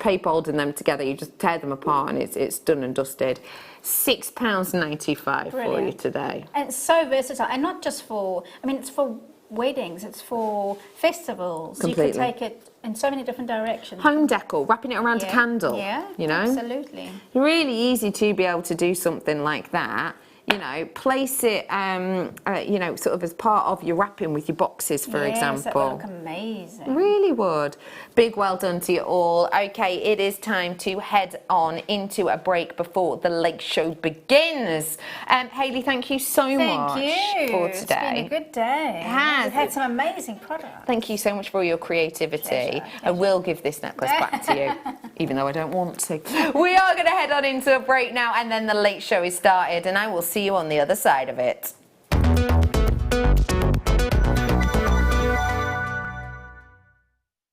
paper holding them together. You just tear them apart and it's done and dusted. £6.95 for you today. And it's so versatile, and not just for, I mean, it's for weddings, it's for festivals. Completely. You can take it in so many different directions. Home decor, wrapping it around a candle. Yeah, you know? absolutely. Really easy to be able to do something like that. You know, place it, you know, sort of as part of your wrapping with your boxes, for example. That would look amazing. Really would. Big well done to you all. Okay, it is time to head on into a break before the lake show begins. Hayley, thank you so much for today. It's been a good day. It has. We've had some amazing products. Thank you so much for your creativity. Pleasure. I will give this necklace back to you, even though I don't want to. We are going to head on into a break now, and then the late show is started, and I will see you on the other side of it.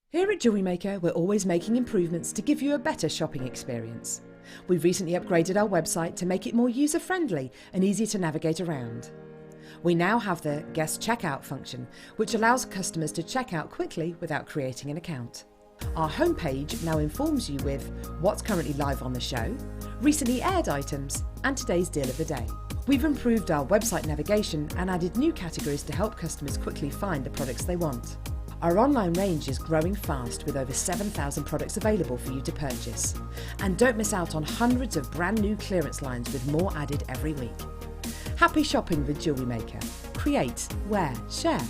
Here at JewelleryMaker, we're always making improvements to give you a better shopping experience. We've recently upgraded our website to make it more user-friendly and easier to navigate around. We now have the guest checkout function, which allows customers to check out quickly without creating an account. Our homepage now informs you with what's currently live on the show, recently aired items, and today's deal of the day. We've improved our website navigation and added new categories to help customers quickly find the products they want. Our online range is growing fast with over 7,000 products available for you to purchase. And don't miss out on hundreds of brand new clearance lines with more added every week. Happy shopping with JewelleryMaker. Create, wear, share.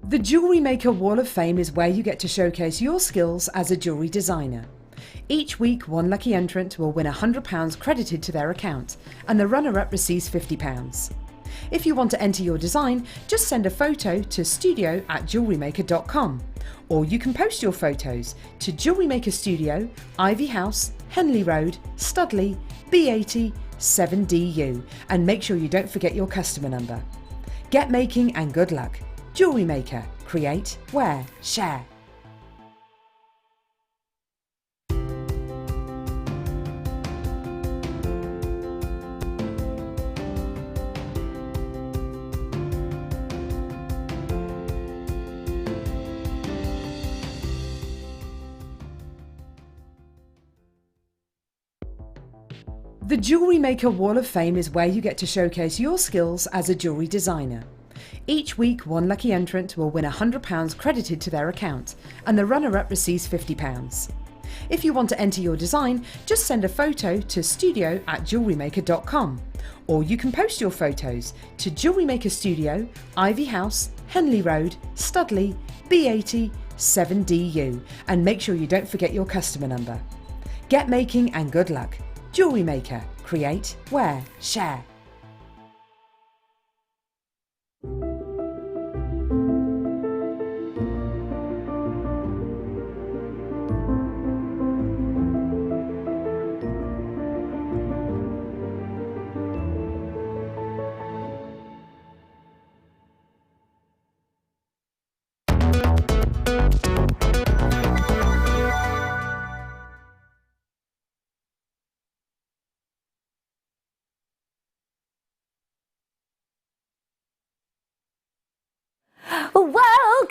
The JewelleryMaker Wall of Fame is where you get to showcase your skills as a jewellery designer. Each week, one lucky entrant will win £100 credited to their account, and the runner-up receives £50. If you want to enter your design, just send a photo to studio@jewellerymaker.com, or you can post your photos to JewelleryMaker Studio, Ivy House, Henley Road, Studley, B80 7DU, and make sure you don't forget your customer number. Get making and good luck. JewelleryMaker. Create, wear, share. The JewelleryMaker Wall of Fame is where you get to showcase your skills as a jewellery designer. Each week, one lucky entrant will win £100 credited to their account, and the runner-up receives £50. If you want to enter your design, just send a photo to studio@jewellerymaker.com, or you can post your photos to JewelleryMaker Studio, Ivy House, Henley Road, Studley, B80 7DU, and make sure you don't forget your customer number. Get making and good luck. JewelleryMaker. Create, wear, share.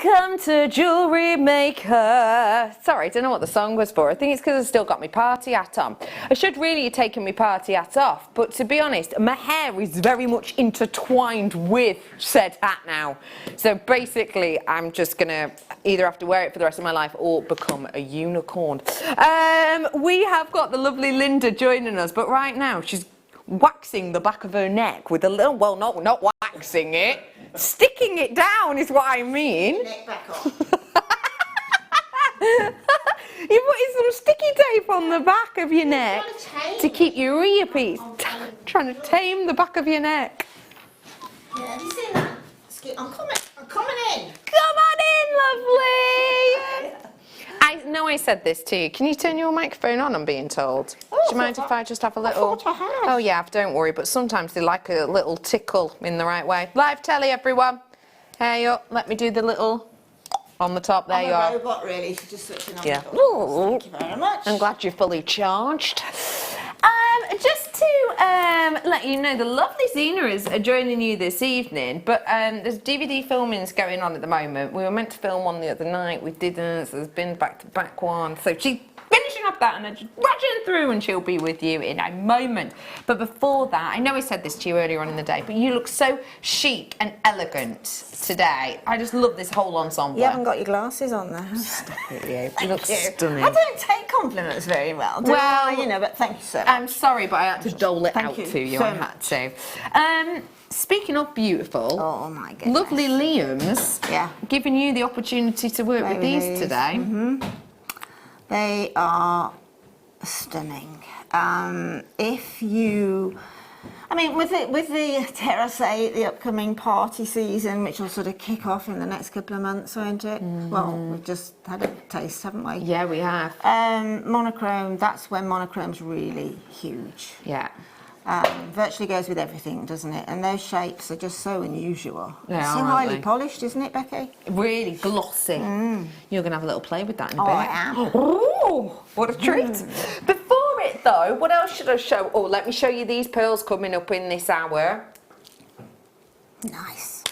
Welcome to Jewellery Maker. Sorry, I don't know what the song was for. I think it's because I still got my party hat on. I should really have taken my party hat off, but to be honest, my hair is very much intertwined with said hat now. So basically, I'm just gonna either have to wear it for the rest of my life or become a unicorn. We have got the lovely Linda joining us, but right now she's waxing the back of her neck with a little, well, not waxing it, sticking it down is what I mean. Neck back on. You're putting some sticky tape on the back of your neck to keep your earpiece. Trying to tame the back of your neck. Yeah, have you seen that? I'm coming in. Come on in, lovely. I know I said this to you. Can you turn your microphone on, I'm being told? Do you mind if I just have a little... thought I had. Oh yeah, don't worry, but sometimes they like a little tickle in the right way. Live telly, everyone. Hey up, let me do the little... On the top, there you are. I'm a robot, really. She's just switching on. Yeah. Thank you very much. I'm glad you're fully charged. Just to let you know, the lovely Zena is joining you this evening, but there's DVD filmings going on at the moment. We were meant to film one the other night, we didn't, so there's been back-to-back one. So she's finishing up that and then just rushing through and she'll be with you in a moment. But before that, I know I said this to you earlier on in the day, but you look so chic and elegant today. I just love this whole ensemble. You haven't got your glasses on there. Stop it, you look stunning. I don't take compliments very well, do I? You know, but thank you so much. I'm sorry, but I had to dole it Thank out you to you. so I had to. Speaking of beautiful, Oh my goodness. lovely Liam's Yeah. giving you the opportunity to work with Play with these these. today. They are stunning. If you, I mean, with the dare I say, the upcoming party season, which will sort of kick off in the next couple of months, won't it? Well, we've just had a taste, haven't we? Yeah, we have. Monochrome. That's when monochrome's really huge. Yeah. Virtually goes with everything, doesn't it? And those shapes are just so unusual. They so are, aren't highly they? polished, isn't it, Becky? Really glossy. You're going to have a little play with that in a Oh, bit. I am. Ooh, what a treat. Before it, though, what else should I show? Oh, let me show you these pearls coming up in this hour. Nice.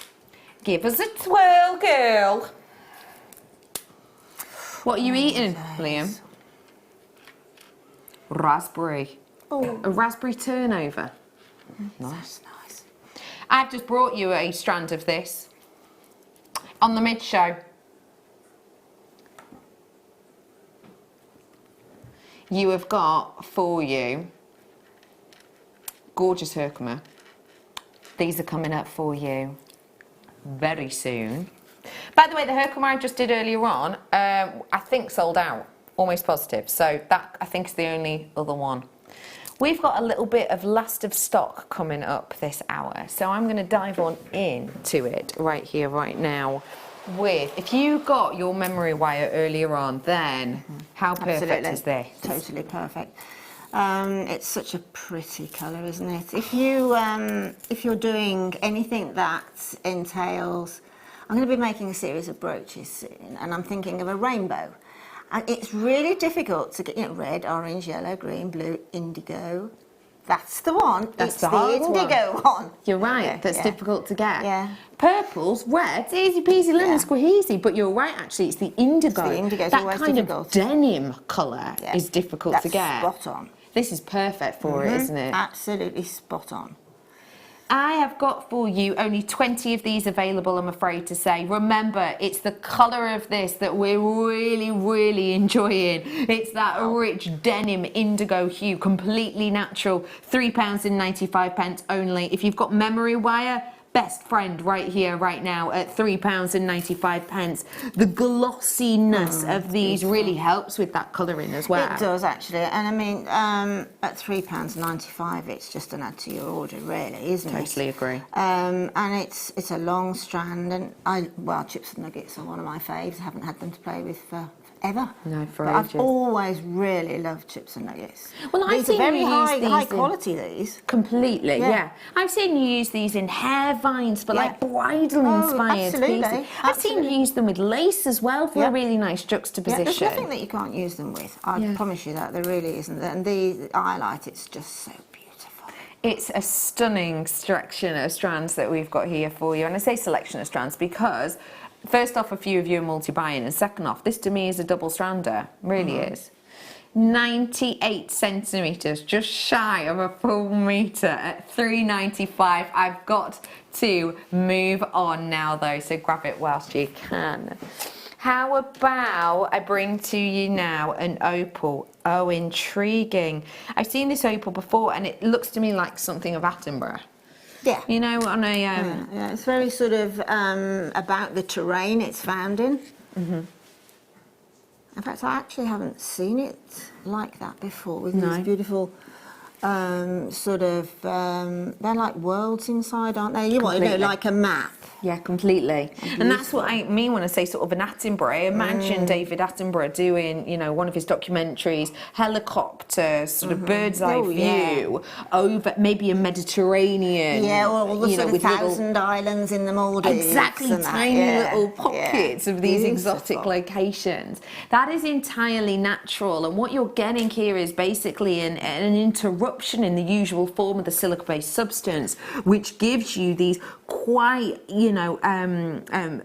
Give us a twirl, girl. What are you eating, Liam? Raspberry. Oh, A raspberry turnover. that's nice. I've just brought you a strand of this on the mid-show. You have got for you gorgeous Herkimer. These are coming up for you very soon. By the way, the Herkimer I just did earlier on, I think sold out, almost positive. So that I think is the only other one. We've got a little bit of last of stock coming up this hour, so I'm going to dive on into it right here, right now. If you got your memory wire earlier on, then how perfect is this? Totally perfect. It's such a pretty colour, isn't it? If you're doing anything that entails, I'm going to be making a series of brooches soon, and I'm thinking of a rainbow. And it's really difficult to get, red, orange, yellow, green, blue, indigo. That's the one. That's it's the hard indigo one. You're right, Yeah, that's yeah. difficult to get. Yeah. Purples, reds, easy peasy lemon Yeah. squeezy, but you're right actually, it's the indigo. The indigo's that always kind difficult. of denim colour Yeah. is difficult That's to get. spot on. This is perfect for it, isn't it? Absolutely spot on. I have got for you only 20 of these available, I'm afraid to say. Remember, it's the colour of this that we're really, really enjoying. It's that rich denim indigo hue, completely natural, £3.95 only. If you've got memory wire, best friend right here, right now at £3.95. The glossiness of these really helps with that colouring as well. It does actually, and I mean, at £3.95, it's just an add to your order, really, isn't it? Totally agree. And it's a long strand, and chips and nuggets are one of my faves. I haven't had them to play with for ever. No, for but ages. I've always really loved chips and nuggets. Well, I've these are seen very you use high these in- quality. These. Completely, Yeah. yeah. I've seen you use these in hair vines for like bridal inspired absolutely, pieces. I've seen you absolutely. use them with lace as well for a really nice juxtaposition. Yeah, there's nothing that you can't use them with. I promise you that there really isn't. And the highlight, it's just so beautiful. It's a stunning selection of strands that we've got here for you. And I say selection of strands because first off, a few of you are multi-buying, and second off, this to me is a double strander, really is. 98 centimetres, just shy of a full metre at $3.95. I've got to move on now though, so grab it whilst you can. How about I bring to you now an opal? Oh, intriguing. I've seen this opal before and it looks to me like something of Attenborough. Yeah. You know, on a... yeah, it's very sort of about the terrain it's found in. In fact, I actually haven't seen it like that before, with these beautiful sort of, they're like worlds inside, aren't they? You know, like a map. Yeah, completely. And that's what I mean when I say sort of an Attenborough. I imagine David Attenborough doing, you know, one of his documentaries, helicopter, sort of bird's eye view, over maybe a Mediterranean. Yeah, or all the sort of with 1,000 islands in the Maldives. Exactly, tiny little pockets of these exotic locations. That is entirely natural, and what you're getting here is basically an interruption in the usual form of the silica-based substance, which gives you these quite, you know,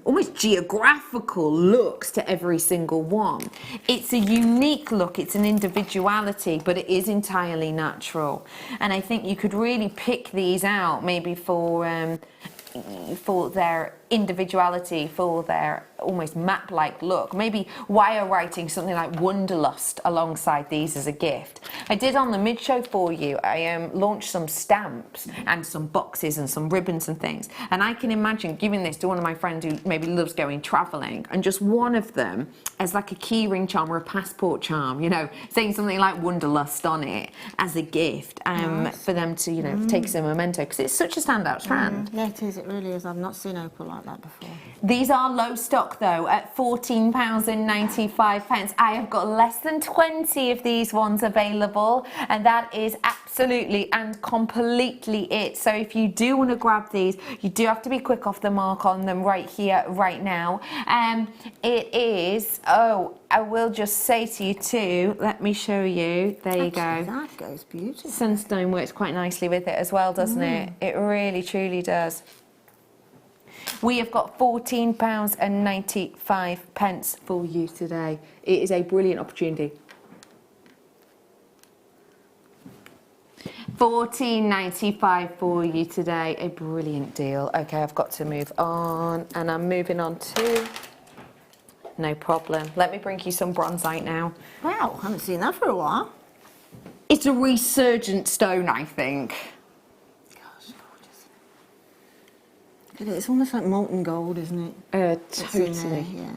almost geographical looks to every single one. It's a unique look, it's an individuality, but it is entirely natural. And I think you could really pick these out maybe for their individuality, for their almost map-like look. Maybe wire writing something like Wonderlust alongside these as a gift. I did on the mid-show for you, I launched some stamps and some boxes and some ribbons and things, and I can imagine giving this to one of my friends who maybe loves going travelling, and just one of them as like a key ring charm or a passport charm, you know, saying something like Wonderlust on it as a gift, for them to, you know, take as a memento, because it's such a standout strand. Yeah, it is, it really is. I've not seen opal like that before. These are low stock though, at £14.95. I have got less than 20 of these ones available, and that is absolutely and completely it. So if you do want to grab these, you do have to be quick off the mark on them right here, right now. It is, oh, I will just say to you too, let me show you, there you go. That goes beautifully. Sandstone works quite nicely with it as well, doesn't it? It really, truly does. We have got £14.95 for you today. It is a brilliant opportunity. £14.95 for you today, a brilliant deal. Okay, I've got to move on, and I'm moving on to, no problem. Let me bring you some bronzite now. Wow, I haven't seen that for a while. It's a resurgent stone, I think. It's almost like molten gold, isn't it? Totally. Yeah.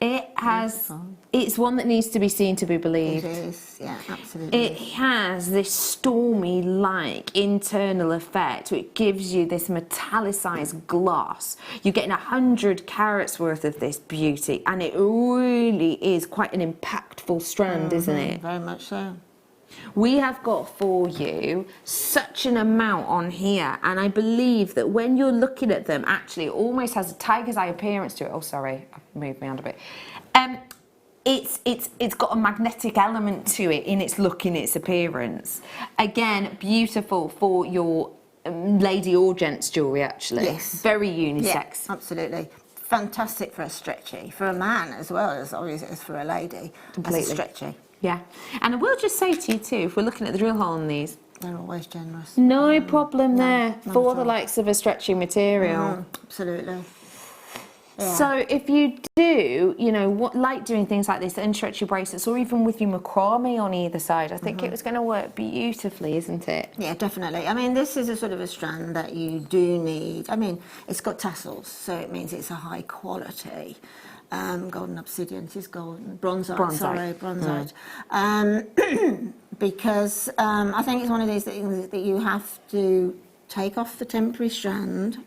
It has, it's one that needs to be seen to be believed. It is, yeah, absolutely. It has this stormy-like internal effect, which gives you this metallicized gloss. You're getting 100 carats worth of this beauty, and it really is quite an impactful strand, isn't it? Very much so. We have got for you such an amount on here, and I believe that when you're looking at them, actually it almost has a tiger's eye appearance to it. Oh, sorry, I've moved me on a bit. It's got a magnetic element to it in its look, in its appearance. Again, beautiful for your lady or gents jewellery, actually. Yes. Very unisex. Yeah, absolutely. Fantastic for a stretchy, for a man as well as obviously as for a lady. Completely. As a stretchy. Yeah, and I will just say to you too, if we're looking at the drill hole on these, they're always generous. No problem there for the all. likes of a stretchy material. Absolutely. Yeah. So if you do, you know, like doing things like this and stretchy bracelets, or even with your macrame on either side, I think it was going to work beautifully, isn't it? Yeah, definitely. I mean, this is a sort of a strand that you do need. I mean, it's got tassels, so it means it's a high quality. Golden obsidian, it is golden, bronzite. Sorry, bronzite. Because I think it's one of these things that you have to take off the temporary strand,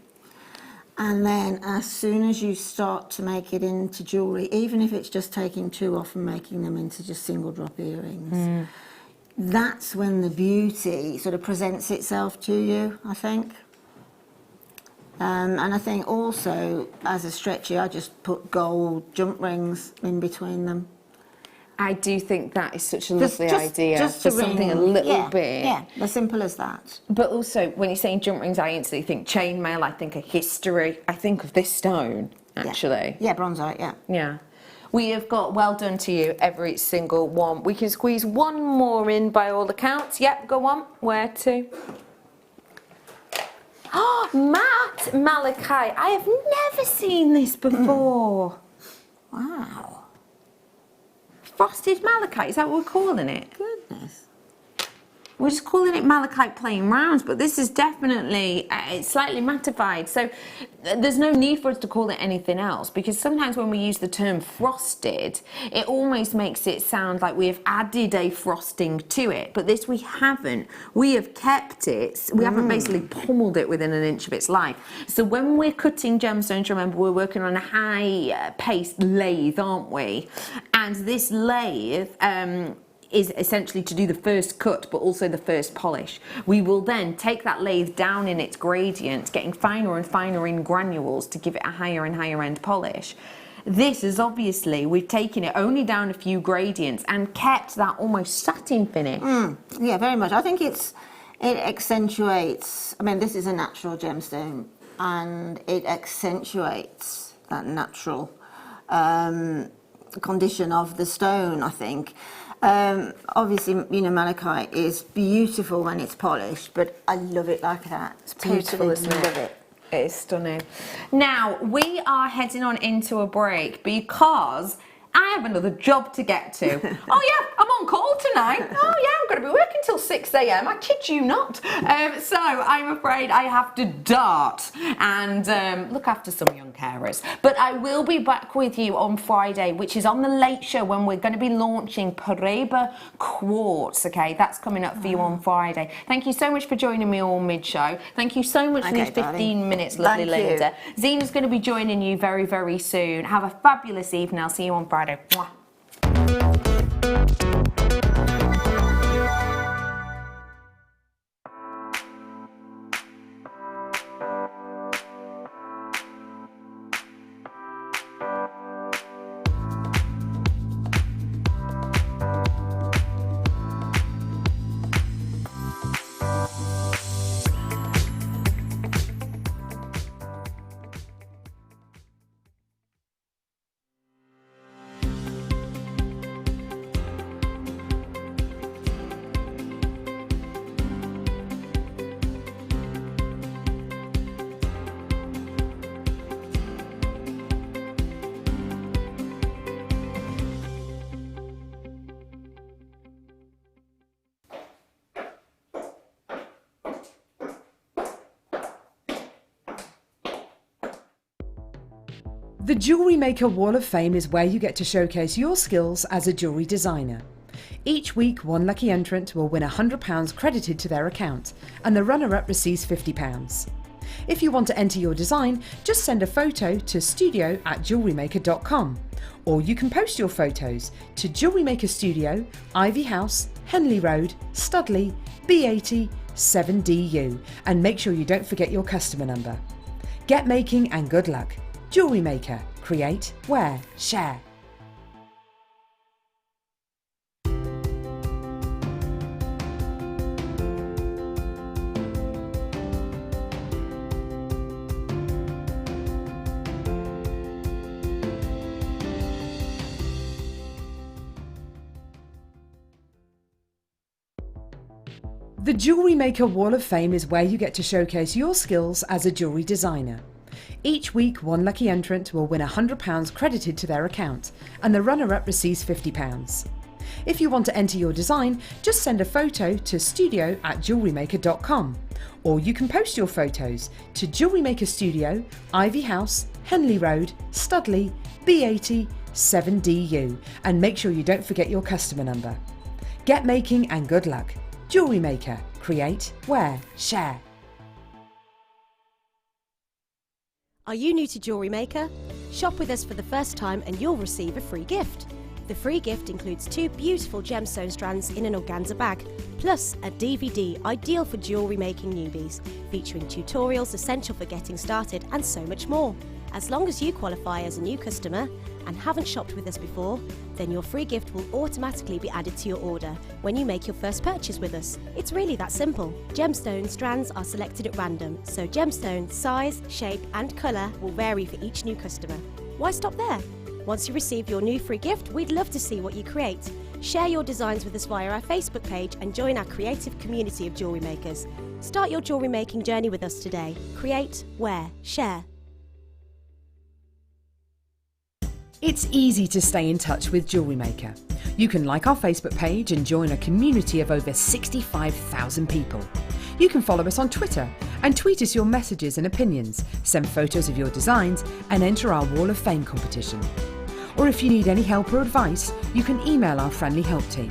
and then as soon as you start to make it into jewellery, even if it's just taking two off and making them into just single drop earrings, that's when the beauty sort of presents itself to you, I think. And I think also, as a stretchy, I just put gold jump rings in between them. I do think that is such a lovely idea just for to something ring. a little bit. Yeah, as simple as that. But also, when you're saying jump rings, I instantly think chainmail, I think of history, I think of this stone. actually. Yeah, bronzite, yeah. Yeah. We have got well done to you, every single one. We can squeeze one more in by all accounts. Yep, go on. Where to? Oh, matte malachite. I have never seen this before. Wow. Frosted malachite, is that what we're calling it? Goodness. We're just calling it malachite plain rounds, but this is definitely, it's slightly mattified. So there's no need for us to call it anything else, because sometimes when we use the term frosted, it almost makes it sound like we have added a frosting to it. But this we haven't. We have kept it. We haven't basically pummeled it within an inch of its life. So when we're cutting gemstones, remember, we're working on a high paced lathe, aren't we? And this lathe, is essentially to do the first cut, but also the first polish. We will then take that lathe down in its gradient, getting finer and finer in granules to give it a higher and higher end polish. This is obviously, we've taken it only down a few gradients and kept that almost satin finish. Yeah, very much. I think it accentuates, I mean, this is a natural gemstone, and it accentuates that natural condition of the stone, I think. Obviously, you know, malachite is beautiful when it's polished, but I love it like that. It's beautiful, isn't it? Love it. It is stunning. Now, we are heading on into a break because I have another job to get to. Oh yeah, I'm on call tonight. Oh yeah, I'm going to be working till 6 a.m. I kid you not. So I'm afraid I have to dart and look after some young carers. But I will be back with you on Friday, which is on the late show, when we're going to be launching Paraiba Quartz. Okay, that's coming up for you on Friday. Thank you so much for joining me all mid-show. Thank you so much for these 15 minutes, lovely Linda. Zena's going to be joining you very, very soon. Have a fabulous evening. I'll see you on Friday. Mwah. The Jewellery Maker Wall of Fame is where you get to showcase your skills as a jewellery designer. Each week, one lucky entrant will win £100 credited to their account, and the runner-up receives £50. If you want to enter your design, just send a photo to studio@jewellerymaker.com, or you can post your photos to Jewellery Maker Studio, Ivy House, Henley Road, Studley, B80 7DU, and make sure you don't forget your customer number. Get making and good luck. Jewellery Maker. Create, wear, share. The Jewellery Maker Wall of Fame is where you get to showcase your skills as a jewellery designer. Each week, one lucky entrant will win £100 credited to their account, and the runner-up receives £50. If you want to enter your design, just send a photo to studio@jewellerymaker.com, or you can post your photos to Jewellery Maker Studio, Ivy House, Henley Road, Studley, B80 7DU, and make sure you don't forget your customer number. Get making and good luck. Jewellery Maker. Create, wear, share. Are you new to Jewellery Maker? Shop with us for the first time and you'll receive a free gift. The free gift includes 2 beautiful gemstone strands in an organza bag, plus a DVD ideal for jewellery making newbies, featuring tutorials essential for getting started and so much more. As long as you qualify as a new customer and haven't shopped with us before, then your free gift will automatically be added to your order when you make your first purchase with us. It's really that simple. Gemstone strands are selected at random, so gemstone size, shape and colour will vary for each new customer. Why stop there? Once you receive your new free gift, we'd love to see what you create. Share your designs with us via our Facebook page and join our creative community of jewellery makers. Start your jewellery making journey with us today. Create, wear, share. It's easy to stay in touch with JewelleryMaker. You can like our Facebook page and join a community of over 65,000 people. You can follow us on Twitter and tweet us your messages and opinions, send photos of your designs and enter our Wall of Fame competition. Or if you need any help or advice, you can email our friendly help team.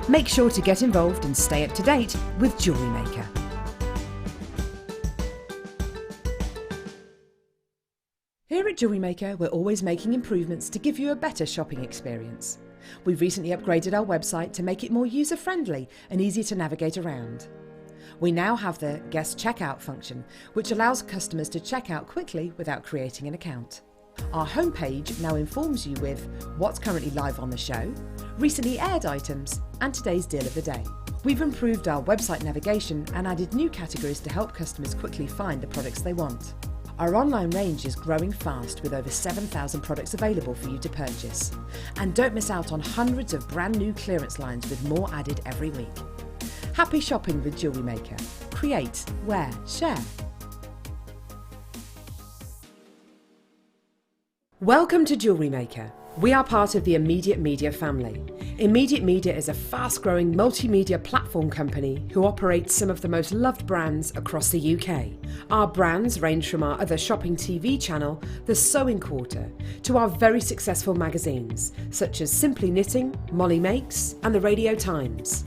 Make sure to get involved and stay up to date with JewelleryMaker. Here at JewelleryMaker, we're always making improvements to give you a better shopping experience. We've recently upgraded our website to make it more user-friendly and easier to navigate around. We now have the guest checkout function, which allows customers to check out quickly without creating an account. Our homepage now informs you with what's currently live on the show, recently aired items, and today's deal of the day. We've improved our website navigation and added new categories to help customers quickly find the products they want. Our online range is growing fast with over 7,000 products available for you to purchase. And don't miss out on hundreds of brand new clearance lines with more added every week. Happy shopping with JewelleryMaker. Create, wear, share. Welcome to JewelleryMaker. We are part of the Immediate Media family. Immediate Media is a fast-growing multimedia platform company who operates some of the most loved brands across the UK. Our brands range from our other shopping TV channel, The Sewing Quarter, to our very successful magazines, such as Simply Knitting, Molly Makes, and The Radio Times.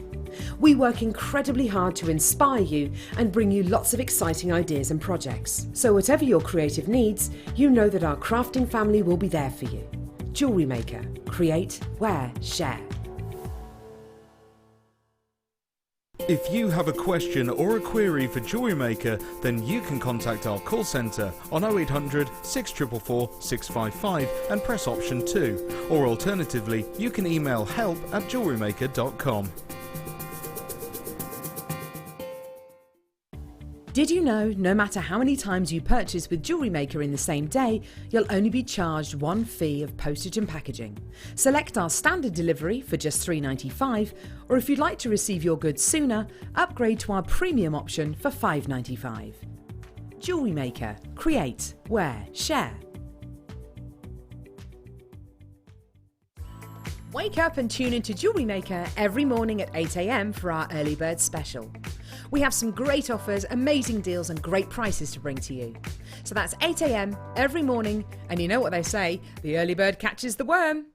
We work incredibly hard to inspire you and bring you lots of exciting ideas and projects. So whatever your creative needs, you know that our crafting family will be there for you. JewelleryMaker. Create, wear, share. If you have a question or a query for JewelleryMaker, then you can contact our call centre on 0800 644 655 and press option 2. Or alternatively, you can email help@jewellerymaker.com. Did you know no matter how many times you purchase with JewelleryMaker in the same day, you'll only be charged one fee of postage and packaging? Select our standard delivery for just $3.95, or if you'd like to receive your goods sooner, upgrade to our premium option for $5.95. JewelleryMaker. Create, wear, share. Wake up and tune into JewelleryMaker every morning at 8 a.m. for our early bird special. We have some great offers, amazing deals and great prices to bring to you. So that's 8 a.m. every morning, and you know what they say, the early bird catches the worm.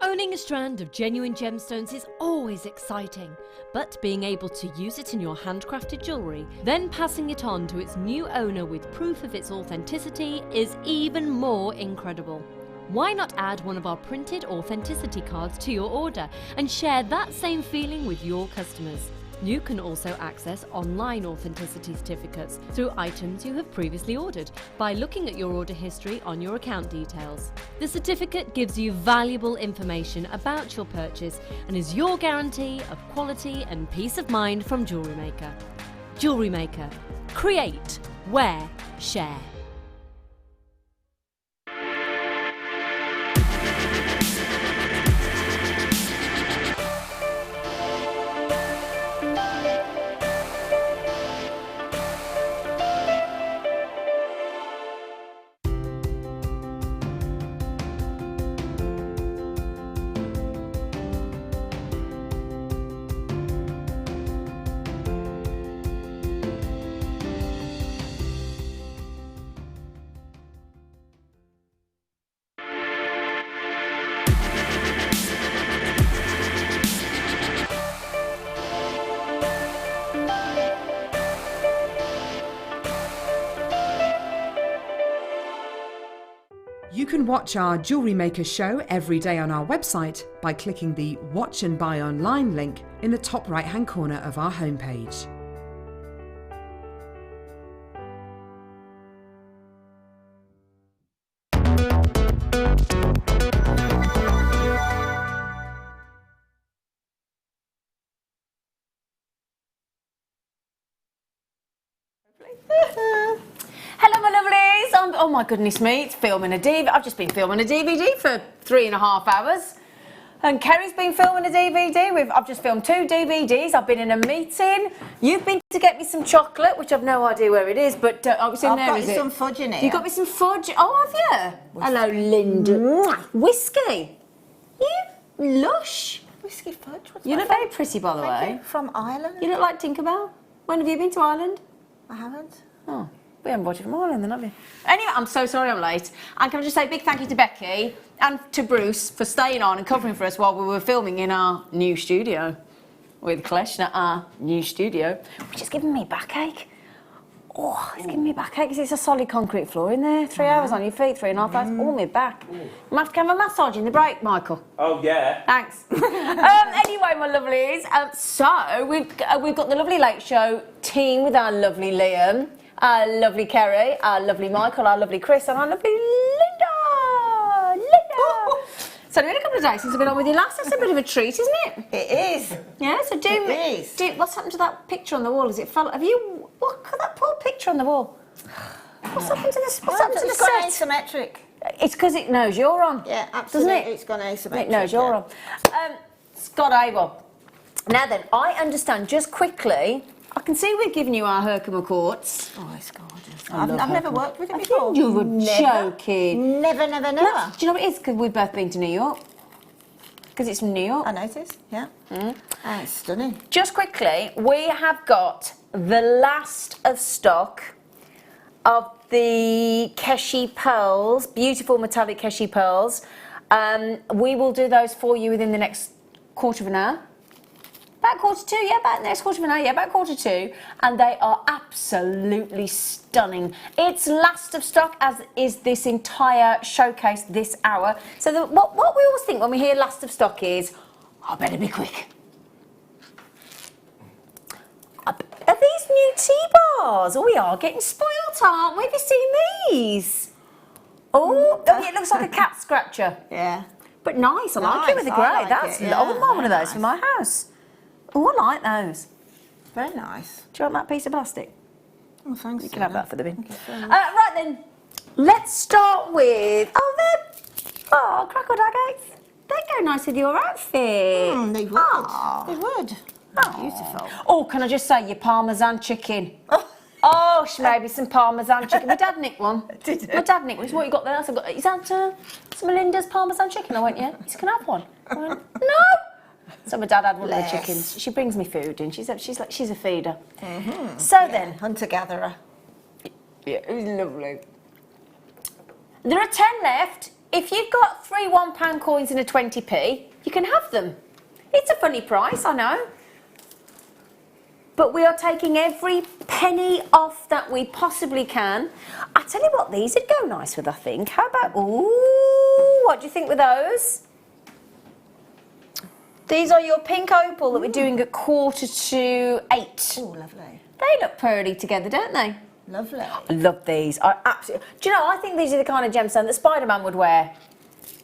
Owning a strand of genuine gemstones is always exciting, but being able to use it in your handcrafted jewellery, then passing it on to its new owner with proof of its authenticity is even more incredible. Why not add one of our printed authenticity cards to your order and share that same feeling with your customers? You can also access online authenticity certificates through items you have previously ordered by looking at your order history on your account details. The certificate gives you valuable information about your purchase and is your guarantee of quality and peace of mind from JewelleryMaker. JewelleryMaker. Create, wear, share. can watch our Jewellery Maker show every day on our website by clicking the Watch and Buy Online link in the top right-hand corner of our homepage. Hello, my lovelies. Oh my goodness me, it's filming a DVD. I've just been filming a DVD for 3.5 hours. And Kerry's been filming a DVD. I've just filmed 2 DVDs. I've been in a meeting. You've been to get me some chocolate, which I've no idea where it is, but it's in there, is it? I've got some fudge in here. You got me some fudge? Oh, have you? Hello, Linda. Whiskey. You lush. Whiskey fudge? What's You that look from? very pretty, by the Thank way. you. From Ireland? You look like Tinkerbell. When have you been to Ireland? I haven't. Oh, we haven't bought it from Ireland then, have we? Anyway, I'm so sorry I'm late. And can I just say a big thank you to Becky and to Bruce for staying on and covering for us while we were filming in our new studio with Kleshna, our new studio, which is giving me backache. Oh, it's giving me backache because it's a solid concrete floor in there. 3 hours on your feet, 3.5 hours, all my back. You have to have a massage in the break, Michael. Oh, yeah. Thanks. Anyway, my lovelies, so we've got the lovely Late Show team with our lovely Liam, our lovely Kerry, our lovely Michael, our lovely Chris, and our lovely Linda. So it's been a couple of days since I've been on with you last. That's a bit of a treat, isn't it? It is. Yeah. So what's happened to that picture on the wall? Is it fell? Have you? What? That poor picture on the wall. What's happened to this? What's happened to the It's gone set? asymmetric. It's because it knows you're on. Yeah, absolutely. Doesn't it? It's gone asymmetric. It knows you're on. Scott Abel. Now then, I understand just quickly. I can see we've given you our Herkimer quartz. Oh, it's gorgeous. I've never worked with it Have before. you? You were Never. joking. Never, never, No, never. do you know what it is? Because we've both been to New York. Because it's from New York. I noticed, yeah. And it's stunning. Just quickly, we have got the last of stock of the Keshi pearls, beautiful metallic Keshi pearls. We will do those for you within the next quarter of an hour. About 1:45, yeah, about the next quarter of an hour, yeah, about 1:45. And they are absolutely stunning. It's last of stock, as is this entire showcase this hour. So what we always think when we hear last of stock is, I better be quick. Are these new T-bars? Oh, we are getting spoilt, aren't we? Have you seen these? Oh, it looks like a cat scratcher. Yeah. But nice, I like it with the grey. I like That's it, yeah, I wouldn't mind one of very those for nice. my house. Oh, I like those. Very nice. Do you want that piece of plastic? Oh, thanks. You can have that for the bin. Right then, let's start with. Crackle Daggates. They go nice with your outfit. They would. Oh. They would. Oh. Beautiful. Oh, can I just say your Parmesan chicken? Oh, maybe some Parmesan chicken. My dad nicked one. Did he? My dad nicked one. What you got there? I said, is that some Melinda's Parmesan chicken? I went, yeah. He said, can I have one? I went, no. So my dad had one of the chickens. She brings me food in. She's a feeder. So then, Hunter-gatherer. yeah, it was lovely. There are 10 left. If you've got 3 £1 coins and a 20p, you can have them. It's a funny price, I know. But we are taking every penny off that we possibly can. I tell you what, these would go nice with, I think. How about, ooh, what do you think with those? These are your pink opal that we're doing at 7:45. Oh, lovely. They look pretty together, don't they? Lovely. I love these. I absolutely. Do you know? I think these are the kind of gemstone that Spider-Man would wear.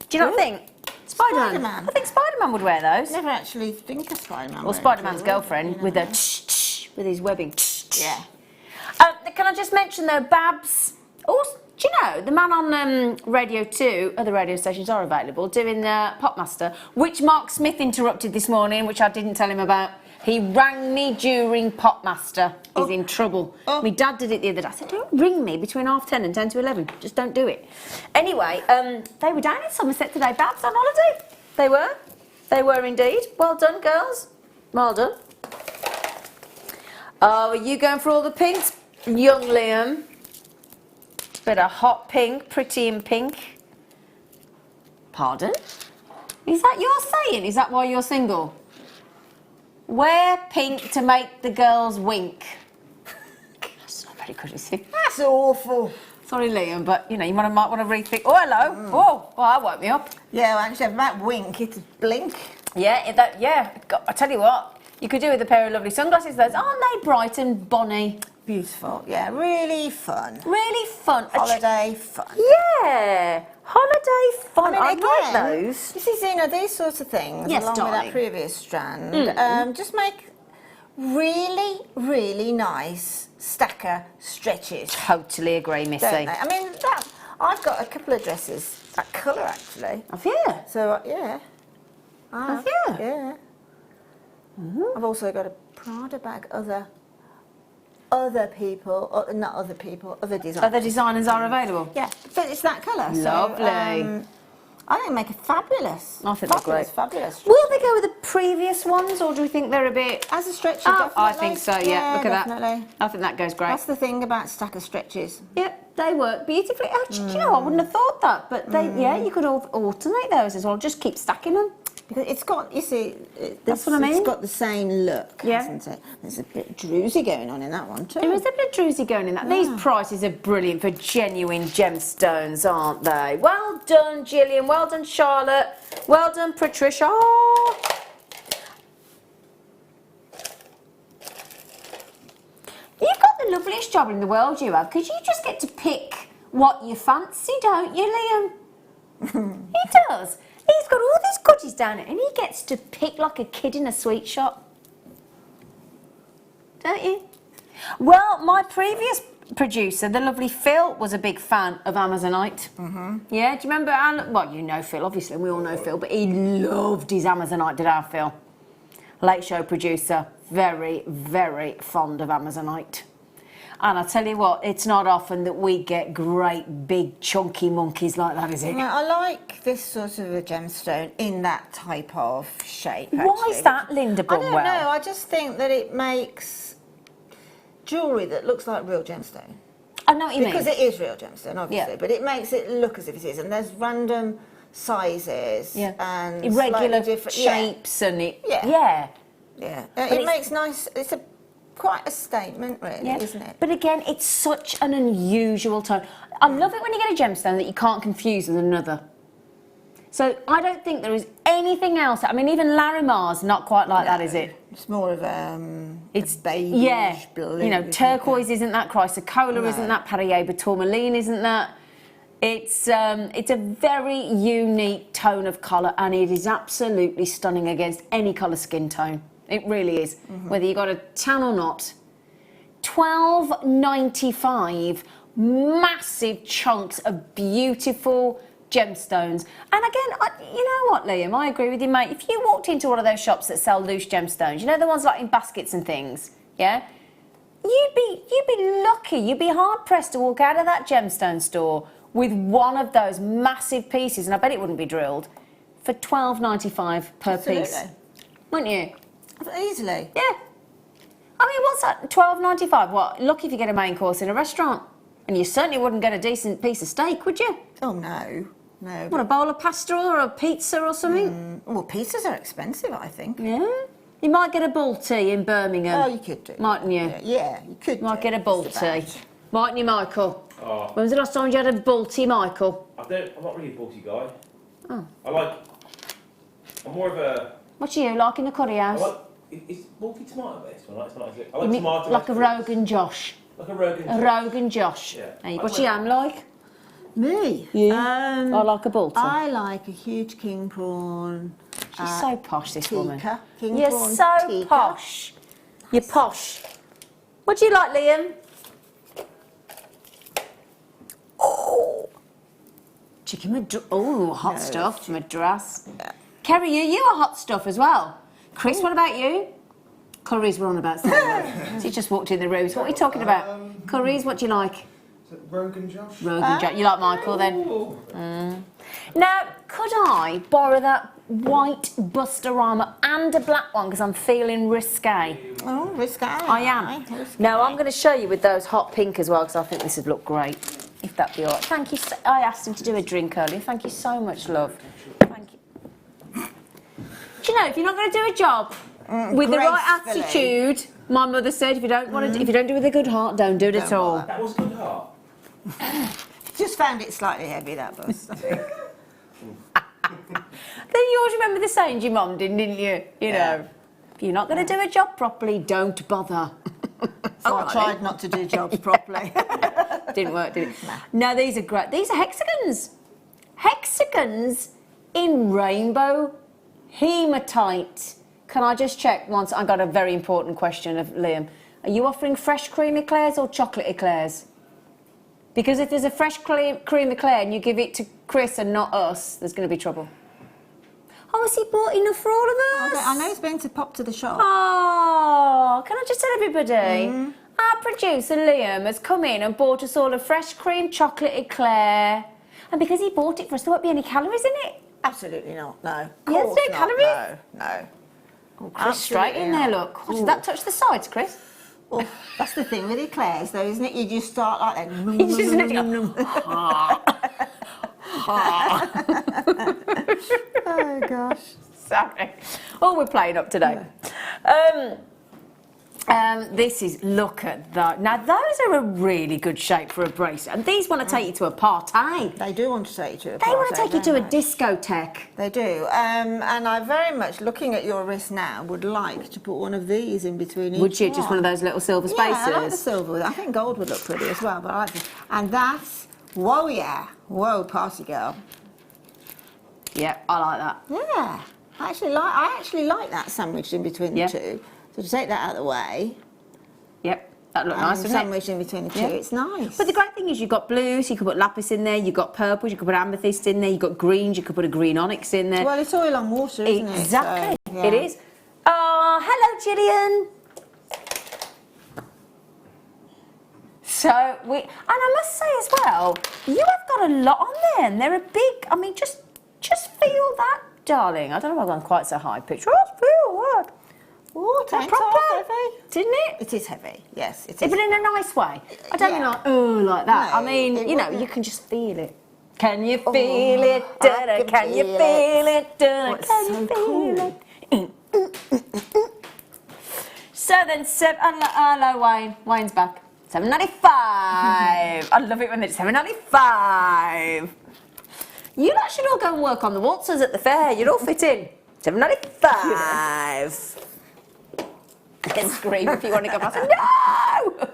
Do you not think? Spider-Man? I think Spider-Man would wear those. Never actually think of Spider-Man. Or Spider-Man's girlfriend with with his webbing. Yeah. Can I just mention though, Babs? Also, do you know the man on Radio 2? Other radio stations are available doing Popmaster, which Mark Smith interrupted this morning, which I didn't tell him about. He rang me during Popmaster. He's in trouble. My dad did it the other day. I said, don't ring me between 10:30 and 10 to 11. Just don't do it. Anyway, they were down in Somerset today, Babs, on holiday. They were. They were indeed. Well done, girls. Well done. Oh, are you going for all the pinks? Young Liam. Bit of hot pink, pretty in pink. Pardon? Is that your saying? Is that why you're single? Wear pink to make the girls wink. That's not very good, is it? That's awful. Sorry, Liam, but you know, you might want to rethink. Oh, hello. Oh, well, that woke me up. Yeah, well, actually, that wink, it's blink. Yeah, I tell you what, you could do with a pair of lovely sunglasses. Those aren't they bright and bonny? Beautiful. Yeah, really fun. Really fun. Holiday fun. Yeah, holiday fun. I like those. You see, Zena, these sorts of things, Yes, along with darling. that previous strand, just make really, really nice stacker stretches. Totally agree, Missy. Don't they? I mean, I've got a couple of dresses, that colour actually. Have you? So, yeah. Have you? Yeah. I've also got a Prada bag, other people, not other people, other designers. Other designers are available? Yeah, but it's that colour. Lovely. So, I think they make a fabulous. I think they're great. Fabulous. Will they go with the previous ones, or do we think they're a bit... As a stretcher, Oh, definitely. I think so, yeah. Look at definitely. that. I think that goes great. That's the thing about stacker stretches. Yep, they work beautifully. Actually, do you know, I wouldn't have thought that, but you could alternate those as well. Just keep stacking them. Because it's got, you see, That's what I mean. It's got the same look, Yeah. hasn't it? There's a bit druzy going on in that one too. There is a bit of druzy going in that. These prices are brilliant for genuine gemstones, aren't they? Well done, Gillian. Well done, Charlotte. Well done, Patricia. You've got the loveliest job in the world, you have, because you just get to pick what you fancy, don't you, Liam? He does. He's got all these goodies down it, and he gets to pick like a kid in a sweet shop. Don't you? Well, my previous producer, the lovely Phil, was a big fan of Amazonite. Yeah, do you remember? Well, you know Phil, obviously, we all know Phil, but he loved his Amazonite, did our Phil? Late show producer, very, very fond of Amazonite. And I tell you what, it's not often that we get great, big, chunky monkeys like that, is it? Now, I like this sort of a gemstone in that type of shape. Why actually. is that, Linda Brumwell? I don't know. I just think that it makes jewellery that looks like real gemstone. I know what you mean. Because it is real gemstone, obviously, Yeah. but it makes it look as if it is. And there's random sizes and irregular slightly different shapes and it. Yeah. Yeah. It makes nice. It's quite a statement, really, isn't it? But again, it's such an unusual tone. I love it when you get a gemstone that you can't confuse with another. So I don't think there is anything else. I mean, even Larimer's not quite like that, is it? It's more of it's beige blue. You know, turquoise isn't that, chrysocolla isn't that, Perrier tourmaline isn't that. It's a very unique tone of colour, and it is absolutely stunning against any colour skin tone. It really is, whether you got a tan or not. $12.95, massive chunks of beautiful gemstones. And again, you know what, Liam, I agree with you, mate. If you walked into one of those shops that sell loose gemstones, you know the ones like in baskets and things, yeah? You'd be lucky, you'd be hard pressed to walk out of that gemstone store with one of those massive pieces, and I bet it wouldn't be drilled, for $12.95 per piece. Wouldn't you? Easily. Yeah. I mean, what's that? $12.95? What? Lucky if you get a main course in a restaurant. And you certainly wouldn't get a decent piece of steak, would you? Oh, no. No. What, a bowl of pasta or a pizza or something? Well, pizzas are expensive, I think. Yeah. You might get a Balti in Birmingham. Oh, you could do. Mightn't you? Yeah, you could Might do. get a Balti. Mightn't you, Michael? Oh. When was the last time you had a Balti, Michael? I'm not really a Balti guy. Oh. I'm more of a... What are you, like in the curry house? Is Balti tomato based? I like tomato. I You like mean tomato like a based. Rogan Josh. Like a Rogan. A Rogan Josh. Yeah. Hey, what's your ham like? Me? You? I like a Balti. I like a huge king prawn. She's so posh, this woman. Tikka. King You're prawn so tikka. posh. You're posh. What do you like, Liam? Oh, chicken madras. Oh, hot stuff, madras. Yeah. Kerry, you a hot stuff as well. Chris, what about you? Curries we're on about. So he just walked in the room. So what are you talking about? Curries, what do you like? Rogan Josh. Rogan Josh. You like Michael then? Now, could I borrow that white Bustorama and a black one because I'm feeling risque? Oh, risque. I am. Now, I'm going to show you with those hot pink as well because I think this would look great, if that'd be all right. Thank you. I asked him to do a drink earlier. Thank you so much, love. Thank you. Do you know, if you're not going to do a job with the right attitude, my mother said, if you don't want to, if you don't do it with a good heart, don't do it at all. That was a good heart. Just found it slightly heavy, that bust, I think. Then you always remember the saying your mum didn't you? You know, if you're not going to do a job properly, don't bother. So I tried not to do jobs properly. Didn't work, did it? No, these are great. These are hexagons. Hexagons in rainbow hematite. Can I just check once? I got a very important question of Liam. Are you offering fresh cream eclairs or chocolate eclairs? Because if there's a fresh cream eclair and you give it to Chris and not us, there's going to be trouble. Oh, has he bought enough for all of us? I know he's been to pop to the shop. Oh, can I just tell everybody? Our producer Liam has come in and bought us all a fresh cream chocolate eclair. And because he bought it for us, there won't be any calories in it. Absolutely not, no. Yes, no calories? No. Oh, Chris, straight in there, look. Oh, did that touch the sides, Chris? Well, that's the thing with eclairs, though, isn't it? You just start like that. You just literally go, Oh, gosh. Sorry. Oh, we're playing up today. This is, look at that. Now, those are a really good shape for a bracelet. And these want to take you to a party. They do want to take you to a They party. want to take you to a discotheque. They do. And I very much, looking at your wrist now, would like to put one of these in between each Would you? Just one of those little silver spacers? Yeah, I like the silver. I think gold would look pretty as well, but I like it. And that's, whoa, yeah. Whoa, party girl. Yeah, I like that. Yeah. I actually like that sandwiched in between the two. So to take that out of the way. Yep, that looked nice, doesn't it? Sandwiched in between the two, it's nice. But the great thing is you've got blues, you could put lapis in there, you've got purples, you could put amethyst in there, you've got greens, you could put a green onyx in there. Well, it's oil on water, isn't it? Exactly, So, yeah. it is. Oh, hello, Gillian. So, and I must say as well, you have got a lot on there, and they're a big, I mean, just feel that, darling. I don't know if I've gone quite so high pitch. Oh, feel that. Oh, it's heavy. Didn't it? It is heavy, yes. It is. But in a nice way. I don't mean like, like that. No, I mean, you know, wouldn't. you can just feel it. Can you feel it? Da-da, can you feel it? Da-da, can you feel it? So then, hello, Wayne. Wayne's back. $7.95. I love it when it's $7.95. You lot should all go and work on the waltzers at the fair. You'd all fit in. $7.95. Then scream if you want to go past. No!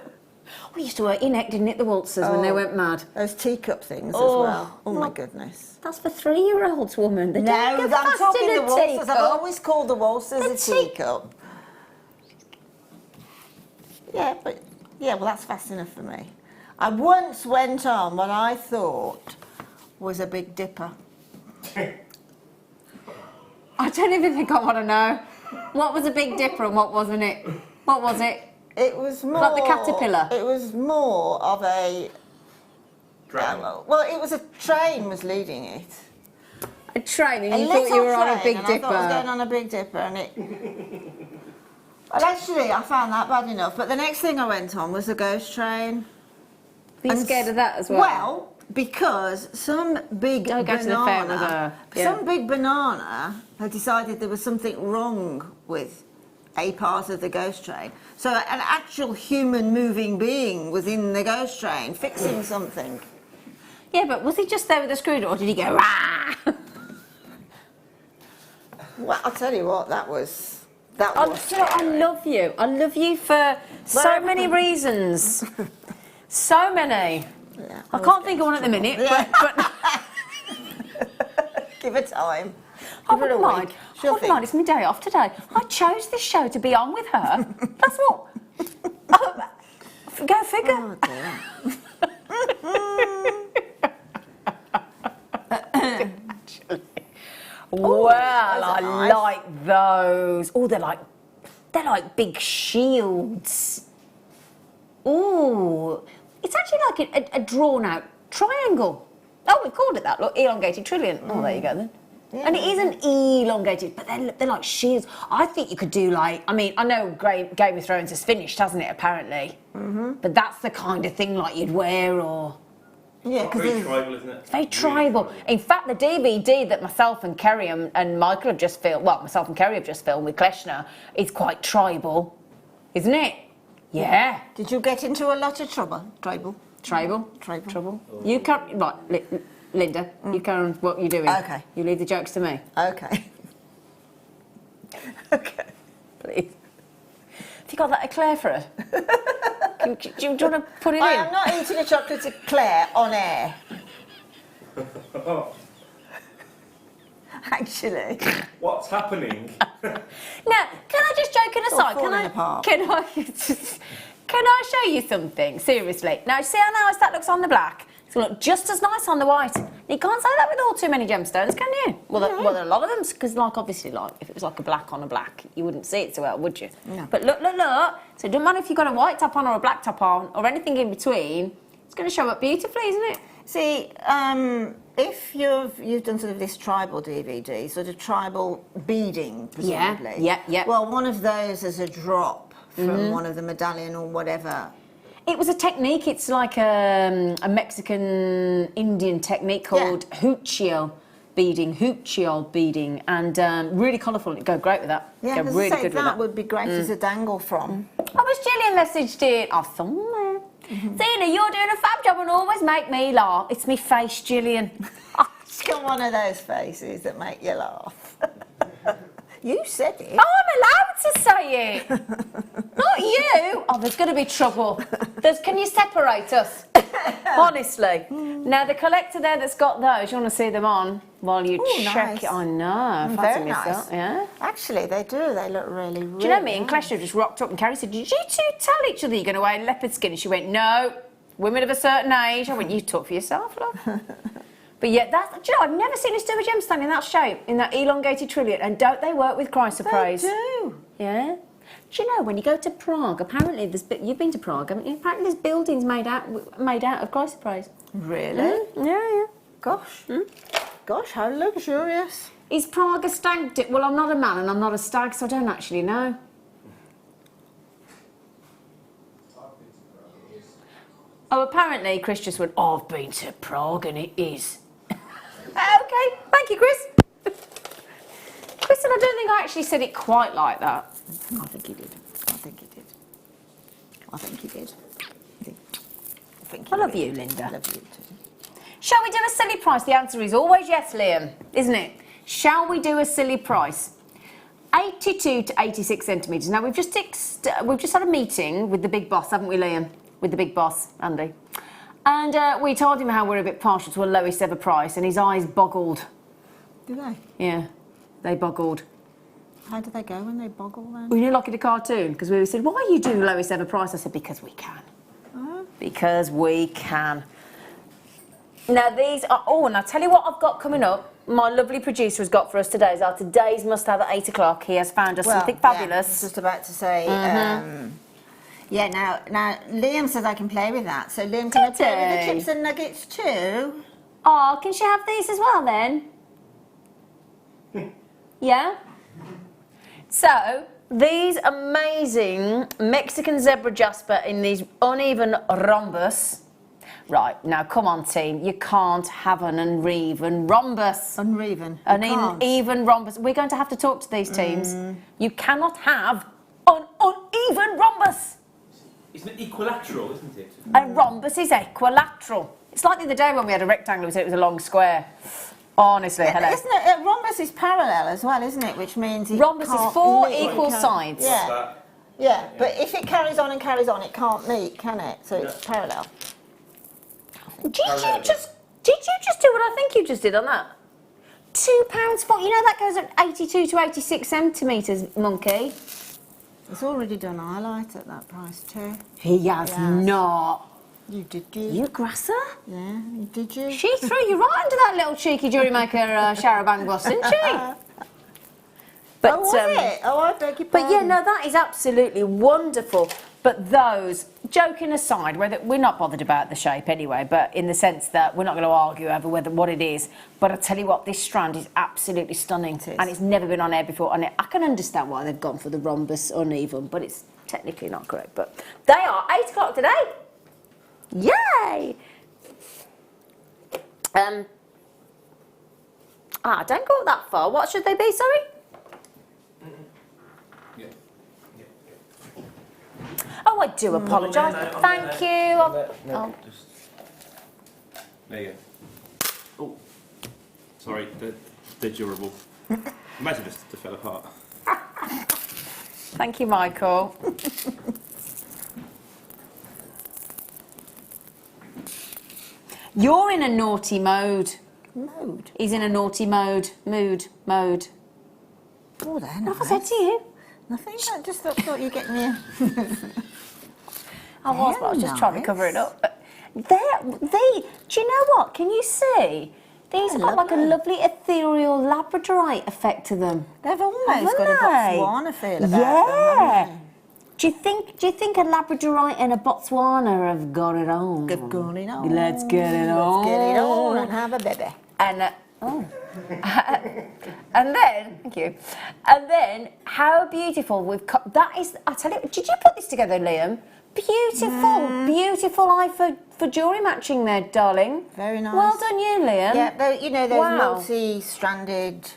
We used to work in Eck, didn't it, the waltzers, when they went mad. Those teacup things as well. Oh, my goodness. That's for 3-year-olds, woman. They No, don't I'm go fast talking in the a waltzers. teacup. I've always called the waltzers a teacup. Yeah, well, that's fast enough for me. I once went on what I thought was a Big Dipper. I don't even think I want to know. What was a Big Dipper and what wasn't it? What was it? It was more... Like the caterpillar? It was more of a... well, it was a train was leading it. A train, and A you thought you were on a train, Big and Dipper. I thought I was going on a Big Dipper, and it... But actually, I found that bad enough. But the next thing I went on was a ghost train. Were you scared of that as well? Well, because some big Don't go to the fair with her. Yeah. Some big banana had decided there was something wrong with a part of the ghost train. So an actual human moving being was in the ghost train fixing something. Yeah, but was he just there with a screwdriver, or did he go, rah? Well, I'll tell you what, that was I love you. I love you for so many reasons. So many. Yeah, I can't think of one at the minute, but give her time. I wouldn't mind. I wouldn't mind. It's my day off today. I chose this show to be on with her. That's what. Go figure. Well, I like those. Oh, they're like big shields. Ooh, it's actually like a drawn out triangle. Oh, we've called it that. Look, elongated trillion. Oh, there you go then. Yeah. And it isn't elongated, but they're like shields. I think you could do like, I mean, I know Game of Thrones is finished, hasn't it, apparently? Mm-hmm. But that's the kind of thing like you'd wear or... Yeah, because very tribal, isn't it? Very tribal. In fact, the DVD that myself and Kerry and Michael have just filmed, well, myself and Kerry have just filmed with Kleshner, is quite tribal, isn't it? Yeah. Did you get into a lot of trouble? Tribal? Trouble. You can't. Right, Linda. You carry on what you're doing. Okay. You leave the jokes to me. Okay. Okay. Please. Have you got that eclair for her? Do you want to put it I in? am not into the chocolate eclair on air. Actually. What's happening? Now, can I just joke aside? falling apart. Can I show you something? Seriously. Now, see how nice that looks on the black? It's going to look just as nice on the white. You can't say that with all too many gemstones, can you? Well, there are a lot of them, because, like, obviously, like, if it was like a black on a black, you wouldn't see it so well, would you? No. But look. So it doesn't matter if you've got a white top on or a black top on or anything in between. It's going to show up beautifully, isn't it? See, if you've done sort of this tribal DVD, sort of tribal beading, presumably. Yeah. Well, one of those is a drop from one of the medallion or whatever. It was a technique. It's like a Mexican Indian technique called huchiol beading, and really colourful. It'd go great with that. Yeah, go really good with that that. would be great as a dangle from. I was Gillian messaged it. Oh, somewhere. Zena, you're doing a fab job and always make me laugh. It's me face, Gillian. It's got one of those faces that make you laugh. You said it. Oh, I'm allowed to say it. Not you. Oh, there's going to be trouble. Can you separate us? Honestly. Now, the collector there that's got those, you want to see them on while you check nice. it? I know. Very nice. Yeah. Actually, they do. They look really, really Do you know me and nice. Klesha just rocked up and Carrie said, did you two tell each other you're going to wear leopard skin? And she went, no, women of a certain age. I went, you talk for yourself, love. But yeah, do you know, I've never seen us do a gemstone in that shape, in that elongated trillion, and don't they work with chrysoprase? They do. Yeah. Do you know, when you go to Prague, apparently you've been to Prague, haven't you? Apparently there's buildings made out of chrysoprase. Really? Yeah. Gosh. Gosh, how luxurious. Is Prague a stag do? Well, I'm not a man and I'm not a stag, so I don't actually know. Oh, apparently Chris just went, oh, I've been to Prague and it is. Okay, thank you, Chris. Chris, and I don't think I actually said it quite like that. I think he did. I love you, Linda. I love you too. Shall we do a silly price? The answer is always yes, Liam, isn't it? Shall we do a silly price? 82 to 86 centimetres. Now, we've just had a meeting with the big boss, haven't we, Liam? With the big boss, Andy. And we told him how we're a bit partial to a lowest ever price, and his eyes boggled. Do they? Yeah, they boggled. How do they go when they boggle then? We knew like in a cartoon, because we said, why are you doing lowest ever price? I said, because we can. Because we can. Now these are, and I'll tell you what I've got coming up. My lovely producer has got for us today is our today's must-have at 8 o'clock. He has found us something fabulous. Yeah, I was just about to say, yeah, now Liam says I can play with that. So Liam, can I play with the chips and nuggets too? Oh, can she have these as well then? Yeah? So, these amazing Mexican zebra jasper in these uneven rhombus. Right, now come on team, you can't have an uneven rhombus. Uneven. An uneven rhombus. We're going to have to talk to these teams. You cannot have an uneven rhombus. It's equilateral, isn't it? A rhombus is equilateral. It's like the other day when we had a rectangle, we said it was a long square. Honestly, hello. Isn't it? Rhombus is parallel as well, isn't it? Which means it Rhombus is can't 4 meet. equal sides. Yeah. Yeah, but if it carries on and carries on, it can't meet, can it? So it's parallel. Did you just do what I think you just did on that? £2 you know that goes at 82 to 86 centimetres, monkey. It's already done highlight at that price too. He has not. You did you? You grasser? Yeah, did you? She threw you right under that little cheeky JewelleryMaker Sharabang boss, didn't she? But, oh, was it? Oh, I beg your But pardon. yeah, no, that is absolutely wonderful. But those, joking aside, whether we're not bothered about the shape anyway, but in the sense that we're not going to argue over what it is. But I tell you what, this strand is absolutely stunning, and it's never been on air before. And I can understand why they've gone for the rhombus uneven, but it's technically not correct. But they are 8 o'clock today. Yay! Don't go that far. What should they be? Sorry. Oh, I do apologise. No, Thank you. No, There you go. Oh, sorry, they're durable. Imagine if they fell apart. Thank you, Michael. You're in a naughty mode. Mode? He's in a naughty mode. Mode. Oh, they're What nice. have I said to you? Nothing. I just thought you'd get me. I was, but I was just trying to cover it up. But do you know what? Can you see? These have got like a lovely ethereal labradorite effect to them. They've almost Haven't got a they? Botswana feel about them. Yeah. haven't Do you think a labradorite and a Botswana have got it on? they? They've got it on. Let's get it on. Let's get it on and have a baby. And and then, thank you. And then, how beautiful we've cut. That is, I tell you, did you put this together, Liam? Beautiful eye for jewellery matching there, darling. Very nice. Well done, you, Liam. Yeah, you know those Wow. multi-stranded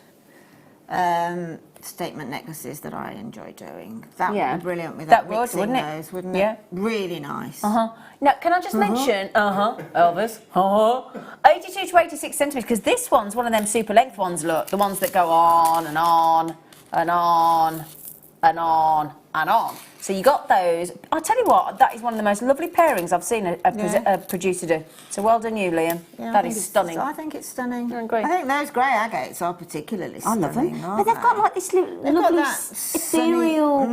statement necklaces that I enjoy doing. That would be brilliant with That that would, mixing wouldn't it? those, wouldn't Yeah. it? Really nice. Now, can I just mention, Elvis, 82 to 86 centimetres, because this one's one of them super length ones, look, the ones that go on and on and on and on and on. So you got those. I'll tell you what, that is one of the most lovely pairings I've seen a producer do. So well done you, Liam. Yeah, that is stunning. I think it's stunning. You're great. I think those grey agates are particularly I stunning. love them. But aren't they've got they? like this They've got lovely that sunny- ethereal,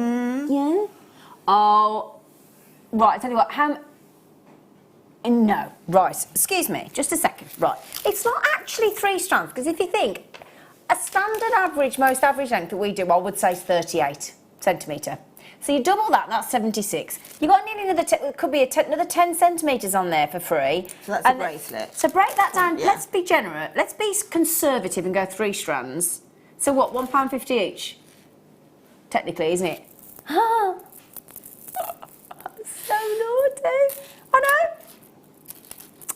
yeah. Oh, right, I tell you what, no, right, excuse me, just a second, right. It's not actually 3 strands, because if you think, a standard average, most average length that we do, I would say is 38 centimetre. So you double that, that's 76. You've got nearly another, could be another 10 centimetres on there for free. So that's a bracelet. So break that down, Yeah. let's be generous, let's be conservative and go 3 strands. So what, £1.50 each? Technically, isn't it? So naughty. I know.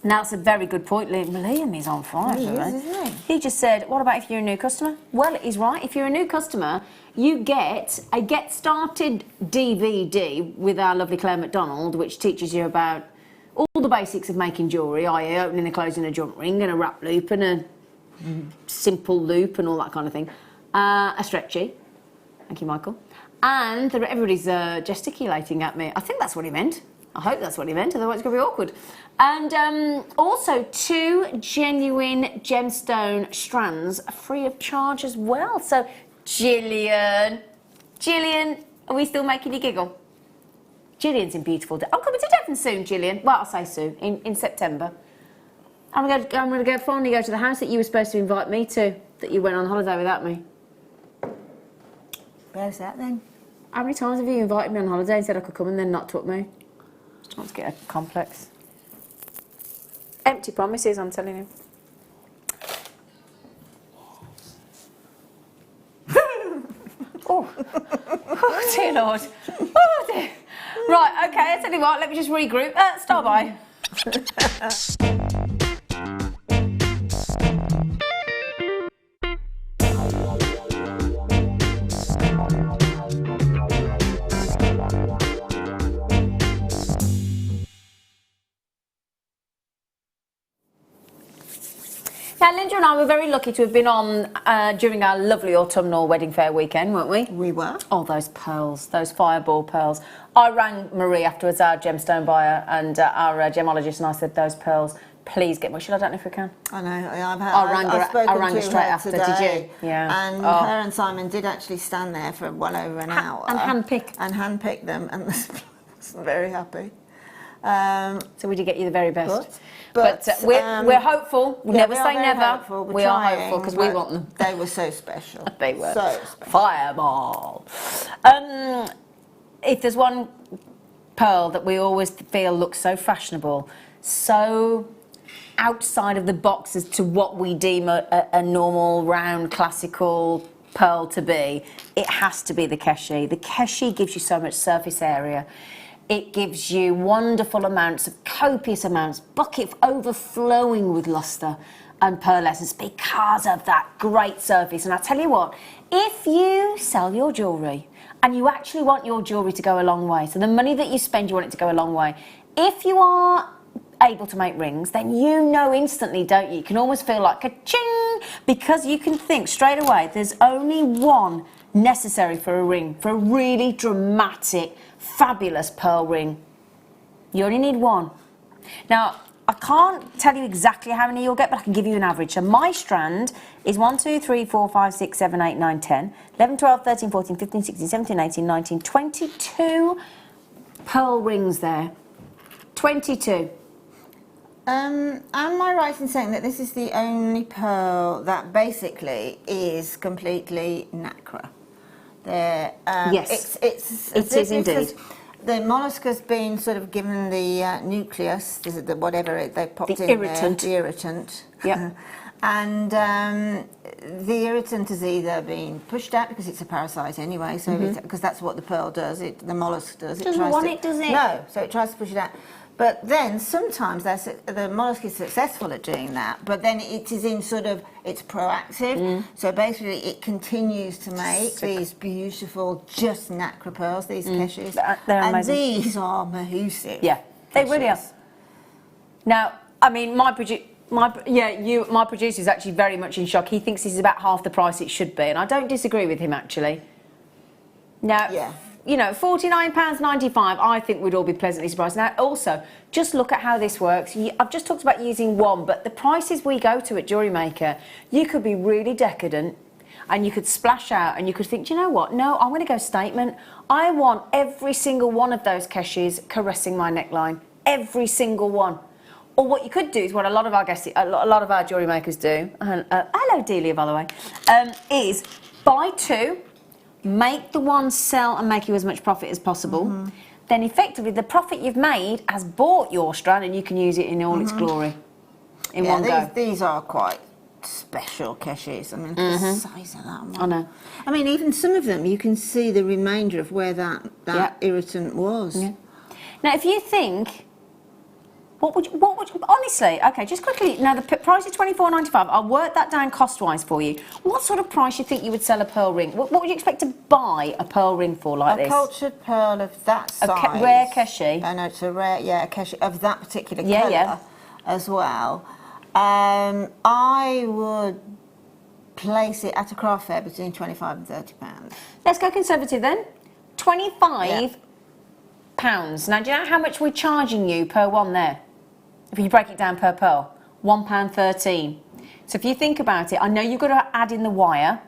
Now, that's a very good point, Liam. Liam is on fire He for me. is, isn't He just said, what about if you're a new customer? Well, he's right. If you're a new customer, you get a Get Started DVD with our lovely Claire McDonald, which teaches you about all the basics of making jewellery, i.e. opening and closing a jump ring and a wrap loop and a simple loop and all that kind of thing. A stretchy. Thank you, Michael. And everybody's gesticulating at me. I think that's what he meant. I hope that's what he meant, otherwise it's going to be awkward. And also 2 genuine gemstone strands free of charge as well. So, Gillian, are we still making you giggle? Gillian's in beautiful Devon. I'm coming to Devon soon, Gillian. Well, I'll say soon, in September. I'm going to finally go to the house that you were supposed to invite me to, that you went on holiday without me. Where's that then? How many times have you invited me on holiday and said I could come and then not took me? Just want to get a complex. Empty promises, I'm telling you. Oh, dear Lord. Oh, dear. Right, okay, I'll tell you what, let me just regroup. Start by. Now, Linda and I were very lucky to have been on during our lovely autumnal wedding fair weekend, weren't we? We were. Oh, those pearls, those fireball pearls. I rang Marie afterwards, our gemstone buyer, and our gemologist, and I said, those pearls, please get more. Should I don't know if we can? I know. I rang her straight after, today, did you? Yeah. And her and Simon did actually stand there for well over an hour. And handpick. And handpick them, and wasn't very happy. So we did get you the very best. But we're hopeful. We never say never. Hopeful. We are hopeful because we want them. They were so special. They were. So special. Fireball. If there's one pearl that we always feel looks so fashionable, so outside of the box as to what we deem a normal, round, classical pearl to be, it has to be the Keshi. The Keshi gives you so much surface area. It gives you wonderful amounts of copious amounts, bucket overflowing with lustre and pearlescence because of that great surface. And I tell you what, if you sell your jewellery and you actually want your jewellery to go a long way, so the money that you spend, you want it to go a long way. If you are able to make rings, then you know instantly, don't you? You can almost feel like a ching, because you can think straight away there's only one necessary for a ring, for a really dramatic, fabulous pearl ring. You only need one. Now, I can't tell you exactly how many you'll get, but I can give you an average. So my strand is 1, 2, 3, 4, 5, 6, 7, 8, 9, 10, 11, 12, 13, 14, 15, 16, 17, 18, 19, 22 pearl rings there. 22. Am I right in saying that this is the only pearl that basically is completely nacre? Yes, it is indeed. The mollusk has been sort of given the nucleus, whatever they popped the in irritant. there, the irritant. Yep. And the irritant has either been pushed out because it's a parasite anyway, so because that's what the pearl does. The mollusk does. Doesn't want it, does it? No, so it tries to push it out. But then sometimes the mollusk is successful at doing that, but then it is in it's proactive. So basically it continues to make these beautiful, just nacre pearls, these keshes. They're and amazing. these are mahoosive. Yeah, they really are. Now, I mean, my producer is actually very much in shock. He thinks this is about half the price it should be, and I don't disagree with him, actually. Now, you know, £49.95, I think we'd all be pleasantly surprised. Now, also, just look at how this works. I've just talked about using one, but the prices we go to at JewelleryMaker, you could be really decadent, and you could splash out, and you could think, do you know what? No, I'm going to go statement. I want every single one of those keshes caressing my neckline. Every single one. Or what you could do is what a lot of our guests, a lot of our jewellery makers do, and hello Delia, by the way, is buy two, make the one sell and make you as much profit as possible. Then effectively the profit you've made has bought your strand and you can use it in all its glory in one go. These are quite special keshes. I mean, the size of that one. I know. I mean, even some of them, you can see the remainder of where that irritant was. Yeah. Now, if you think, what would you, honestly, okay, just quickly, now the price is £24.95, I'll work that down cost-wise for you. What sort of price do you think you would sell a pearl ring? What would you expect to buy a pearl ring for like this? A cultured pearl of that size. A rare keshi. I know, it's a rare, a keshi of that particular colour as well. I would place it at a craft fair between £25 and £30. Let's go conservative then. £25. Now, do you know how much we're charging you per one there? If you break it down per pearl, £1.13. So if you think about it, I know you've got to add in the wire.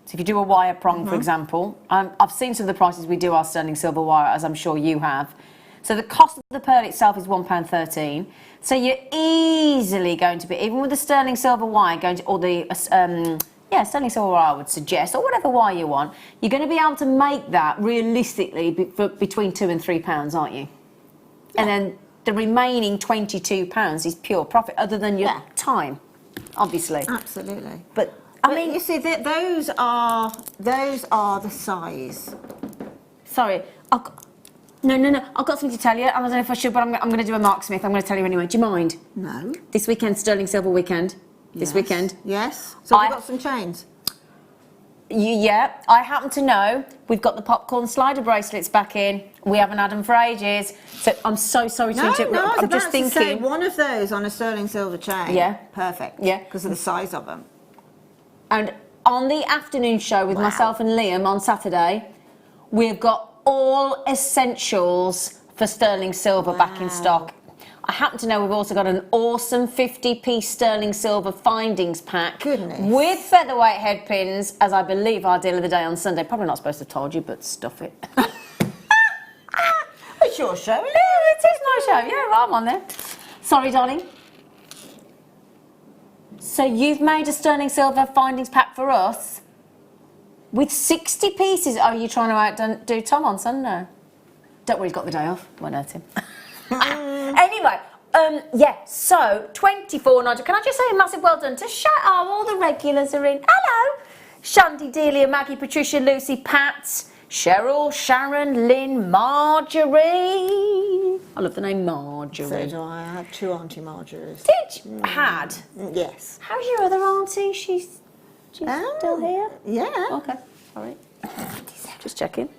So if you do a wire prong, for example, I've seen some of the prices we do our sterling silver wire, as I'm sure you have. So the cost of the pearl itself is £1.13. So you're easily going to be, even with the sterling silver wire, going to, or the sterling silver wire I would suggest, or whatever wire you want, you're going to be able to make that realistically between £2 and £3, aren't you? And then the remaining £22 is pure profit, other than your time, obviously. Absolutely. But I mean, you see, those are the size. Sorry, no. I've got something to tell you. I don't know if I should, but I'm going to do a Mark Smith. I'm going to tell you anyway. Do you mind? No. This weekend, sterling silver weekend. This weekend. Yes. So we've got some chains. Yeah, I happen to know we've got the popcorn slider bracelets back in. We haven't had them for ages, so I'm so sorry to interrupt. No, I'm just thinking. To say one of those on a sterling silver chain. Yeah, perfect. Yeah, because of the size of them. And on the afternoon show with myself and Liam on Saturday, we've got all essentials for sterling silver back in stock. I happen to know we've also got an awesome 50p sterling silver findings pack. Goodness. With featherweight head pins, as I believe our deal of the day on Sunday. Probably not supposed to have told you, but stuff it. It's your show, isn't it? Yeah, it is my show. Yeah, I'm on there. Sorry, darling. So you've made a sterling silver findings pack for us with 60 pieces. Oh, are you trying to outdo Tom on Sunday? Don't worry, he's got the day off. Won't hurt him. Anyway, so £24.90. Can I just say a massive well done to all the regulars are in. Hello, Shandy, Delia, Maggie, Patricia, Lucy, Pat, Cheryl, Sharon, Lynn, Marjorie. I love the name Marjorie. So do I. I have two Auntie Marjories. Did you? Had? Yes. How's your other auntie? She's still here? Yeah. Okay, sorry. Just checking.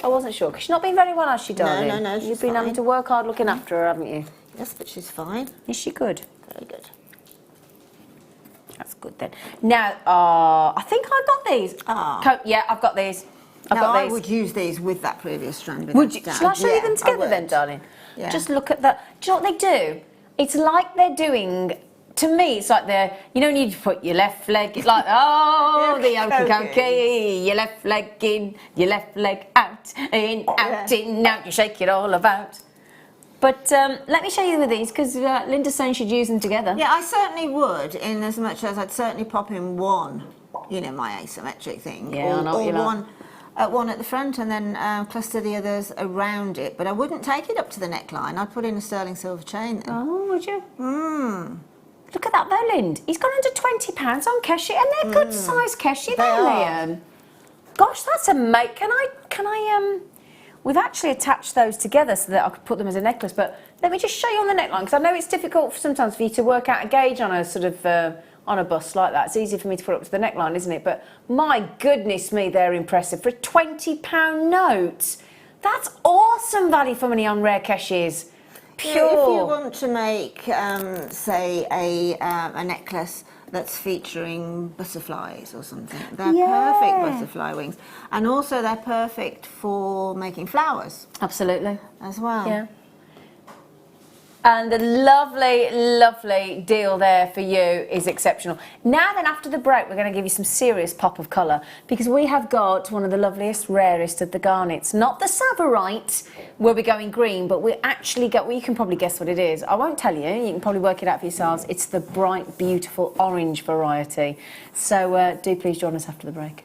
I wasn't sure, because she's not been very well, has she, darling? No, she's You've been having fine. to work hard looking after her, haven't you? Yes, but she's fine. Is she good? Very good. That's good then. Now, I think I've got these. Yeah, I've got these. I would use these with that previous strand. Would you? Shall I show you them together then, darling? Yeah. Just look at that. Do you know what they do? It's like they're doing. To me, it's like they're. You don't need to put your left leg. It's like the okey-dokey. Your left leg in, your left leg out, in, out, in, out. You shake it all about. But let me show you with these because Linda's saying she'd use them together. Yeah, I certainly would, in as much as I'd certainly pop in one, you know, my asymmetric thing. Yeah, I know what you like. One at the front and then cluster the others around it. But I wouldn't take it up to the neckline. I'd put in a sterling silver chain then. Oh, would you? Look at that though, Lind. He's gone under £20 on Keshi, and they're good size Keshi there, Liam. Gosh, that's a mate. Can I We've actually attached those together so that I could put them as a necklace, but let me just show you on the neckline, because I know it's difficult sometimes for you to work out a gauge on a sort of, on a bust like that. It's easy for me to put up to the neckline, isn't it? But my goodness me, they're impressive. For a £20 note, that's awesome value for money on rare Keshis. Pure. Yeah, if you want to make, say, a necklace that's featuring butterflies or something, they're perfect butterfly wings. And also they're perfect for making flowers. Absolutely. As well. Yeah. And the lovely, lovely deal there for you is exceptional. Now then, after the break, we're going to give you some serious pop of colour, because we have got one of the loveliest, rarest of the garnets. Not the Sapphire, where we're going green, but we actually got, well, you can probably guess what it is. I won't tell you, you can probably work it out for yourselves. It's the bright, beautiful orange variety. So do please join us after the break.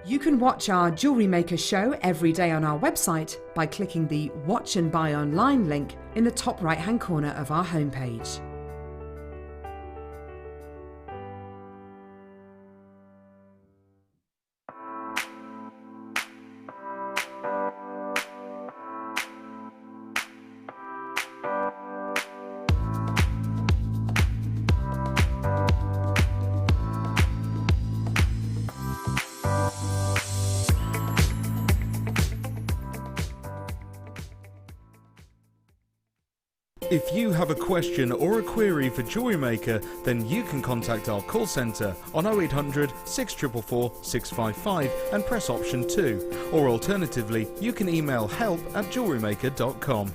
You can watch our Jewellery Maker show every day on our website by clicking the Watch and Buy Online link in the top right-hand corner of our homepage. If you have a question or a query for JewelleryMaker, then you can contact our call centre on 0800 644 655 and press option 2. Or alternatively, you can email help@jewellerymaker.com.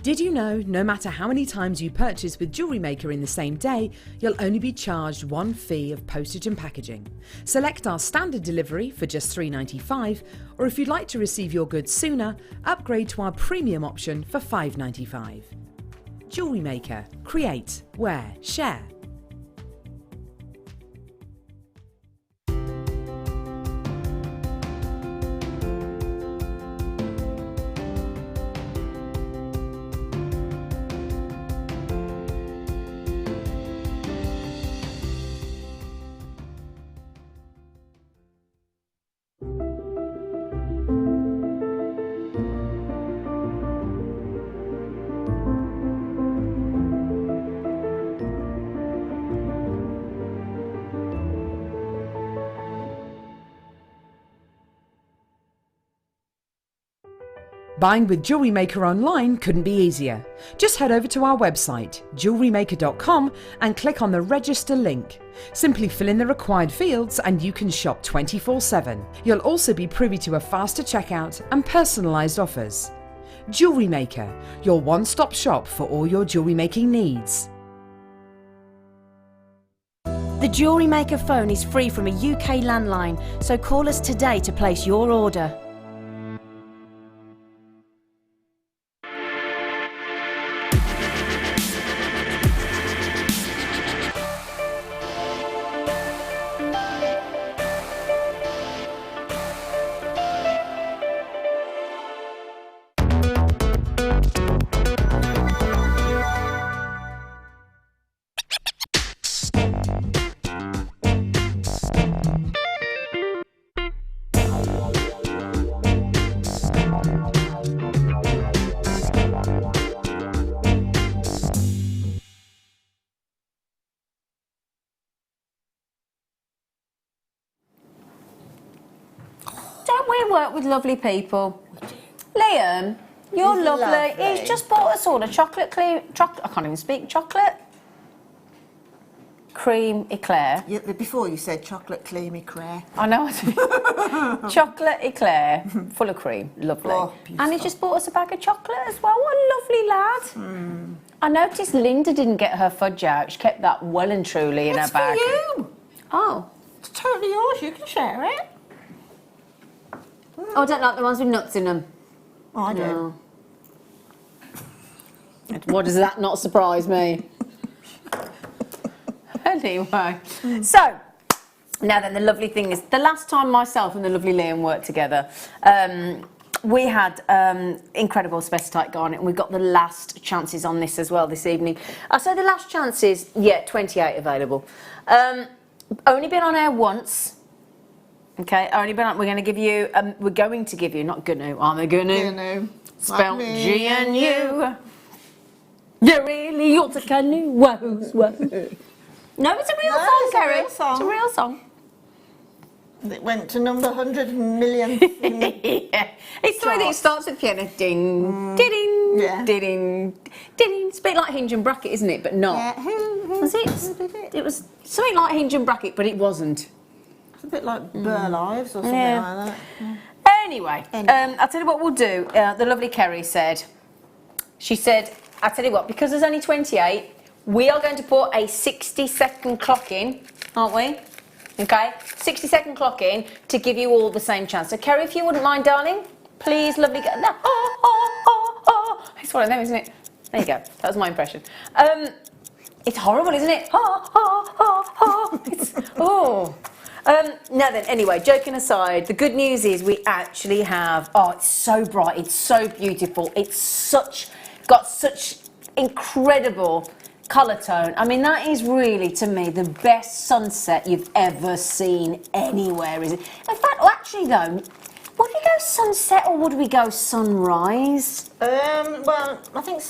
Did you know no matter how many times you purchase with Jewellery Maker in the same day, you'll only be charged one fee of postage and packaging? Select our standard delivery for just $3.95, or if you'd like to receive your goods sooner, upgrade to our premium option for $5.95. Jewellery Maker. Create, wear, share. Buying with Jewellery Maker online couldn't be easier. Just head over to our website, JewelleryMaker.com, and click on the register link. Simply fill in the required fields and you can shop 24/7. You'll also be privy to a faster checkout and personalised offers. Jewellery Maker, your one-stop shop for all your jewellery making needs. The Jewellery Maker phone is free from a UK landline, so call us today to place your order. Don't we work with lovely people? Liam, you're He's lovely. lovely. He's just bought us all a chocolate cream. I can't even speak. Chocolate cream eclair. Yeah, before you said chocolate cream eclair. I know. Chocolate eclair, full of cream. Lovely. Oh, and he's just bought us a bag of chocolate as well. What a lovely lad. I noticed Linda didn't get her fudge out. She kept that well and truly in It's her bag. for you. Oh. It's totally yours. You can share it. Oh, I don't like the ones with nuts in them. Oh, I do. No. What does that not surprise me? Anyway, so now then, the lovely thing is, the last time myself and the lovely Liam worked together, we had incredible Spessartite garnet, and we've got the last chances on this as well this evening. I say the last chances, yeah, 28 available. Only been on air once. Okay, only been on. We're going to give you. We're going to give you. Not gonna. I'm gonna. Spelled G-N-U. You really ought to canoe. Whoa, whoa. No, it's a real song, it's a Kerry. real song. It's a real song. It went to number 100 million. Yeah. It's the way that it starts with piano. Ding, ding, Yeah. ding, ding. It's a bit like hinge and bracket, isn't it? But not. Yeah, who Was it? who did it? It was something like hinge and bracket, but it wasn't. It's a bit like Burr Lives or something Yeah. like that. Yeah. Anyway, Anyway. I'll tell you what we'll do. The lovely Kerry said, I'll tell you what, because there's only 28, we are going to put a 60-second clock in, aren't we? Okay, 60-second clock in to give you all the same chance. So Kerry, if you wouldn't mind, darling, please, lovely girl. No. It's one of them, isn't it? There you go. That was my impression. It's horrible, isn't it? It's, oh. Now then, anyway, joking aside, the good news is we actually have, it's so bright, it's so beautiful, it's got such incredible colour tone. I mean, that is really, to me, the best sunset you've ever seen anywhere, is it? In fact, actually though, would we go sunset or would we go sunrise? Well, I think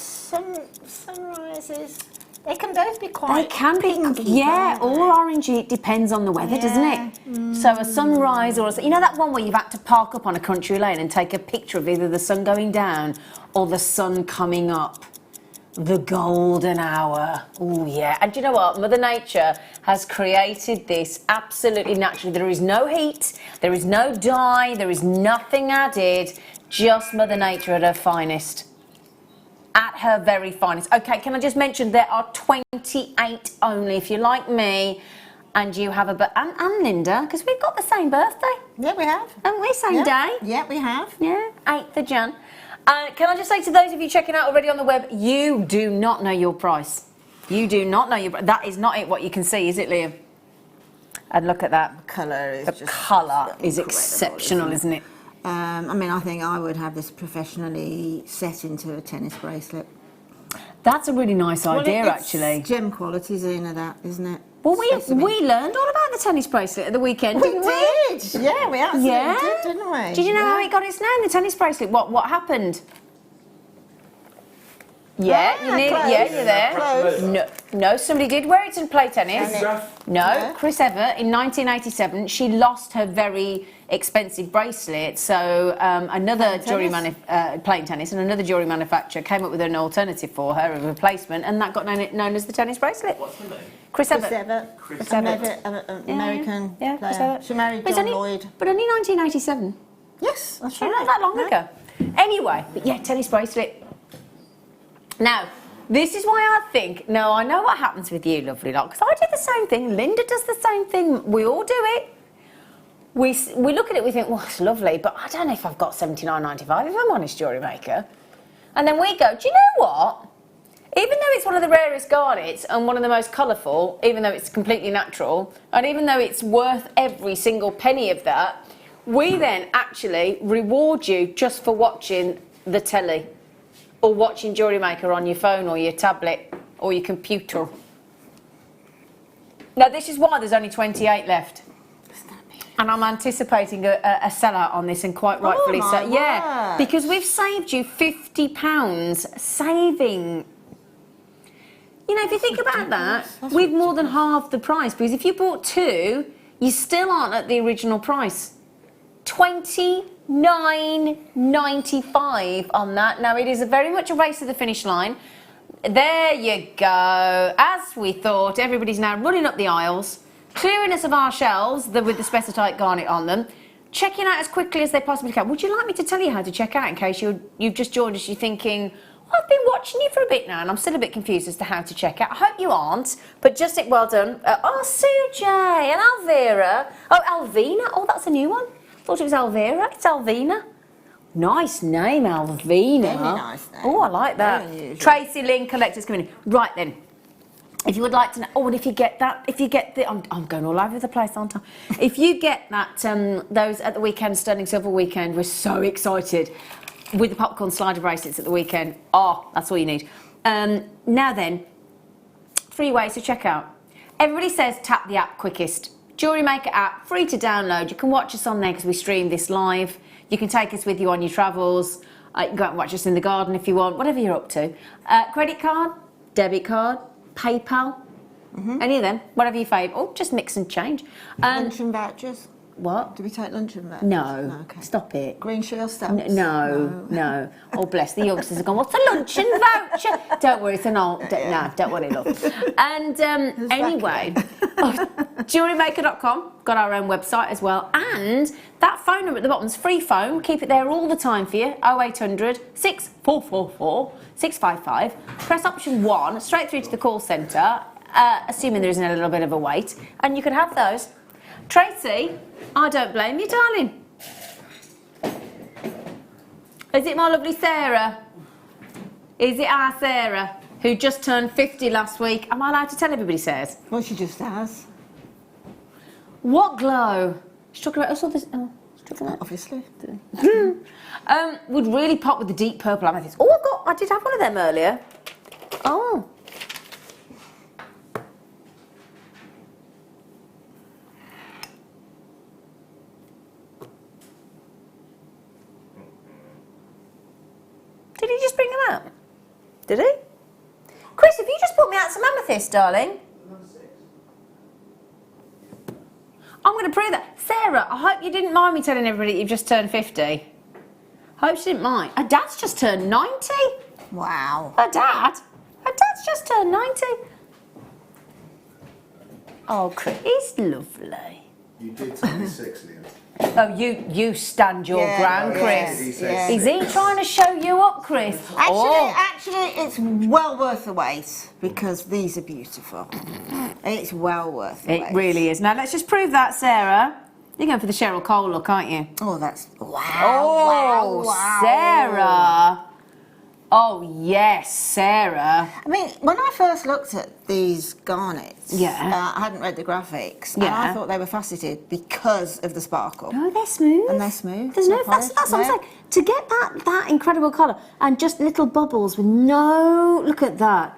sunrises, they can both be quite They can be, pinky, yeah, can't they? or orangey. It depends on the weather, doesn't it? So a sunrise or you know that one where you've had to park up on a country lane and take a picture of either the sun going down or the sun coming up. The golden hour. Oh, yeah. And do you know what? Mother Nature has created this absolutely naturally. There is no heat, there is no dye, there is nothing added, just Mother Nature at her finest. At her very finest. Okay, can I just mention there are 28 only. If you're like me and you have and Linda, because we've got the same birthday. Yeah, we have. Haven't we? Same day. Yeah, we have. Yeah, 8th of Jan. Can I just say to those of you checking out already on the web, you do not know your price. You do not know your price. That is not what you can see, is it, Liam? And look at that. The colour is The just colour is incredible, exceptional, isn't it? I mean, I think I would have this professionally set into a tennis bracelet. That's a really nice idea, It's actually. gem quality, Zena, that, isn't it? Well, Specimen. we learned all about the tennis bracelet at the weekend, We didn't we? did. Yeah, we absolutely Yeah? did, didn't we? Did you know how Yeah. it got its name, the tennis bracelet? What happened? Yeah, you need it. Yeah, you're there. Close. No, somebody did wear it to play tennis. No, Chris Evert in 1987. She lost her very expensive bracelet, so another playing tennis, and another jewellery manufacturer came up with an alternative for her, a replacement, and that got known as the tennis bracelet. What's the name? Chris Evert. Chris Evert. American player. Chris Evert. She married But it's John only- Lloyd. But only 1987. Yes, that's Not right. that long ago. Anyway, but yeah, tennis bracelet. Now, this is why I think, no, I know what happens with you, lovely lot, because I do the same thing. Linda does the same thing. We all do it. We look at it, we think, well, it's lovely, but I don't know if I've got $79.95, if I'm honest, Jewellery Maker. And then we go, do you know what? Even though it's one of the rarest garnets and one of the most colourful, even though it's completely natural, and even though it's worth every single penny of that, we then actually reward you just for watching the telly or watching Jewellery Maker on your phone or your tablet or your computer. Now, this is why there's only 28 left. And I'm anticipating a sellout on this, and quite rightfully so. Yeah, because we've saved you £50 saving. You know, if you think about that, we've more than halved the price, because if you bought two, you still aren't at the original price. $29.95 on that. Now, it is very much a race to the finish line. There you go. As we thought, everybody's now running up the aisles, clearing us of our shelves with the Spessartite garnet on them, checking out as quickly as they possibly can. Would you like me to tell you how to check out in case you've just joined us, you're thinking, I've been watching you for a bit now and I'm still a bit confused as to how to check out. I hope you aren't, but just well done. Sue J and Alvira. Oh, Alvina. Oh, that's a new one. Thought it was Alvira. It's Alvina. Nice name, Alvina. Very nice name. Oh, I like that. Tracy Lynn, collectors coming in. Right then. If you would like to know, and if you get that, I'm going all over the place, aren't I? If you get that, those at the weekend, Sterling Silver weekend, we're so excited with the popcorn slider bracelets at the weekend. Oh, that's all you need. Now then, 3 ways to check out. Everybody says tap the app quickest. Jewellery Maker app, free to download. You can watch us on there because we stream this live. You can take us with you on your travels. You can go out and watch us in the garden if you want, whatever you're up to. Credit card, debit card, PayPal, any of them, whatever you favour. Oh, just mix and change. Luncheon vouchers. What? Do we take luncheon vouchers? No. Okay. Stop it. Green Shield stamps? No. Oh, bless, the youngsters have gone, what's a luncheon voucher? Don't worry, it's an old... No, don't worry, love. And anyway, JewelleryMaker.com, got our own website as well. And that phone number at the bottom is free phone. Keep it there all the time for you. 0800 6444 655. Press option 1, straight through to the call centre, assuming there isn't a little bit of a wait. And you can have those. Tracy, I don't blame you, darling. Is it my lovely Sarah? Is it our Sarah, who just turned 50 last week? Am I allowed to tell everybody, Sarah's? Well, she just has. What glow? She's talking about us all this... Oh, she's talking about... Obviously. Would really pop with the deep purple amethyst. Oh, I did have one of them earlier. Oh. Did he just bring them out? Did he? Chris, have you just put me out some amethyst, darling? I'm going to prove that. Sarah, I hope you didn't mind me telling everybody you've just turned 50. Hope she didn't mind. Her dad's just turned 90. Wow. Her dad's just turned 90. Oh, Chris, he's lovely. You did tell me 6, Leah. Oh, you stand your ground, Chris. Yeah. Is he trying to show you up, Chris? Actually, it's well worth the wait because these are beautiful. It's well worth the wait. It really is. Now, let's just prove that, Sarah. You're going for the Cheryl Cole look, aren't you? Oh, that's... Wow. Oh, wow. Sarah. Oh, yes, Sarah. I mean, when I first looked at these garnets, Yeah. I hadn't read the graphics, and Yeah. I thought they were faceted because of the sparkle. No, they're smooth. And they're smooth. There's no... Not That's polished. what I'm saying. To get that incredible colour and just little bubbles with no... Look at that.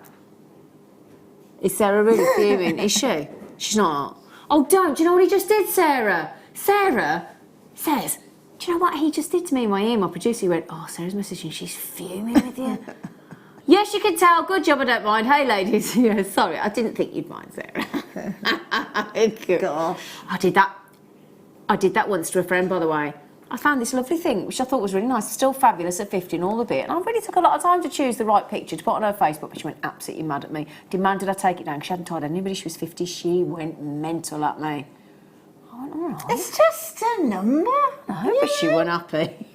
Is Sarah really fuming? Is she? She's not. Oh, don't. Do you know what he just did, Sarah? Sarah says... Do you know what he just did to me in my ear? My producer went, oh, Sarah's messaging, she's fuming with you. Yes, you can tell. Good job, I don't mind. Hey, ladies. Yeah, sorry, I didn't think you'd mind, Sarah. Gosh. I did that once to a friend, by the way. I found this lovely thing, which I thought was really nice. Still fabulous at 50 and all of it. And I really took a lot of time to choose the right picture to put on her Facebook, but she went absolutely mad at me. Demanded I take it down because she hadn't told anybody she was 50. She went mental at me. I went, all right. It's just a number. No, but she wasn't happy.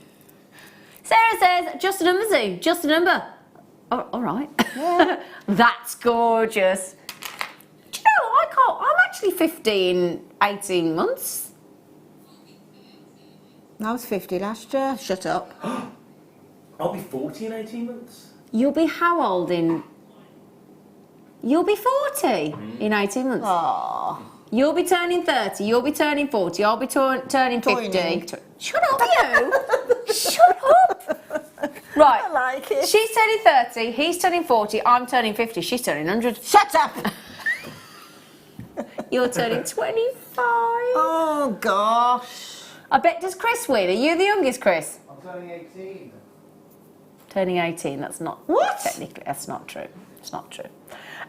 Sarah says, just a number, Zoo. Just a number. Oh, all right. Yeah. That's gorgeous. Do you know, I'm actually 50 in 18 months. I was 50 last year. Shut up. I'll be 40 in 18 months. You'll be how old in... You'll be 40 in 18 months. Aww. You'll be turning 30, you'll be turning 40, I'll be turning 50. Shut up, you! Shut up! Right. I like it. She's turning 30, he's turning 40, I'm turning 50, she's turning 100. Shut up! You're turning 25. Oh, gosh. I bet, does Chris win? Are you the youngest, Chris? I'm turning 18. Turning 18, that's not... What? Technically, that's not true. It's not true.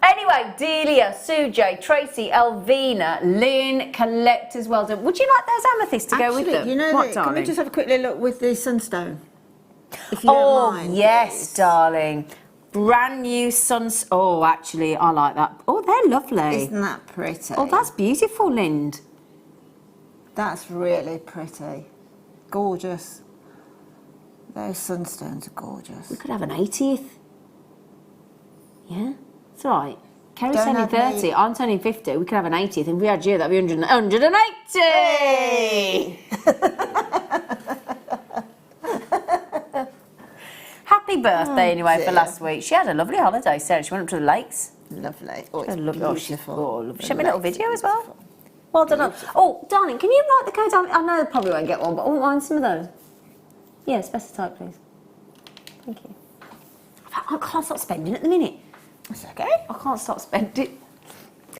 Anyway, Delia, Sujay, Tracy, Elvina, Lynn, collectors, well done. Would you like those amethysts to go with them? You know, What, can darling? we just have a quick little look with the sunstone? If you don't Oh, mind, yes, please. darling. Brand new suns. Oh, actually, I like that. Oh, they're lovely. Isn't that pretty? Oh, that's beautiful, Lind. That's really pretty. Gorgeous. Those sunstones are gorgeous. We could have an 80th. Yeah, it's all right. Kerry's Don't turning have 30, me. I'm turning 50. We could have an 80th. And if we had you, that'd be 180! Hey! Happy birthday, anyway, for dear. last week. She had a lovely holiday, Sarah. She went up to the lakes. Lovely. Oh, it's I love it. beautiful. Oh, lovely. The She sent me a little lakes are video as well. beautiful. Well done. Oh, darling, can you write the code down? I know I probably won't get one, but I won't mind some of those. Yeah, Spessartite, please. Thank you. I can't stop spending at the minute. That's okay. I can't stop spending.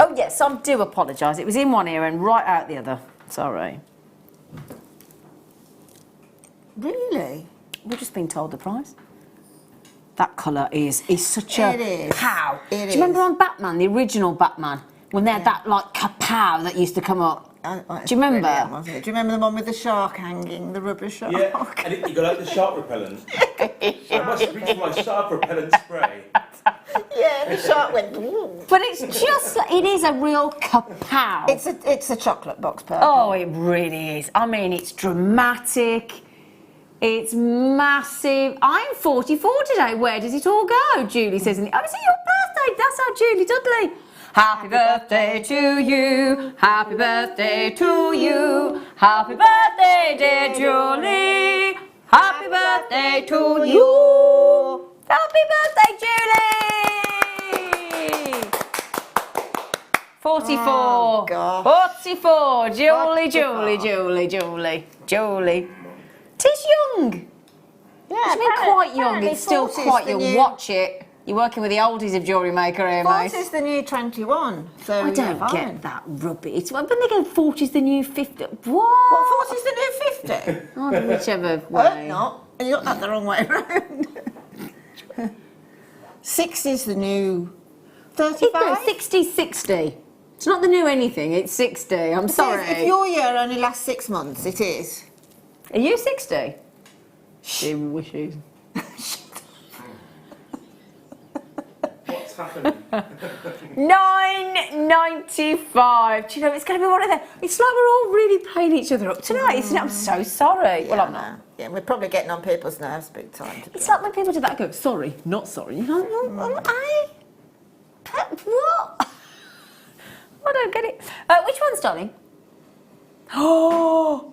Oh, yes, I do apologise. It was in one ear and right out the other. Sorry. Really? We've just been told the price. That colour is such a It is. pow. It Do you is. remember on Batman, the original Batman, when they had that like kapow that used to come up? Do you remember? Brilliant, wasn't it? Do you remember the one with the shark hanging, the rubber shark? Yeah, and you got out the shark repellent. I must reach for my shark repellent spray. Yeah, the shark went. Ooh. But it's just, it is a real kapow. It's a chocolate box purple. Oh, it really is. I mean, it's dramatic. It's massive. I'm 44 today. Where does it all go? Julie says, oh, is it your birthday? That's our Julie Dudley. Happy birthday to you. Happy birthday to you. Happy birthday, dear Julie. Happy birthday to you. Happy birthday, Julie. 44. Oh, gosh. 44. Julie. Tis young. Yeah, I mean, quite young. apparently It's still 40's quite the young. new- Watch it. You're working with the oldies of JewelleryMaker here, mate. 40's the new 21. So I don't yeah, get fine. that rubbish. When they go 40's the new 50. What? What, 40's the new 50? Oh, whichever I way. hope not. You got that the wrong way around. 60's the new 35. No, 60's 60. It's not the new anything, it's 60. I'm sorry. If your year only lasts 6 months, it is. Are you 60? She wishes. What's happening? 9.95. Do you know, it's going to be one of them. It's like we're all really paying each other up tonight, isn't it? I'm so sorry. Well, I'm not. Yeah, we're probably getting on people's nerves big time. It's like when people do that, I go, sorry, not sorry. You're like, what? I don't get it. Which one's darling? Oh!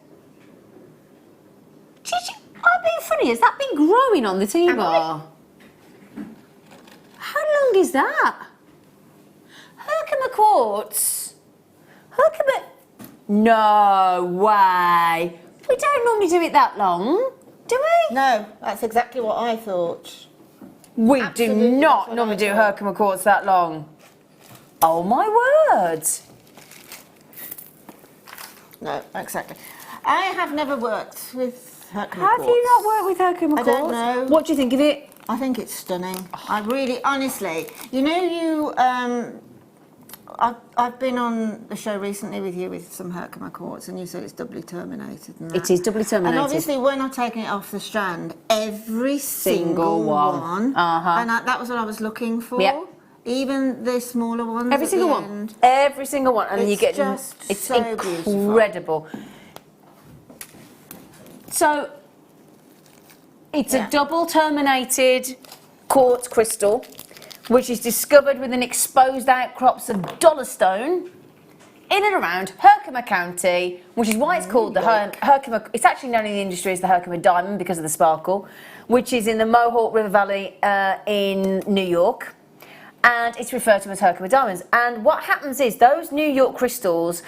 I'm being funny. Has that been growing on the T-bar? How long is that? Herkimer quartz. Herkimer. No way. We don't normally do it that long, do we? No, that's exactly what I thought. We Absolutely, do that's not what normally I do thought. Herkimer quartz that long. Oh my word. No, exactly. I have never worked with Herkimer Have quartz. you not worked with Herkimer I quartz? don't know. What do you think of it? I think it's stunning. I really, honestly, you know, I've been on the show recently with you with some Herkimer quartz, and you said it's doubly terminated. And It is doubly terminated. And obviously, when I've taken it off the strand, every single one, and that was what I was looking for. Yep. Even the smaller ones. Every single one. Every single one, and you get just it's so incredible. So it's a double terminated quartz crystal, which is discovered within exposed outcrops of dollarstone in and around Herkimer County, which is why it's called the Herkimer. It's actually known in the industry as the Herkimer diamond because of the sparkle, which is in the Mohawk River Valley in New York. And it's referred to as Herkimer diamonds. And what happens is those New York crystals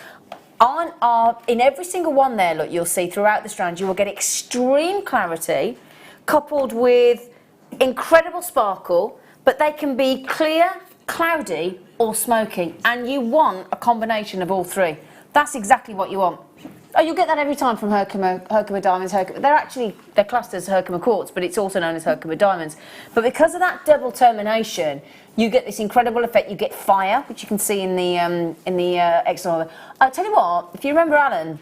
are in every single one there, look, you'll see throughout the strand, you will get extreme clarity coupled with incredible sparkle, but they can be clear, cloudy or smoky. And you want a combination of all three. That's exactly what you want. Oh, you'll get that every time from Herkimer diamonds. They're classed as Herkimer quartz, but it's also known as Herkimer diamonds. But because of that double termination, you get this incredible effect. You get fire, which you can see in the external. I'll tell you what, if you remember Alan,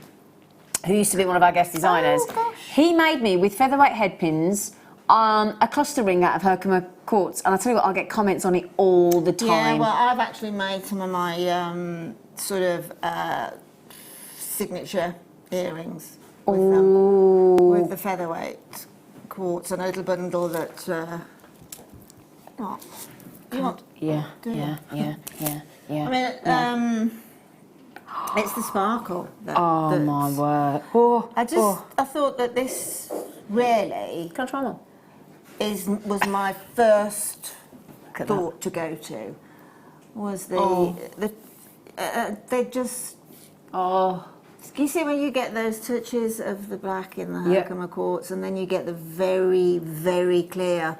who used to be one of our guest designers, he made me with featherweight head pins a cluster ring out of Herkimer quartz, and I'll tell you what, I get comments on it all the time. Yeah, well, I've actually made some of my sort of signature earrings with them, with the featherweight quartz and a little bundle that. Yeah. I mean, it's the sparkle. Oh my word! I thought that this really. Can I try one? Was my first thought to go to. Was they just. You see when you get those touches of the black in the Herkimer quartz, and then you get the very, very clear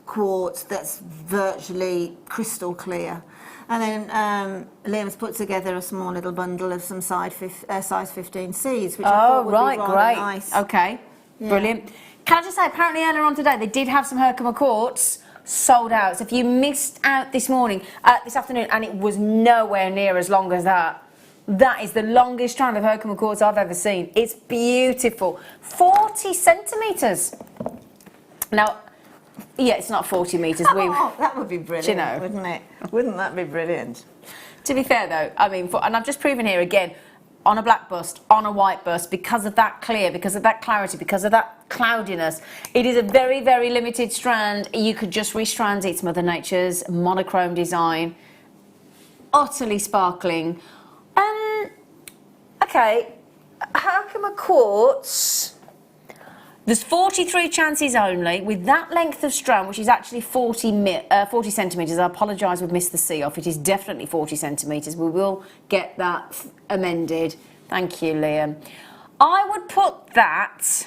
quartz that's virtually crystal clear. And then Liam's put together a small little bundle of some size 15 seeds, which I thought would be rather nice. Okay, brilliant. Can I just say, apparently earlier on today, they did have some Herkimer quartz sold out. So if you missed out this afternoon, and it was nowhere near as long as that, that is the longest strand of Herkimer quartz I've ever seen. It's beautiful. 40 centimetres. Now, yeah, it's not 40 metres. That would be brilliant, wouldn't it? Wouldn't that be brilliant? To be fair, though, I mean, and I've just proven here again, on a black bust, on a white bust, because of that clear, because of that clarity, because of that cloudiness, it is a very, very limited strand. You could just restrand it. It's Mother Nature's monochrome design. Utterly sparkling. Okay, Herkimer quartz. There's 43 chances only with that length of strand, which is actually 40 centimetres. I apologise, we've missed the C off. It is definitely 40 centimetres. We will get that amended. Thank you, Liam. I would put that,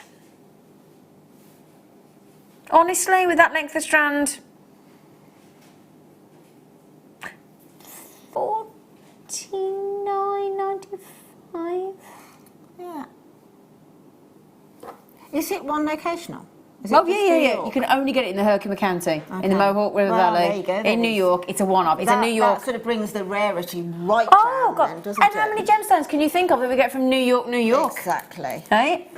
honestly, with that length of strand, 49.95. Yeah. Is it one locational? Yeah. You can only get it in the Herkimer County, in the Mohawk River Valley, there you go, in New York. It's a one-off. It's a New York. That sort of brings the rarity right down, then, doesn't and it? how many gemstones can you think of that we get from New York, New York? Exactly. Right?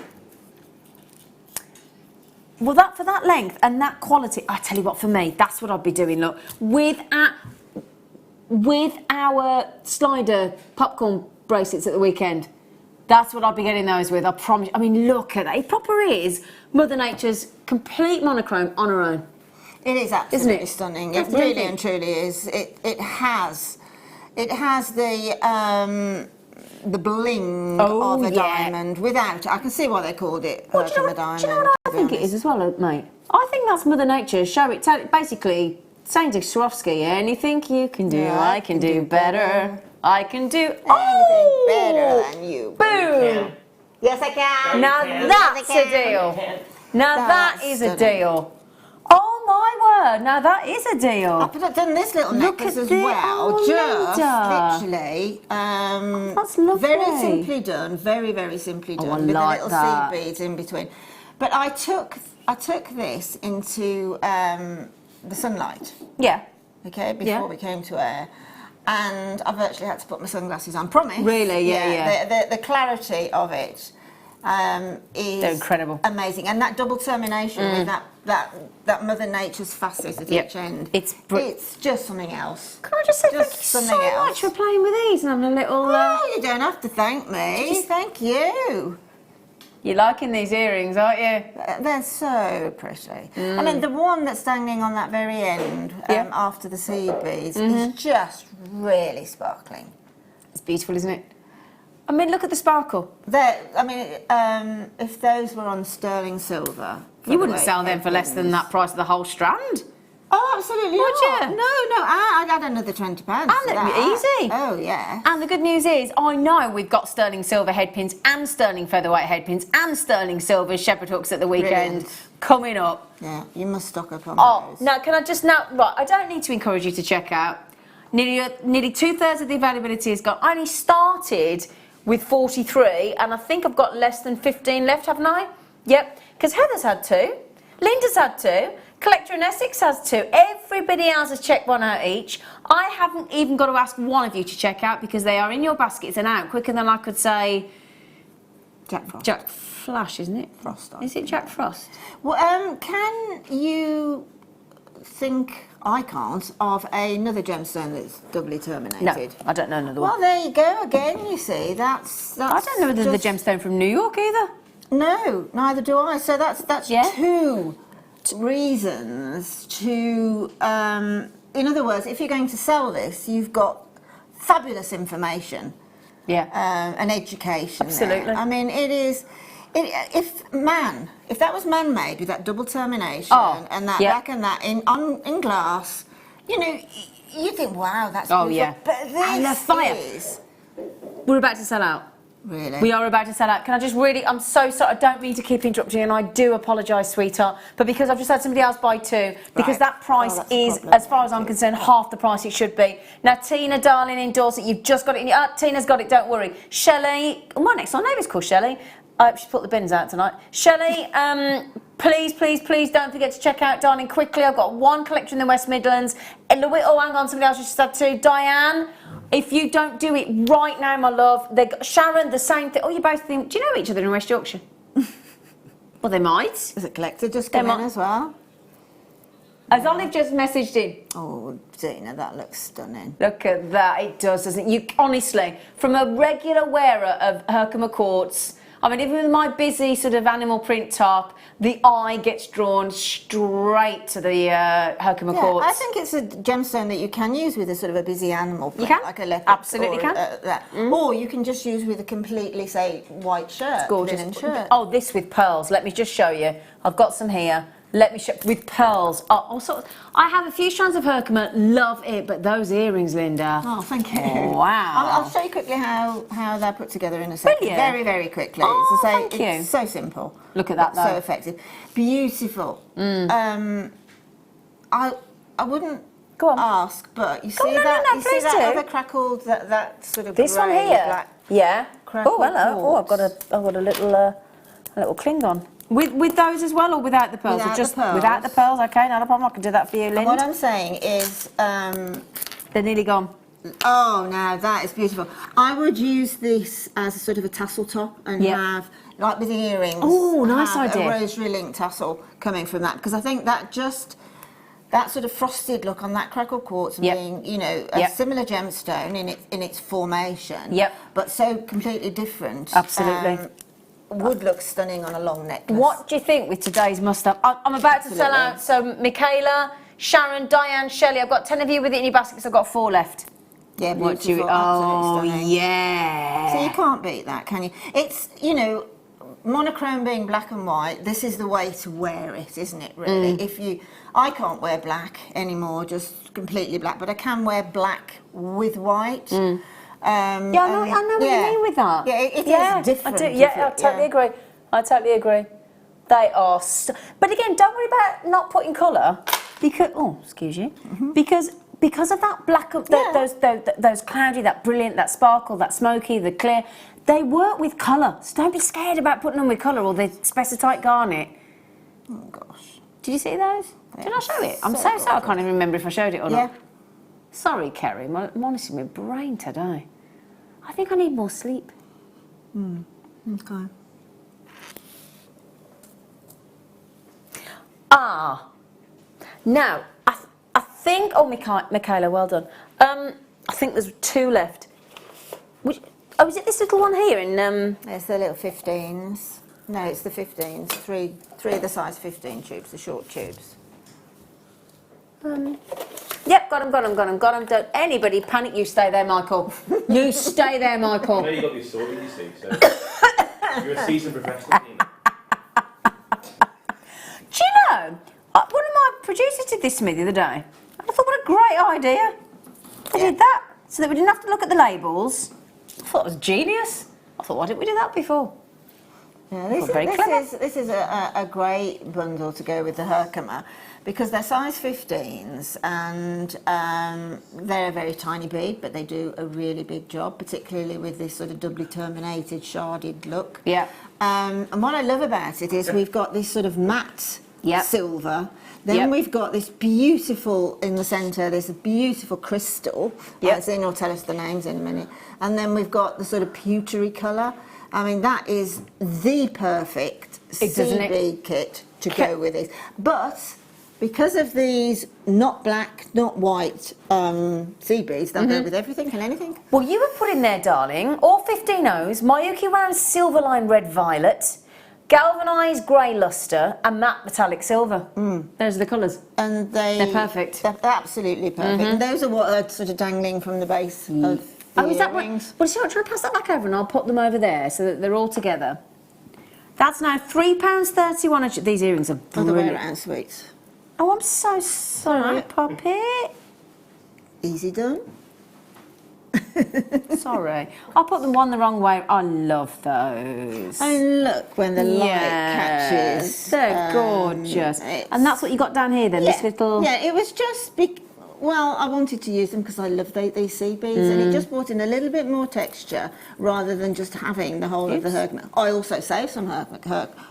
Well, that for that length and that quality, I tell you what, for me, that's what I'd be doing. Look, with our slider popcorn bracelets at the weekend. That's what I'll be getting those with, I promise. I mean, look at that. It proper is Mother Nature's complete monochrome on her own. It is absolutely stunning. It really and truly is. It has the bling of a diamond without. I can see why they called it Herkimer diamond. Do you know what I think it is as well, mate? I think that's Mother Nature basically saying to Swarovski, anything you can do, I can do better. I can do anything better than you. Boom! Yes, I can. Now that's a deal. Now that is a deal. Oh my word! Now that is a deal. I've done this little necklace as well. Just literally, that's lovely. Very simply done. Very, very simply done. I with like the little that. seed beads in between. But I took I took this into the sunlight. Yeah. Okay, before we came to air, and I virtually had to put my sunglasses on. Promise. Really? Yeah. The clarity of it is They're incredible, amazing, and that double termination with that Mother Nature's facet at each end. It's just something else. Can I just say thank you so much for playing with these and having a little. Oh, you don't have to thank me. Thank you. You're liking these earrings, aren't you? They're so pretty. I mean, the one that's standing on that very end after the seed beads is just really sparkling. It's beautiful, isn't it? I mean, look at the sparkle. If those were on sterling silver... You wouldn't sell them for less than that price of the whole strand. Oh, absolutely Would not. you? No, I'd add another £20 to that. Easy. Oh, yeah. And the good news is, I know we've got sterling silver headpins and sterling featherweight headpins and sterling silver shepherd hooks at the weekend coming up. Yeah, you must stock up on those. No, can I just right, I don't need to encourage you to check out. Nearly 2/3 of the availability is gone. I only started with 43, and I think I've got less than 15 left, haven't I? Yep, because Heather's had 2, Linda's had 2, Collector in Essex has 2. Everybody else has checked 1 out each. I haven't even got to ask one of you to check out because they are in your baskets and out quicker than I could say... Jack Frost. Jack Flash, isn't it? Frost. Is it Jack Frost? Well, can you think... I can't, of another gemstone that's doubly terminated. No, I don't know another one. Well, there you go again, you see. That's I don't know whether the gemstone from New York either. No, neither do I. So that's 2 reasons to... in other words, if you're going to sell this, you've got fabulous information. Yeah. And education. Absolutely. There. I mean, it is... If that was man-made with that double termination and that black and that in glass, you know, you think, wow, that's beautiful. Yeah. But this We're about to sell out. Really? We are about to sell out. Can I just I'm so sorry, I don't mean to keep interrupting you, and I do apologise, sweetheart, but because I've just had somebody else buy 2, because that price is, as far as I'm concerned, half the price it should be. Now, Tina, darling, in Dorset, you've just got it in your... Tina's got it, don't worry. Shelley, my next door neighbour's called Shelley. She's put the bins out tonight. Shelley, please don't forget to check out, darling, quickly. I've got 1 collector in the West Midlands. Hang on, somebody else just had 2. Diane, if you don't do it right now, my love, Sharon, the same thing. Oh, you both think, do you know each other in West Yorkshire? Well, they might. Is a collector just come in as well? Has Olive just messaged in? Oh, Zena, that looks stunning. Look at that, it does, doesn't it? You honestly, from a regular wearer of Herkimer Quartz, I mean, even with my busy sort of animal print top, the eye gets drawn straight to the Herkimer Quartz. I think it's a gemstone that you can use with a sort of a busy animal print, you can. like a leopard. Absolutely Or you can just use with a completely, say, white shirt. It's gorgeous. Linen shirt. Oh, this with pearls. Let me just show you. I've got some here. Let me show with pearls. Oh, also, I have a few strands of Herkimer. Love it, but those earrings, Linda. Oh, thank you. Oh, wow. I'll show you quickly how they're put together in a second. Brilliant. Very, very quickly. Oh, thank you. It's so simple. Look at that, though. So effective. Beautiful. I wouldn't ask, but you see that other crackled, that sort of this one grey, here. black Oh, hello. Oh, I've got a little Klingon. With those as well, or without the pearls? Without or just the pearls. Without the pearls, okay, not a problem. I can do that for you, Lynn. What I'm saying is... they're nearly gone. Oh, now that is beautiful. I would use this as a sort of a tassel top and have, like with the earrings... Oh, nice idea. ...a rosary link tassel coming from that, because I think that just... That sort of frosted look on that crackled quartz being, you know, a similar gemstone in its formation, but so completely different. Absolutely. Would look stunning on a long necklace. What do you think with today's must-have? I'm about to sell out. So Michaela, Sharon, Diane, Shelley, I've got 10 of you with it in your baskets. I've got 4 left. Yeah, What do you? beautiful, Oh, absolutely stunning. yeah. So you can't beat that, can you? It's, you know, monochrome being black and white, this is the way to wear it, isn't it, really? I can't wear black anymore, just completely black, but I can wear black with white. I know what you mean with that. Yeah, it is different. I do. Yeah, I totally agree. I totally agree. They are... But again, don't worry about not putting colour, because... Oh, excuse you. Because of that black... Those cloudy, that brilliant, that sparkle, that smoky, the clear... They work with colour, so don't be scared about putting them with colour or the Spessartite garnet. Oh gosh. Did you see those? Yeah, Did I show it? I'm so so sorry, I can't even remember if I showed it or Yeah. not. Sorry, Kerry, I'm honestly my brain today. I think I need more sleep. Okay. Ah, now, I think, oh, Michaela, well done. I think there's 2 left. Oh, is it this little one here in... It's the little 15s. No, it's the 15s. Three of the size 15 tubes, the short tubes. Yep, got them. Don't anybody panic, you stay there, Michael. You stay there, I know Michael. you got this sorted, you see, so you're a seasoned professional. You know. Do you know, one of my producers did this to me the other day. I thought, what a great idea. They did that, so that we didn't have to look at the labels. I thought it was genius. I thought, why didn't we do that before? Yeah, this is a great bundle to go with the Herkimer because they're size 15s and they're a very tiny bead, but they do a really big job, particularly with this sort of doubly terminated, sharded look. Yeah. And what I love about it is we've got this sort of matte silver. Then we've got this beautiful, in the centre, there's a beautiful crystal. Zena will tell us the names in a minute. And then we've got the sort of pewtery colour. I mean, that is the perfect CB kit to go with it. But because of these not black, not white CBs, they'll go with everything and anything. Well, you were put in there, darling, all 15Os, Miyuki wound silver line red violet, galvanised grey lustre and matte metallic silver. Those are the colours. And they're perfect. They're absolutely perfect. And those are what are sort of dangling from the base of the is that what? earrings. Well, shall I try to pass that back over and I'll put them over there so that they're all together. That's now £3.31. These earrings are On the way brilliant. around, sweets. Oh, I'm so sorry, Poppy. Easy done. Sorry. I put them one the wrong way. I love those. And look, when the light catches. They're gorgeous. And that's what you got down here then, this little... Yeah, it was just... Well, I wanted to use them because I love these sea beads and it just brought in a little bit more texture rather than just having the whole of the Herkimer. I also saved some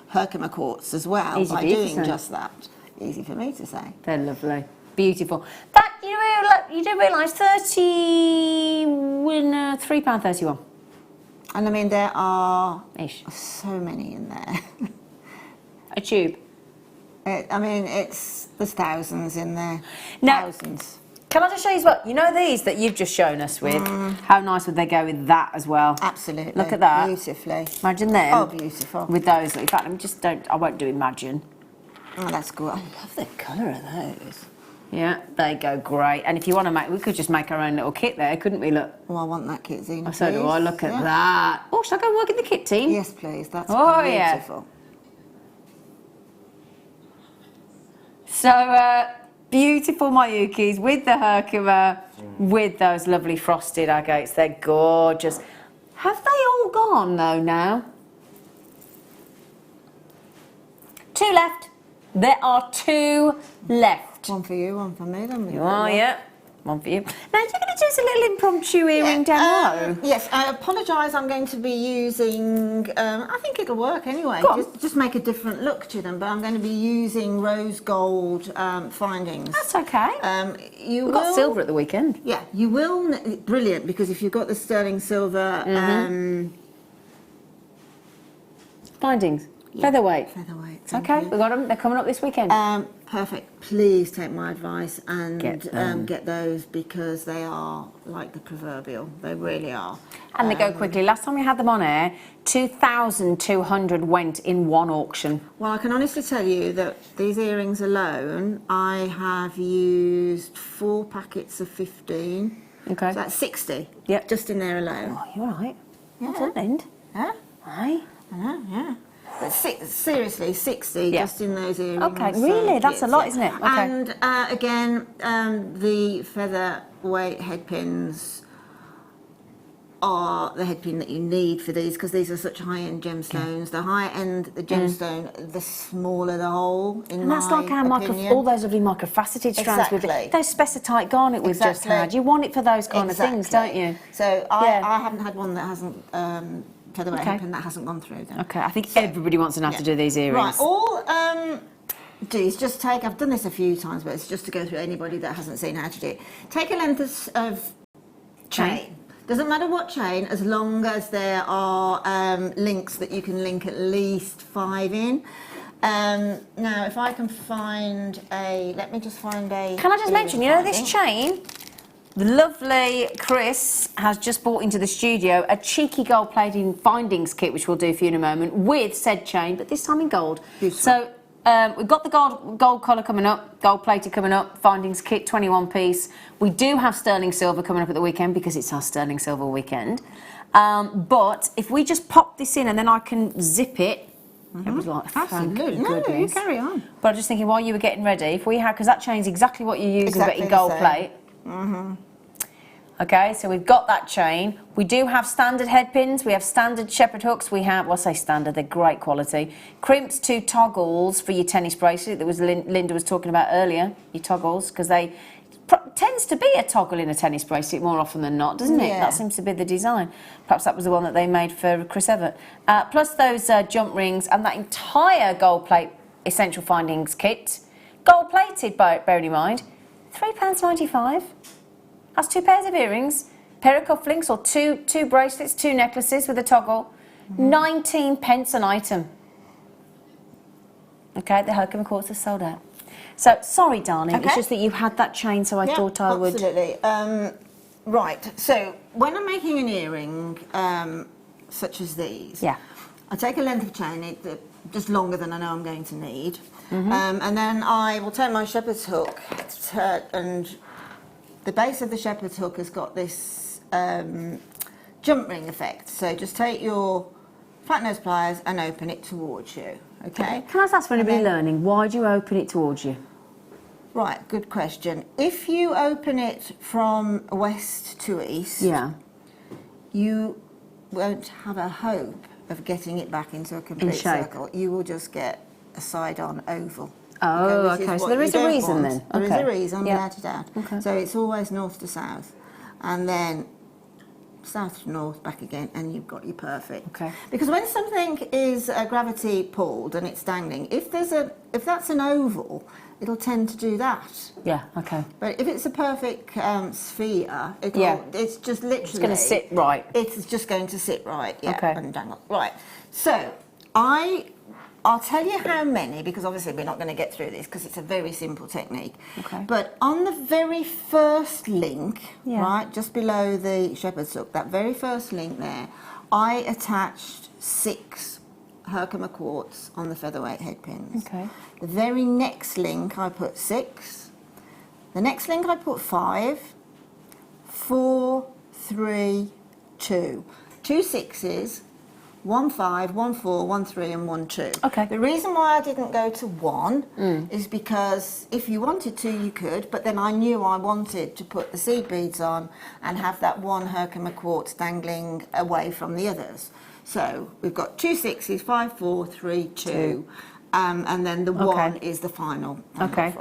Herkimer quartz as well by doing just that. Easy for me to say. They're lovely. Beautiful. That, you do realise £3.31. And I mean, there are so many in there. A tube. I mean, there's thousands in there. Now, thousands. Can I just show you as well? You know these that you've just shown us with? How nice would they go with that as well? Absolutely. Look at that. Beautifully. Imagine them. Oh, beautiful. With those. In fact, I won't do imagine. Oh, that's good. I love the colour of those. Yeah, they go great. And if you want to we could just make our own little kit there, couldn't we? Look. Oh, I want that kit, Zena. So do I. Look at that. Oh, should I go work in the kit team? Yes, please. That's beautiful. Yeah. So, beautiful Miyukis with the Herkimer, with those lovely frosted agates. They're gorgeous. Have they all gone, though, now? 2 left. There are 2 left. One for you, one for me. Then You are, yeah. One for you. Now, you're going to do us a little impromptu earring demo. Yes, I apologise. I'm going to be using, I think it'll work anyway. Just make a different look to them, but I'm going to be using rose gold findings. That's okay. We've got silver at the weekend. Yeah, you will. Brilliant, because if you've got the sterling silver... Findings. Yeah. Featherweight. Featherweight. Okay, we've got them. They're coming up this weekend. Perfect. Please take my advice and get those because they are like the proverbial. They really are. And they go quickly. Last time we had them on air, 2,200 went in one auction. Well, I can honestly tell you that these earrings alone, I have used 4 packets of 15. Okay. So that's 60. Yep. Just in there alone. Oh, you're right. Yeah. What's that end? Huh? Aye. I know, yeah. But seriously, 60 just in those earrings. Okay, really? That's a lot, isn't it? Okay. And again, the featherweight head pins are the head pin that you need for these because these are such high-end gemstones. The higher-end the gemstone, the smaller the hole. And that's like our all those lovely microfaceted strands with it. Those Spessartite garnet we've just had. You want it for those kind of things, don't you? So I haven't had one that hasn't. Featherweight head pin that hasn't gone through then. Okay, I think everybody wants to know how to do these earrings. Right, all do is just take, I've done this a few times, but it's just to go through anybody that hasn't seen how to do it. Take a length of chain. Doesn't matter what chain, as long as there are links that you can link at least 5 in. Now, if I can find let me just find a... Can I just mention, you know this chain? The lovely Chris has just brought into the studio a cheeky gold plating findings kit, which we'll do for you in a moment, with said chain, but this time in gold. Beautiful. So we've got the gold collar coming up, gold plated coming up, findings kit, 21 piece. We do have sterling silver coming up at the weekend because it's our sterling silver weekend. But if we just pop this in and then I can zip it, it was like, absolutely. No, you carry on. But I'm just thinking, while you were getting ready, if we had, because that chain's exactly what you're using, Exactly but in the gold same. plate. Okay, so we've got that chain. We do have standard head pins. We have standard shepherd hooks. We have, well, I say standard, they're great quality. Crimps to toggles for your tennis bracelet that was Linda was talking about earlier, your toggles, because they tends to be a toggle in a tennis bracelet more often than not, doesn't it? Yeah. That seems to be the design. Perhaps that was the one that they made for Chris Everett. Plus those jump rings and that entire gold plate essential findings kit. Gold plated, bearing in mind, £3.95. That's 2 pairs of earrings, pair of cufflinks or two bracelets, 2 necklaces with a toggle. 19 pence an item. Okay, the Herkimer Quartz is sold out. So, sorry, darling, it's just that you had that chain, so I thought I would... Absolutely. Right, so when I'm making an earring, such as these, I take a length of chain, just longer than I know I'm going to need, and then I will take my shepherd's hook, and the base of the shepherd's hook has got this jump ring effect. So just take your flat nose pliers and open it towards you, okay? Can I just ask for anybody learning, why do you open it towards you? Right, good question. If you open it from west to east, you won't have a hope of getting it back into a complete circle. You will just get a side-on oval. Oh, okay, so there is a reason then. There is a reason, without a doubt. So it's always north to south, and then south to north, back again, and you've got your perfect. Okay. Because when something is gravity pulled and it's dangling, if that's an oval, it'll tend to do that. Yeah. Okay. But if it's a perfect sphere, it's just literally... It's going to sit right. It's just going to sit right, and dangle. Right. So, I'll tell you how many, because obviously we're not going to get through this because it's a very simple technique. Okay. But on the very first link, right, just below the shepherd's hook, that very first link there, I attached 6 Herkimer quartz on the featherweight head pins. Okay. The very next link I put 6. The next link I put 5, 4, 3, 2. 2 6s, 1 5, 1 4, 1 3 and 1 2. Okay. The reason why I didn't go to 1 is because if you wanted to, you could, but then I knew I wanted to put the seed beads on and have that 1 Herkimer quartz dangling away from the others. So we've got 2 6s, 5, 4, 3, 2, and then the 1 is the final. Okay.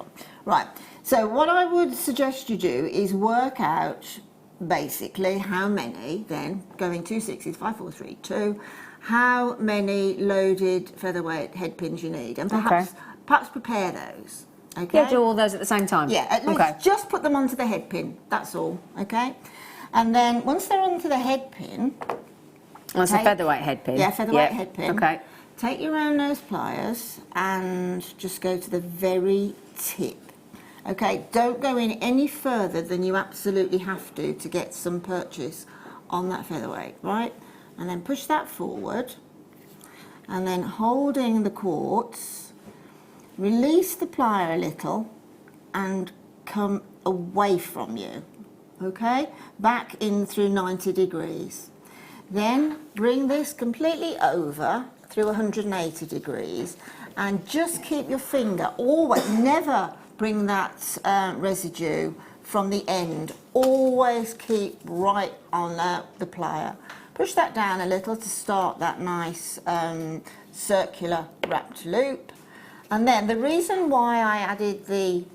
Right. So what I would suggest you do is work out basically how many, then going 2 6s, 5, 4, 3, 2, how many loaded featherweight head pins you need, and perhaps prepare those. Okay. Yeah, do all those at the same time. Yeah, at least just put them onto the head pin. That's all. Okay. And then once they're onto the head pin, that's a featherweight head pin. Yeah, featherweight head pin. Okay. Take your round nose pliers and just go to the very tip. Okay, don't go in any further than you absolutely have to get some purchase on that featherweight, right? And then push that forward, and then holding the quartz, release the plier a little and come away from you, okay? Back in through 90 degrees. Then bring this completely over through 180 degrees and just keep your finger, always, never bring that residue from the end, always keep right on the plier. Push that down a little to start that nice circular wrapped loop. And then the reason why I added the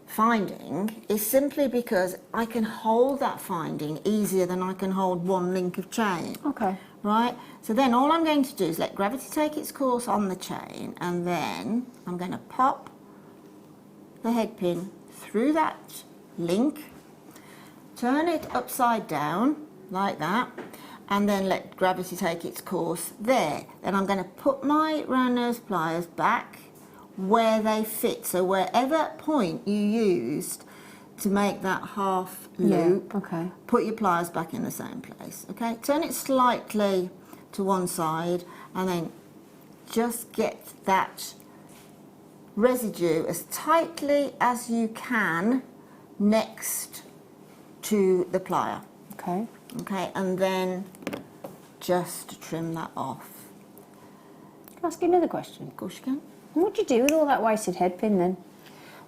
finding is simply because I can hold that finding easier than I can hold one link of chain. Okay. Right? So then all I'm going to do is let gravity take its course on the chain, and then I'm going to pop the head pin through that link, turn it upside down like that, and then let gravity take its course there. Then I'm going to put my round nose pliers back where they fit. So wherever point you used to make that half loop, okay. put your pliers back in the same place. Okay, turn it slightly to one side, and then just get that residue as tightly as you can next to the plier. Okay. Okay, and then just trim that off. Can I ask you another question? Of course you can. What do you do with all that wasted head pin then?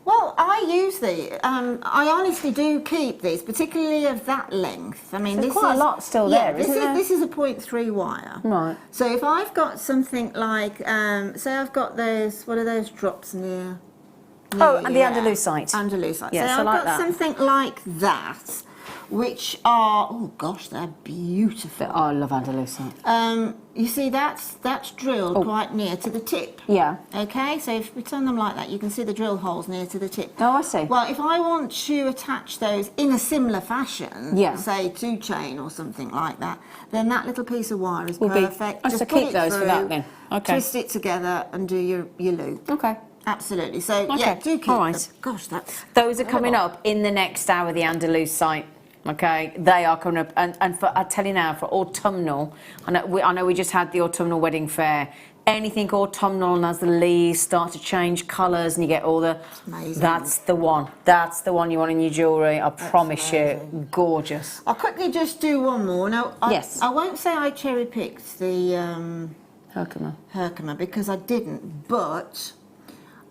Well, I use the. I honestly do keep these, particularly of that length. I mean, There's this quite is a lot still yeah, there, isn't there? This is a 0.3 wire. Right. So if I've got something like, say, I've got those. What are those drops near? Oh, and the Andalucite. Andalucite. Yes, so I I've like got that. something like that, which are, oh gosh, they're beautiful. Oh, I love Andalucite. You see, that's drilled quite near to the tip. Yeah. Okay, so if we turn them like that, you can see the drill holes near to the tip. Oh, I see. Well, if I want to attach those in a similar fashion, Yeah. say 2 chain or something like that, then that little piece of wire is Will be- perfect. I Just should put keep it those for that through, then. Okay. Twist it together and do your loop. Okay. Absolutely. So, Okay, yeah, do keep all right. them. Gosh, that's... Those are coming up in the next hour, the Andalucite. Okay, they are coming up, and for I tell you now, for autumnal, I know we just had the autumnal wedding fair. Anything autumnal, and as the leaves start to change colours, and you get all the, Amazing. that's the one. That's the one you want in your jewellery. I promise you, gorgeous. I'll quickly just do one more. Now, Yes. I won't say I cherry-picked the Herkimer. because I didn't, but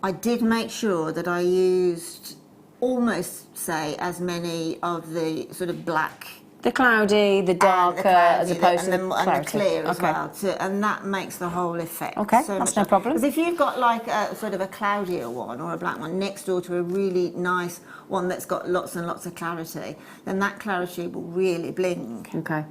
I did make sure that I used almost, say, as many of the sort of black The cloudy, the and darker, the cloudy, as opposed and to the, the and clarity. the clear as Okay. well, and that makes the whole effect. Okay, so that's much no problem. Because if you've got like a sort of a cloudier one or a black one next door to a really nice one that's got lots and lots of clarity, then that clarity will really bling. Okay.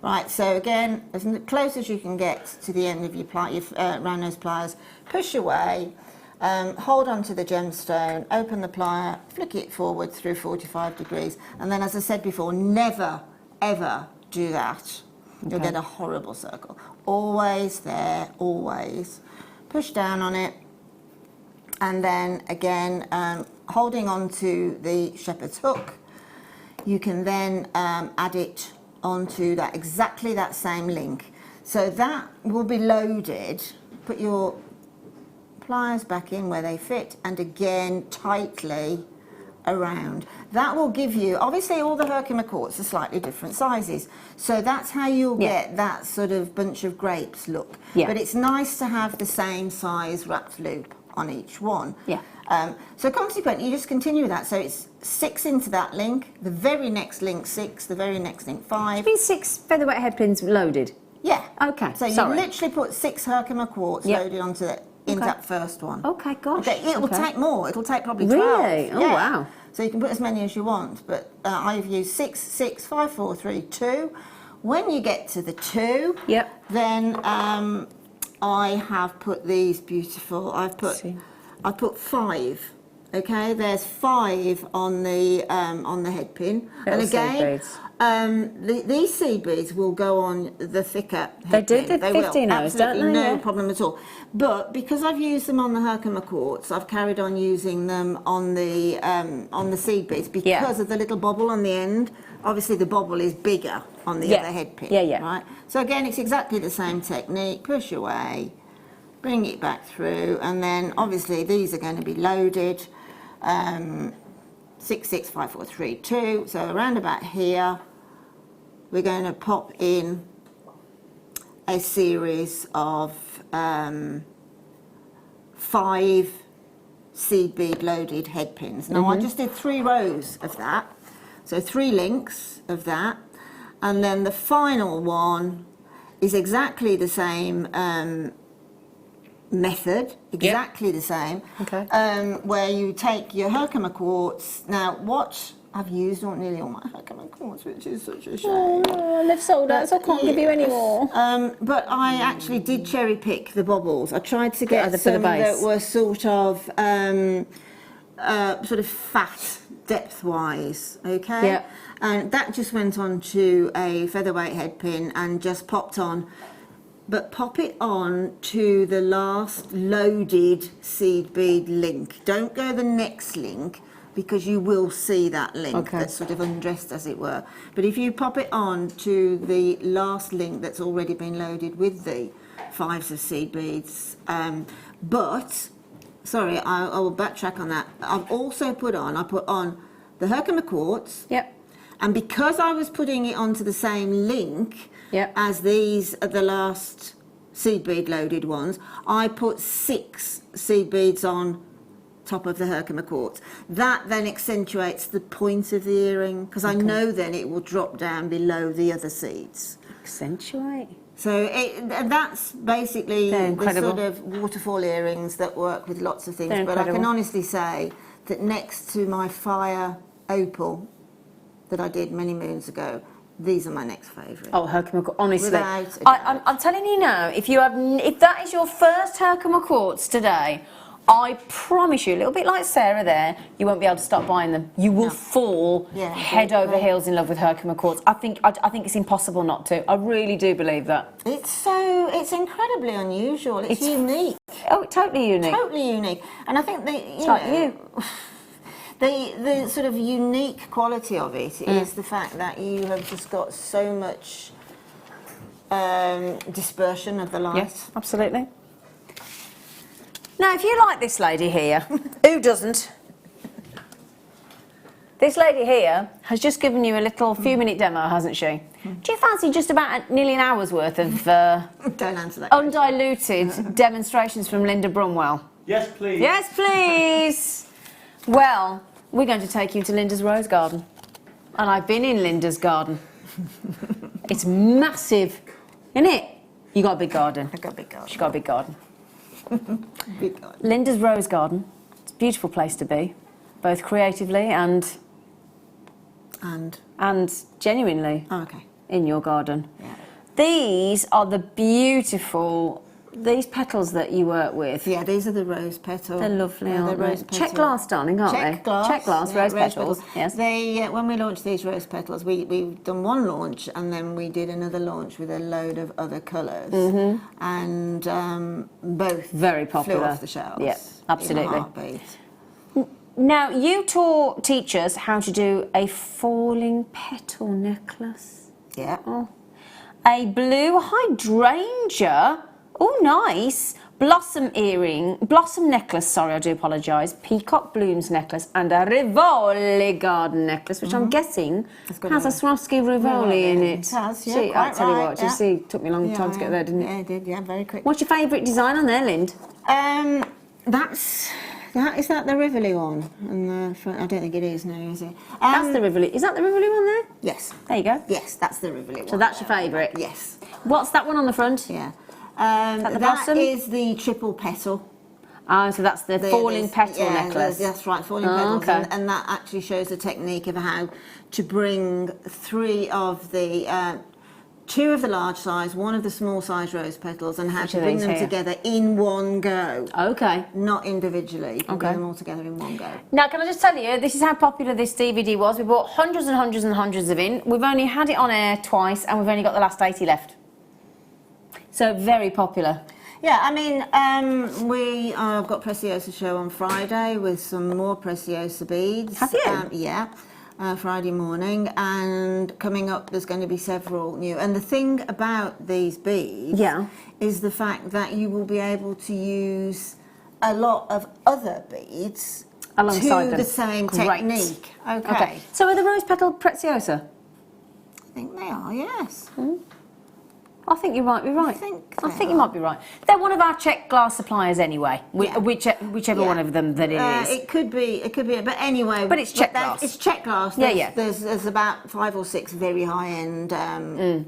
Right, so again, as close as you can get to the end of your round nose pliers, push away, hold on to the gemstone, open the plier, flick it forward through 45 degrees, and then, as I said before, never, ever do that. You'll get a horrible circle. Always there, always. Push down on it, and then again, holding on to the shepherd's hook, you can then add it onto that, exactly that same link. So that will be loaded. Put your pliers back in where they fit, and again tightly around. That will give you, obviously all the Herkimer quartz are slightly different sizes, so that's how you'll get that sort of bunch of grapes look. Yeah. But it's nice to have the same size wrapped loop on each one. Yeah. So consequently, you just continue with that. So it's 6 into that link, the very next link 6, the very next link 5. Been 6 featherweight head pins loaded. Yeah. Okay, So you sorry. literally put 6 Herkimer quartz Yep. loaded onto the, into that first one. Okay, gosh. Okay, it will Okay. take more. It'll take probably 12. Really? Oh, wow. So you can put as many as you want. But I've used 6, 6, 5, 4, 3, 2. When you get to the 2, Yep. then I have put these beautiful. I've put 5. Okay, there's 5 on the head pin, Little and seed again, beads. these seed beads will go on the thicker. They do, head pin. they're They 15 will, hours, don't absolutely they? no Yeah. problem at all. But because I've used them on the Herkimer quartz, I've carried on using them on the seed beads because of the little bobble on the end. Obviously, the bobble is bigger on the other head pin. Yeah, yeah. Right. So again, it's exactly the same technique. Push away, bring it back through, and then obviously these are going to be loaded. 6, 6, 5, 4, 3, 2. So around about here, we're going to pop in a series of 5 seed bead loaded head pins. Now I just did 3 rows of that, so 3 links of that, and then the final one is exactly the same method, exactly the same. Okay. Where you take your Herkimer quartz. Now, what I've used nearly all my Herkimer quartz, which is such a shame. Oh, they've sold out, so I can't give you any more. But I actually did cherry pick the bobbles. I tried to get for the some base. that were sort of fat depth-wise, okay? Yeah. And that just went on to a featherweight head pin and just popped on. But pop it on to the last loaded seed bead link. Don't go the next link, because you will see that link that's sort of undressed, as it were. But if you pop it on to the last link that's already been loaded with the 5s of seed beads, sorry, I will backtrack on that. I've also put on the Herkimer quartz. Yep. And because I was putting it onto the same link as these are the last seed bead loaded ones, I put 6 seed beads on top of the Herkimer quartz. That then accentuates the point of the earring, because I know then it will drop down below the other seeds. Accentuate. So that's basically the incredible. sort of waterfall earrings that work with lots of things. They're But I can incredible. honestly say that next to my fire opal that I did many moons ago, these are my next favourite. Oh, Herkimer quartz. Honestly, Without a doubt. I'm telling you now, if that is your first Herkimer quartz today, I promise you, a little bit like Sarah there, you won't be able to stop buying them. You will fall head over heels in love with Herkimer quartz. I think it's impossible not to. I really do believe that. It's incredibly unusual. It's unique. Oh, totally unique. Totally unique. And I think the sort of unique quality of it is the fact that you have just got so much dispersion of the light. Yes, absolutely. Now, if you like this lady here, who doesn't? This lady here has just given you a little few-minute demo, hasn't she? Do you fancy just about nearly an hour's worth of Don't answer that. undiluted demonstrations from Linda Brumwell? Yes, please. Yes, please. Well, we're going to take you to Linda's rose garden. And I've been in Linda's garden. It's massive, isn't it? You got a big garden. I've got a big garden. She's got a big garden. Big garden. Linda's rose garden. It's a beautiful place to be, both creatively and genuinely in your garden. Yeah. These are the beautiful, these petals that you work with. Yeah, these are the rose petals. They're lovely, Yeah, aren't they're they? rose Check petal. glass, darling, aren't Check they? glass. Check glass, Yeah, rose petals. Yes. They, when we launched these rose petals, we've done one launch and then we did another launch with a load of other colours. And both Very popular. flew off the shelves. Yeah, absolutely. In a heartbeat. Now, you teach us how to do a falling petal necklace. Yeah. Oh. A blue hydrangea. Oh, nice. Blossom necklace, sorry, I do apologise. Peacock blooms necklace and a Rivoli garden necklace, which I'm guessing has a Swarovski Rivoli in it. It has, yeah, See, I quite tell you right, what, you see, it took me a long time to get there, didn't it? Yeah, it did, yeah, very quick. What's your favourite design on there, Lind? Is that the Rivoli one? And the front, I don't think it is, no, is it? That's the Rivoli. Is that the Rivoli one there? Yes. There you go. Yes, that's the Rivoli one. So that's your favourite? Yes. What's that one on the front? Yeah. that the That blossom? is the triple petal. Ah, so that's the falling petal necklace. That's right, falling petals. Okay. And that actually shows the technique of how to bring two of the large size, one of the small size rose petals, and how Which to are bring these them here? together in one go. Okay. Not individually. You can Okay. bring them all together in one go. Now, can I just tell you, this is how popular this DVD was. We bought hundreds and hundreds and hundreds of in. We've only had it on air twice, and we've only got the last 80 left. So, very popular. Yeah, I mean, I've got Preciosa show on Friday with some more Preciosa beads. Have you? Yeah, Friday morning, and coming up there's going to be several new. And the thing about these beads is the fact that you will be able to use a lot of other beads alongside to them. the same Great. technique. Okay. So, are the rose petal Preciosa? I think they are, yes. I think you might be right. I think you might be right. They're one of our check glass suppliers anyway, whichever one of them that it is. It could be, but anyway. But it's check glass. It's check glass. There's about 5 or 6 very high-end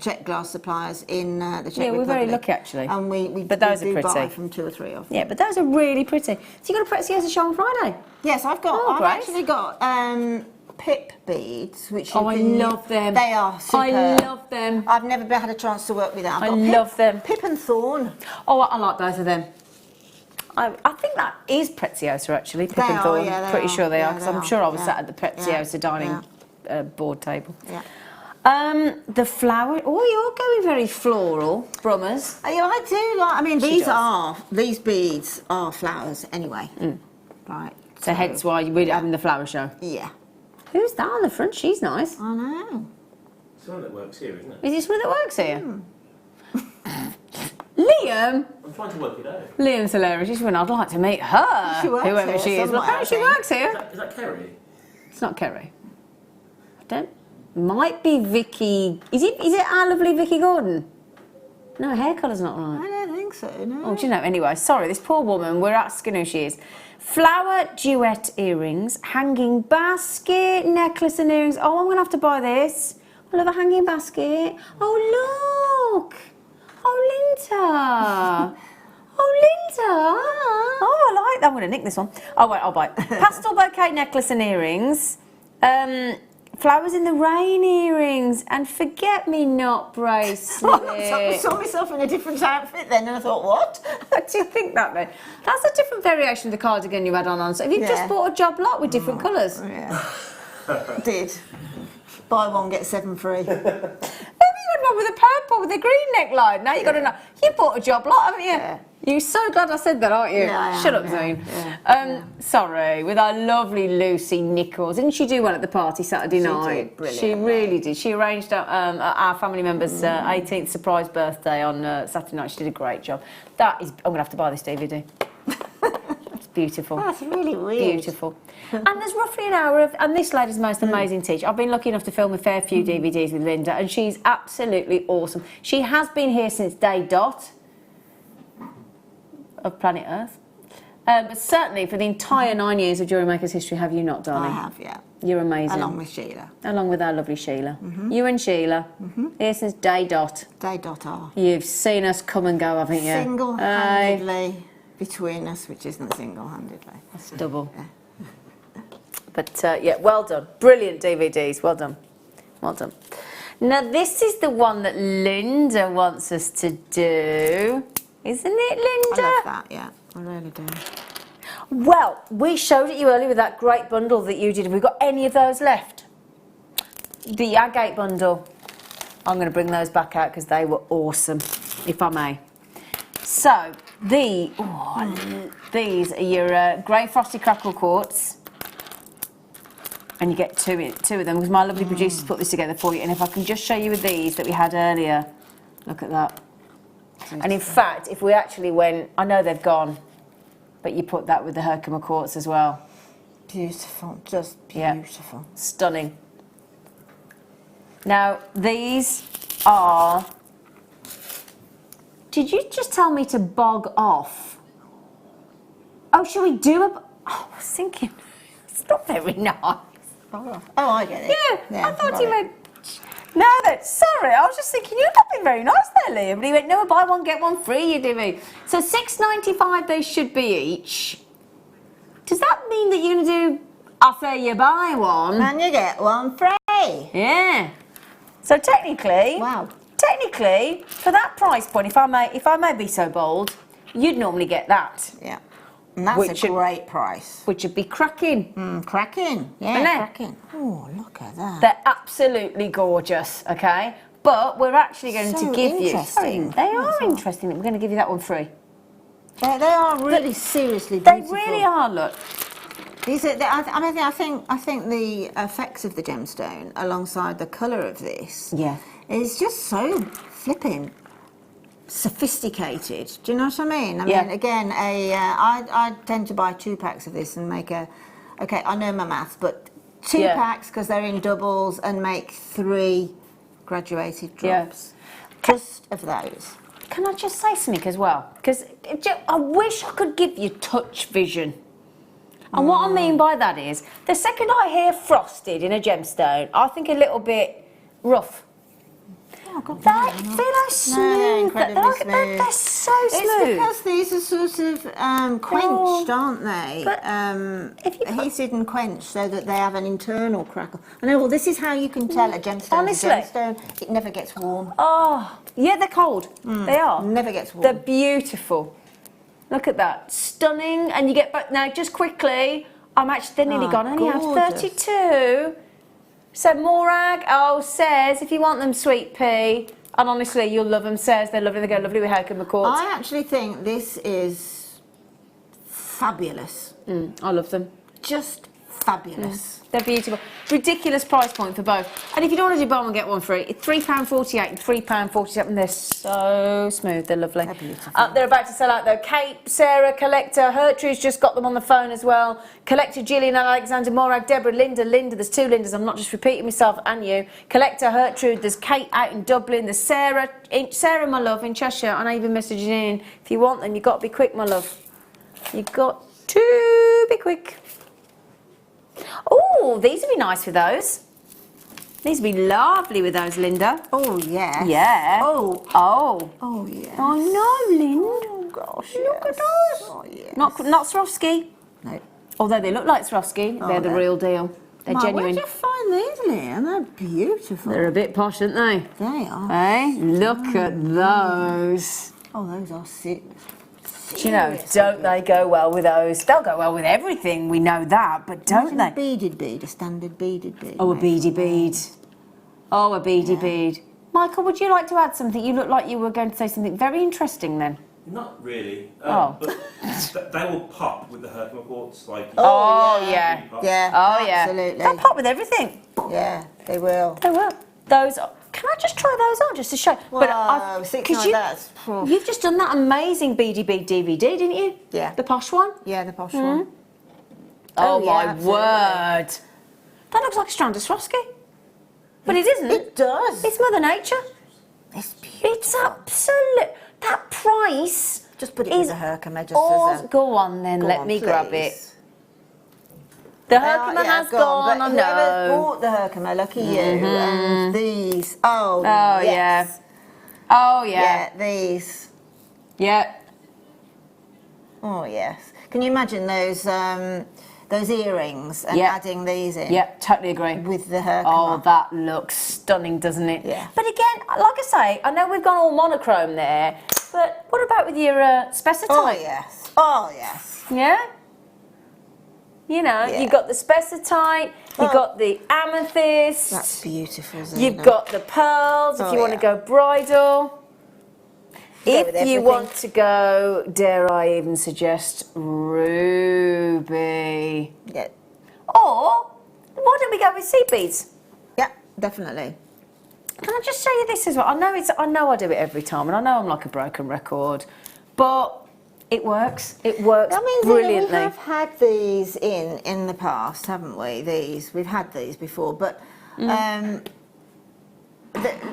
check glass suppliers in the Czech Republic. We're very lucky actually. And we those do are pretty. buy from 2 or 3 of them. Yeah, but those are really pretty. So you got a Preciosa show on Friday? Yes, I've actually got pip beads, which I love them. They are superb. I love them. I've never had a chance to work with them. I love them. Pip and thorn. Oh, I like both of them. I think that is Preziosa actually, Pip and Thorn. Pretty sure they are, because I'm sure I was sat at the Preziosa dining board table. Yeah. The flower. Oh, you're going very floral, Brummers. I do like. I mean, these beads are flowers anyway. Right. So hence why we're having the flower show. Yeah. Who's that on the front? She's nice. I know. Someone that works here, isn't it? Is this someone that works here? Liam? I'm trying to work it out. Liam's hilarious. She's when I'd like to meet her. She works whoever here she is. Well, somewhere, apparently she I think. works here. Is that Kerry? It's not Kerry. I don't. Might be Vicky. Is it our lovely Vicky Gordon? No, hair colour's not right. I don't think so. No. Oh, do you know? Anyway, sorry, this poor woman. We're asking who she is. Flower duet earrings, hanging basket, necklace and earrings. Oh, I'm gonna have to buy this. I love a hanging basket. Oh, look. Oh, Linda. Oh, Linda. Oh, I like that. I'm going to nick this one. Oh, wait, I'll buy it. Pastel bouquet necklace and earrings. Flowers in the rain earrings. And forget-me-not bracelet. I saw myself in a different outfit then and I thought, what? What do you think that meant? That's a different variation of the cardigan you had on. So have you just bought a job lot with different colours? Yeah. Did. Buy one, get 7 free. Maybe you had one with a purple with a green neckline. Now you've got to know. You bought a job lot, haven't you? Yeah. You're so glad I said that, aren't you? Yeah, I am, Shut up, yeah, Zane. yeah. Sorry, with our lovely Lucy Nichols. Didn't she do one at the party Saturday night? Did She really did. She arranged our family member's 18th surprise birthday on Saturday night. She did a great job. That is, I'm going to have to buy this DVD. It's beautiful. That's really weird. Beautiful. And there's roughly an hour of, and this lady's the most amazing teacher. I've been lucky enough to film a fair few DVDs with Linda, and she's absolutely awesome. She has been here since day dot of planet Earth. But certainly for the entire 9 years of JewelleryMaker's history, have you not, darling? I have, yeah. You're amazing. Along with Sheila. Along with our lovely Sheila. You and Sheila, here since day dot. Day dot R. You've seen us come and go, haven't you? Single-handedly between us, which isn't single-handedly. That's double. Yeah. But yeah, well done. Brilliant DVDs. Well done. Well done. Now this is the one that Linda wants us to do. Isn't it, Linda? I love that, yeah. I really do. Well, we showed it you earlier with that great bundle that you did. Have we got any of those left? The agate bundle. I'm going to bring those back out because they were awesome, if I may. So, these are your grey frosty crackle quartz. And you get two of them because my lovely producers put this together for you. And if I can just show you with these that we had earlier, look at that. And in fact, if we actually went, I know they've gone, but you put that with the Herkimer quartz as well. Beautiful, just beautiful. Yeah. Stunning. Now, these are... Did you just tell me to bog off? Oh, shall we do a... Oh, I was thinking, it's not very nice. Oh, I get it. Yeah, I thought you meant... No, sorry, I was just thinking, you're not being very nice there, Liam. But he went, no, buy one, get one free, you divvy. So $6.95 they should be each. Does that mean that you're going to do, I say you buy one? And you get one free. Yeah. So technically... Wow. Technically, for that price point, if I may be so bold, you'd normally get that. Yeah. And that's a great price. Which would be cracking. Cracking. Yeah, cracking. Oh, look at that. They're absolutely gorgeous, okay? But we're actually going to give you... interesting. They are interesting. We're going to give you that one free. They are really seriously beautiful. They really are, look. These are, I think the effects of the gemstone alongside the colour of this is just so flipping sophisticated. Do you know what I mean? I mean, again, I tend to buy 2 packs of this and make a... Okay, I know my maths, but 2 packs because they're in doubles and make 3 graduated drops. just of those. Can I just say something as well? Because I wish I could give you touch vision. And what I mean by that is, the second I hear frosted in a gemstone, I think a little bit rough. Oh, God, They feel so smooth. No, they're incredibly smooth. They're so smooth. It's because these are sort of quenched, aren't they? But if you heated and quenched so that they have an internal crackle. I know, well, this is how you can tell a gemstone Honestly. is a gemstone. It never gets warm. Oh, yeah, they're cold. They are. Never gets warm. They're beautiful. Look at that. Stunning. And you get back now, just quickly, they're nearly gone. I only have gorgeous. 32. So Morag, says, if you want them, sweet pea, and honestly, you'll love them, says they're lovely, they go lovely with Herkimer Quartz. I actually think this is fabulous. I love them. Just fabulous. They're beautiful. Ridiculous price point for both. And if you don't want to do buy one, get one free, it's £3.48 and £3.47. They're so smooth, they're lovely. They're beautiful. They're about to sell out though. Kate, Sarah, Collector, Gertrude's just got them on the phone as well. Collector, Gillian, Alexander, Morag, Deborah, Linda, there's 2 Lindas, I'm not just repeating myself and you. Collector, Gertrude, there's Kate out in Dublin, there's Sarah, my love, in Cheshire, and I even messaged in. If you want them, you've got to be quick, my love. You've got to be quick. Oh, these would be nice with those. These would be lovely with those, Linda. Oh, yeah. Yeah. Oh. Oh, yeah. I know, Linda. Oh, gosh, Look at yes. those. Oh, yes. Not Swarovski. No. Although they look like Swarovski, they're the they're- real deal. They're genuine. Where'd you find these, Leanne? They're beautiful. They're a bit posh, aren't they? They are. Eh? Look at those. Oh, those are sick. Do you know, don't they go well with those? They'll go well with everything, we know that, but don't Imagine they? a beaded bead, a standard beaded bead. Oh, a beady bead. Oh, a beady bead. Michael, would you like to add something? You look like you were going to say something very interesting then. Not really. Oh. But they will pop with the Herkimer Quartz. Like, Oh, yeah. Yeah, Oh, yeah. absolutely. They'll pop with everything. Yeah, they will. They will. Those are, can I just try those on just to show? Wow, six could like you, that. You've just done that amazing beady bead DVD, didn't you? Yeah. The posh one? Yeah, the posh one. Oh, yeah, my absolutely. word. That looks like a strand of Swarovski. But it isn't. It does. It's Mother Nature. It's beautiful. It's absolute. That price. Just put it is with the Herkimer, just all, as a... Go on then, Go let on, me grab it. please. The Herkimer Yeah, has go on, gone, but I whoever know. bought the Herkimer, lucky you. And these. Oh, Oh, yes. yeah. Oh, yeah. Yeah, these. Yeah. Oh, yes. Can you imagine those earrings and Yeah. adding these in? Yeah, totally agree. With the Herkimer. Oh, that looks stunning, doesn't it? Yeah. But again, like I say, I know we've gone all monochrome there, but what about with your Spessartite? Oh, yes. Oh, yes. Yeah? You know, Yeah. you've got the Spessartite, you've got the amethyst, That's beautiful, Zena. you've got the pearls, if Oh, you want to yeah. go bridal. Go with If you everything. want to go, dare I even suggest, ruby. Yeah. Or, why don't we go with seed beads? Yeah, definitely. Can I just show you this as well? I know I do it every time, and I know I'm like a broken record, but it works. It works I mean, Zena, brilliantly. we have had these in the past, haven't we? We've had these before, but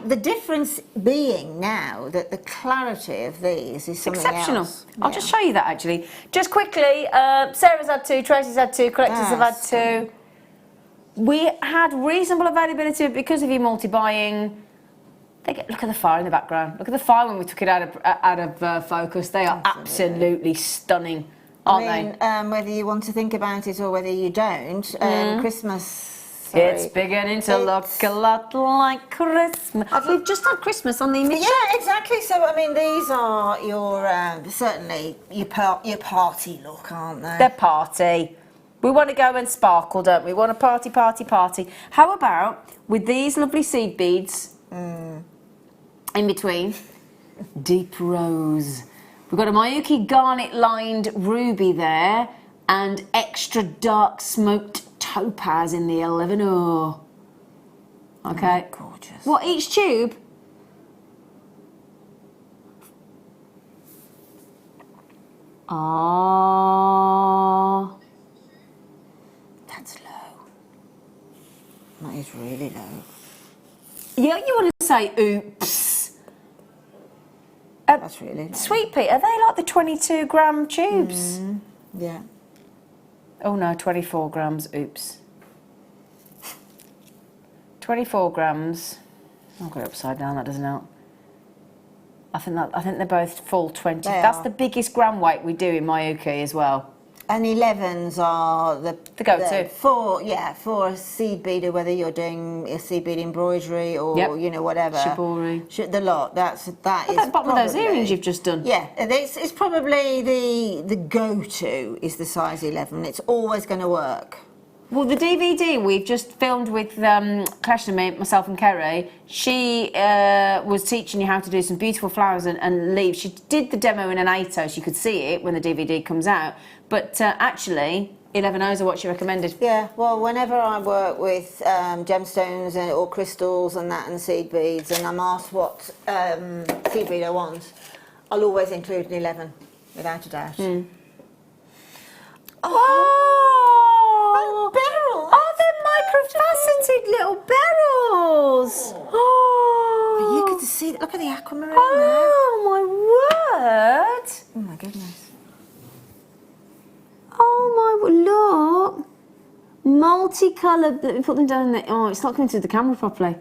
the difference being now that the clarity of these is something Exceptional. else. I'll just show you that actually. Just quickly, Sarah's had 2, Tracy's had 2, Collectors have had 2. We had reasonable availability but because of your multi-buying. Look at the fire in the background. Look at the fire when we took it out of focus. They are absolutely stunning, aren't I mean, whether you want to think about it or whether you don't, Christmas. they? It's beginning to look a lot like Christmas. We've just had Christmas on the image. Yeah, exactly. So I mean, these are your certainly your party look, aren't they? They're party. We want to go and sparkle, don't we? We want a party, party, party. How about with these lovely seed beads in between? Deep rose. We've got a Miyuki garnet lined ruby there and extra dark smoked topaz in the 11-0. Okay. Oh, gorgeous. What, each tube? Ah. That's low. That is really low. Yeah, you want to say oops. That's really nice. Sweet pea, are they like the 22 gram tubes? Yeah. Oh no, 24 grams, oops. 24 grams. I've got it upside down, that doesn't help. I think they're both full 20. That's the biggest gram weight we do in Mayuki as well. And 11s are the go-to. For a seed beader, whether you're doing a seed bead embroidery or you know whatever. Shibori. The lot. That is. That bottom of those earrings you've just done. Yeah, it's probably the go-to is the size 11. It's always going to work. Well, the DVD we've just filmed with Clash and me, myself and Kerry, she was teaching you how to do some beautiful flowers and leaves. She did the demo in an 8 so you could see it when the DVD comes out. But actually, 11Os are what she recommended. Yeah, well, whenever I work with gemstones or crystals and that and seed beads, and I'm asked what seed bead I want, I'll always include an 11, without a doubt. Oh, barrels! Oh, they're microfaceted little barrels! Oh, you get to see, look at the aquamarine there. Oh, my word! Oh, my goodness. Oh my, look. Multicoloured, let me put them down there. Oh, it's not coming through the camera properly.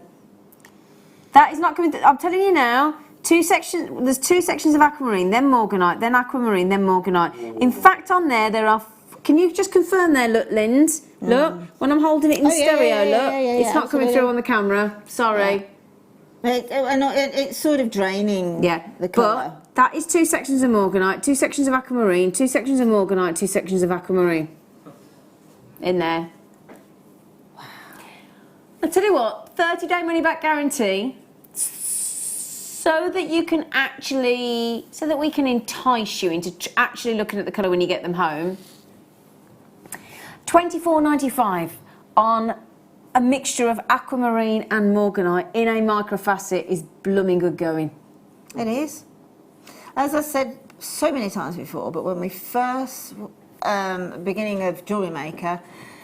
That is not coming through, I'm telling you now, there's 2 sections of aquamarine, then morganite, then aquamarine, then morganite. In fact, on there are, can you just confirm there, look, Lind? Look, when I'm holding it in stereo, look, it's not coming through on the camera, sorry. It's sort of draining the colour. But that is 2 sections of morganite, 2 sections of aquamarine, 2 sections of morganite, 2 sections of aquamarine. In there. Wow. I'll tell you what, 30-day money-back guarantee, so that you can actually, so that we can entice you into actually looking at the colour when you get them home. $24.95 on a mixture of aquamarine and morganite in a microfacet is blooming good going. It is. As I said so many times before, but when we first, beginning of JewelleryMaker,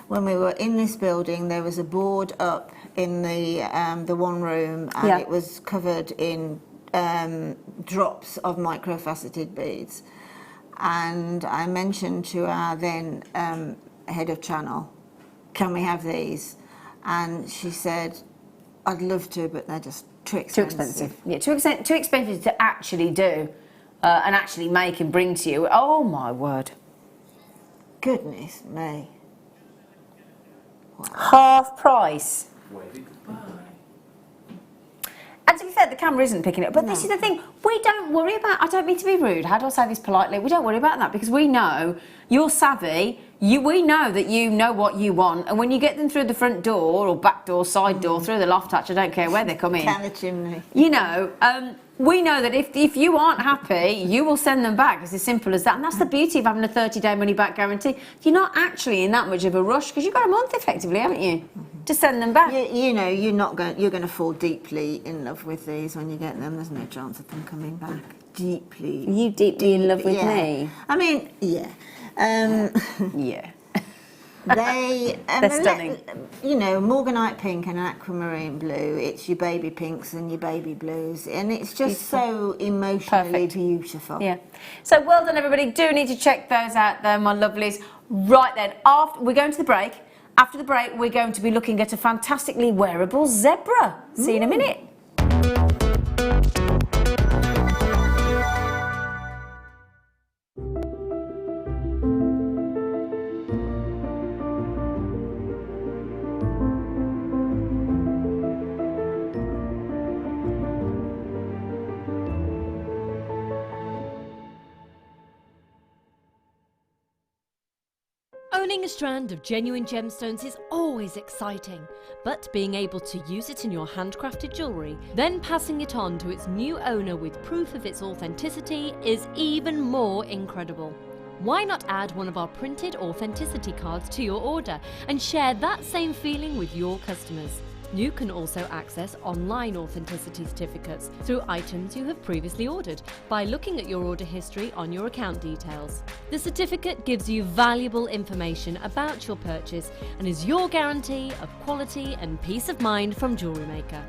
when we were in this building, there was a board up in the one room, and it was covered in drops of microfaceted beads. And I mentioned to our then head of channel, can we have these? And she said, I'd love to, but they're just too expensive. Too expensive. Yeah, too expensive to actually do and actually make and bring to you. Oh my word. Goodness me. Wow. Half price. And to be fair, the camera isn't picking it up. But this is the thing, we don't worry about, I don't mean to be rude, how do I say this politely? We don't worry about that because we know you're savvy, we know that you know what you want, and when you get them through the front door or back door, side door, through the loft hatch, I don't care where they come in. Down the chimney. You know, we know that if you aren't happy, you will send them back. It's as simple as that. And that's the beauty of having a 30-day money-back guarantee. You're not actually in that much of a rush because you've got a month effectively, haven't you, to send them back. You know, you're going to fall deeply in love with these when you get them. There's no chance of them coming back. Deeply. Are you deeply in love with me? I mean, yeah. Yeah. They're stunning. You know, morganite pink and aquamarine blue. It's your baby pinks and your baby blues, and it's just so emotionally beautiful. Yeah. So well done, everybody. Do need to check those out, there, my lovelies. Right then, we're going to the break. After the break, we're going to be looking at a fantastically wearable zebra. See you in a minute. Owning a strand of genuine gemstones is always exciting, but being able to use it in your handcrafted jewellery, then passing it on to its new owner with proof of its authenticity is even more incredible. Why not add one of our printed authenticity cards to your order and share that same feeling with your customers? You can also access online authenticity certificates through items you have previously ordered by looking at your order history on your account details. The certificate gives you valuable information about your purchase and is your guarantee of quality and peace of mind from JewelleryMaker.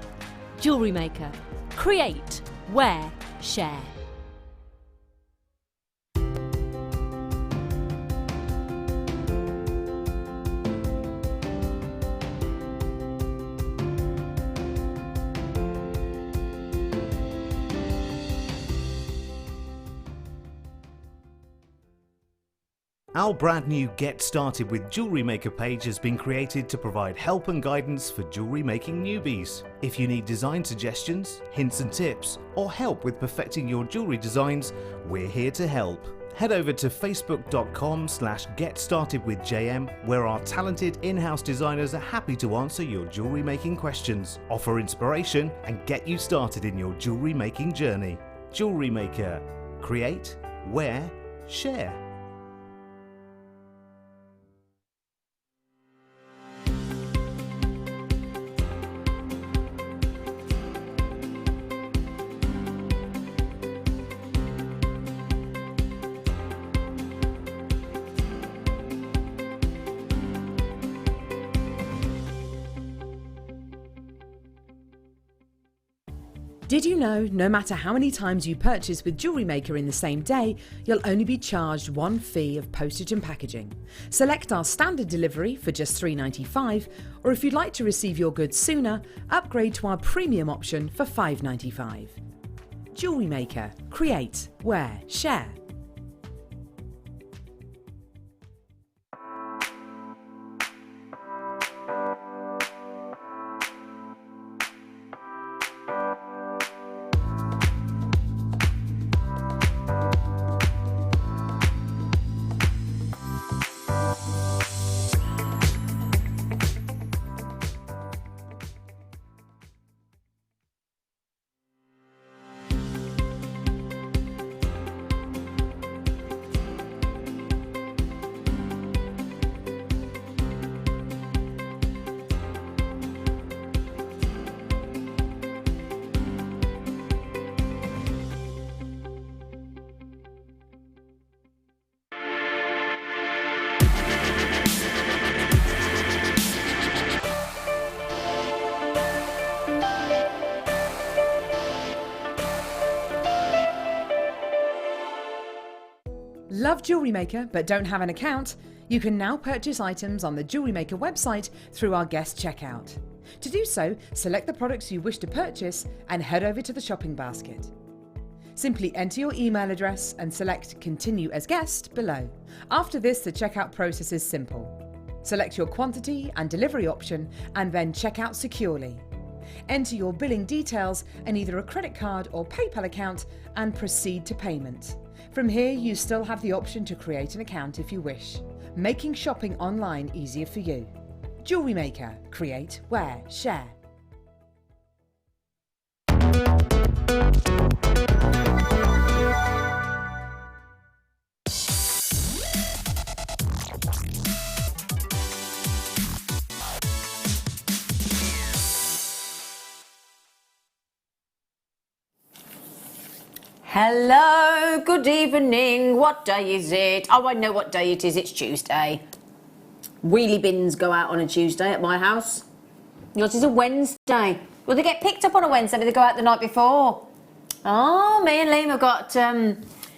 JewelleryMaker. Create, wear, share. Our brand new Get Started with Jewellery Maker page has been created to provide help and guidance for jewellery making newbies. If you need design suggestions, hints and tips, or help with perfecting your jewellery designs, we're here to help. Head over to facebook.com/getstartedwithjm, where our talented in-house designers are happy to answer your jewellery making questions, offer inspiration, and get you started in your jewellery making journey. Jewellery Maker. Create, wear, share. Did you know no matter how many times you purchase with Jewellery Maker in the same day, you'll only be charged one fee of postage and packaging? Select our standard delivery for just $3.95, or if you'd like to receive your goods sooner, upgrade to our premium option for $5.95. Jewellery Maker. Create, wear, share. Love Jewellery Maker but don't have an account? You can now purchase items on the Jewellery Maker website through our guest checkout. To do so, select the products you wish to purchase and head over to the shopping basket. Simply enter your email address and select Continue as Guest below. After this, the checkout process is simple. Select your quantity and delivery option and then check out securely. Enter your billing details and either a credit card or PayPal account and proceed to payment. From here, you still have the option to create an account if you wish, making shopping online easier for you. Jewellery Maker. Create, wear, share. Hello, good evening. What day is it? Oh, I know what day it is. It's Tuesday. Wheelie bins go out on a Tuesday at my house. Yours is a Wednesday. Well, they get picked up on a Wednesday, but they go out the night before. Oh, me and Liam have got...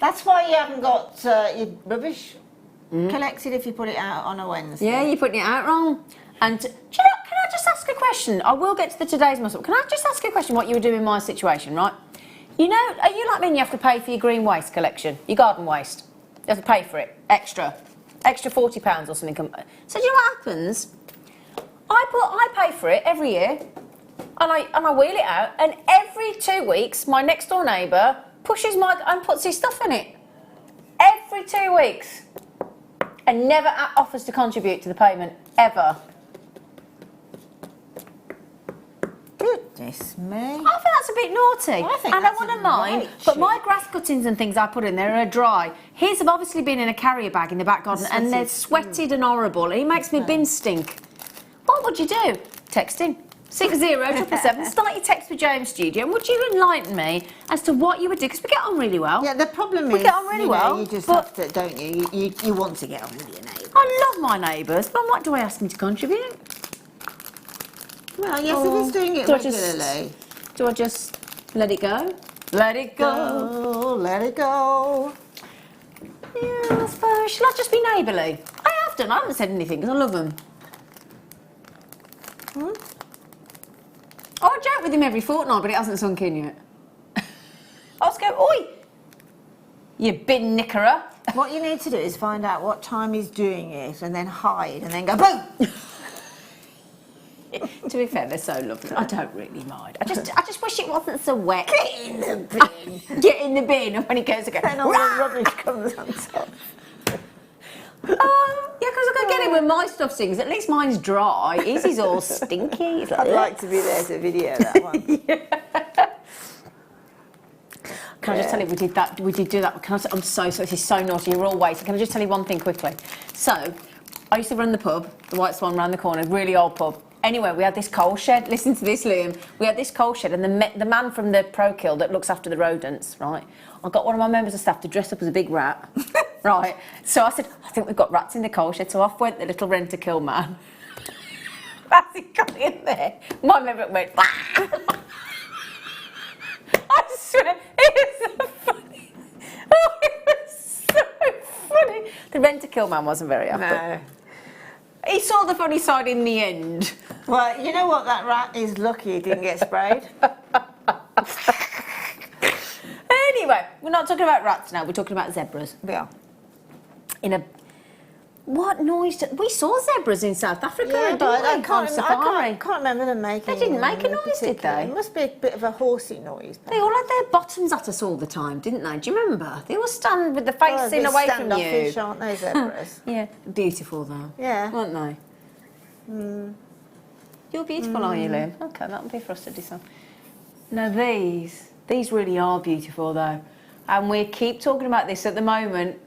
That's why you haven't got your rubbish collected if you put it out on a Wednesday. Yeah, you're putting it out wrong. And, do you know, can I just ask a question? I will get to the today's muscle. Can I just ask a question what you were doing in my situation, right? You know, are you like me and you have to pay for your green waste collection, your garden waste? You have to pay for it, extra £40 or something. So do you know what happens? I pay for it every year, and I wheel it out, and every 2 weeks, my next door neighbour puts his stuff in it. Every 2 weeks, and never offers to contribute to the payment ever. Goodness me. I think that's a bit naughty. I wouldn't mind, but my grass cuttings and things I put in there are dry. His have obviously been in a carrier bag in the back garden and they're sweated and horrible. He makes me bin stink. What would you do? Text him. 60777. Start your text with James Studio. And would you enlighten me as to what you would do? Because we get on really well. Yeah, the problem is... We get on really well. You just have to, don't you? You want to get on with your neighbours. I love my neighbours, but what do I ask them to contribute? Well, yes, if he's doing it regularly. Do I just let it go? Let it go. Let it go. Yeah, I suppose. Shall I just be neighbourly? I have done. I haven't said anything because I love them. I joke with him every fortnight, but it hasn't sunk in yet. I was going, oi! You bin nickerer. What you need to do is find out what time he's doing it and then hide and then go boom. To be fair, they're so lovely. I don't really mind. I just wish it wasn't so wet. Get in the bin. Get in the bin, and when he goes again, Then all the rubbish comes on top. Yeah, because I can get it when my stuff sings. At least mine's dry. His is all stinky. It's I'd like to be there to video that one. Can I just tell you, we did do that. I'm so this is so naughty. You're all waiting. Can I just tell you one thing quickly? So, I used to run the pub, the White Swan, round the corner, really old pub. Anyway, we had this coal shed. Listen to this, Liam. We had this coal shed, and the man from the Pro Kill that looks after the rodents, right? I got one of my members of staff to dress up as a big rat, right? So I said, I think we've got rats in the coal shed. So off went the little rent-a-kill man. As he got in there, my member went, I swear, it was so funny. Oh, it was so funny. The rent-a-kill man wasn't very happy. No. He saw the funny side in the end. Well, you know what? That rat is lucky he didn't get sprayed. Anyway, we're not talking about rats now. We're talking about zebras. Yeah. What noise? We saw zebras in South Africa. Yeah, didn't but we? I can't safari. remember them making. They didn't make a noise, did they? It must be a bit of a horsey noise. They all had their bottoms at us all the time, didn't they? Do you remember? They all stand with the facing away from you. Standoffish, aren't they, zebras? Yeah, beautiful though. Yeah. Weren't they? You're beautiful, are you, Liam? Okay, that'll be for us to decide. Now these really are beautiful though, and we keep talking about this at the moment.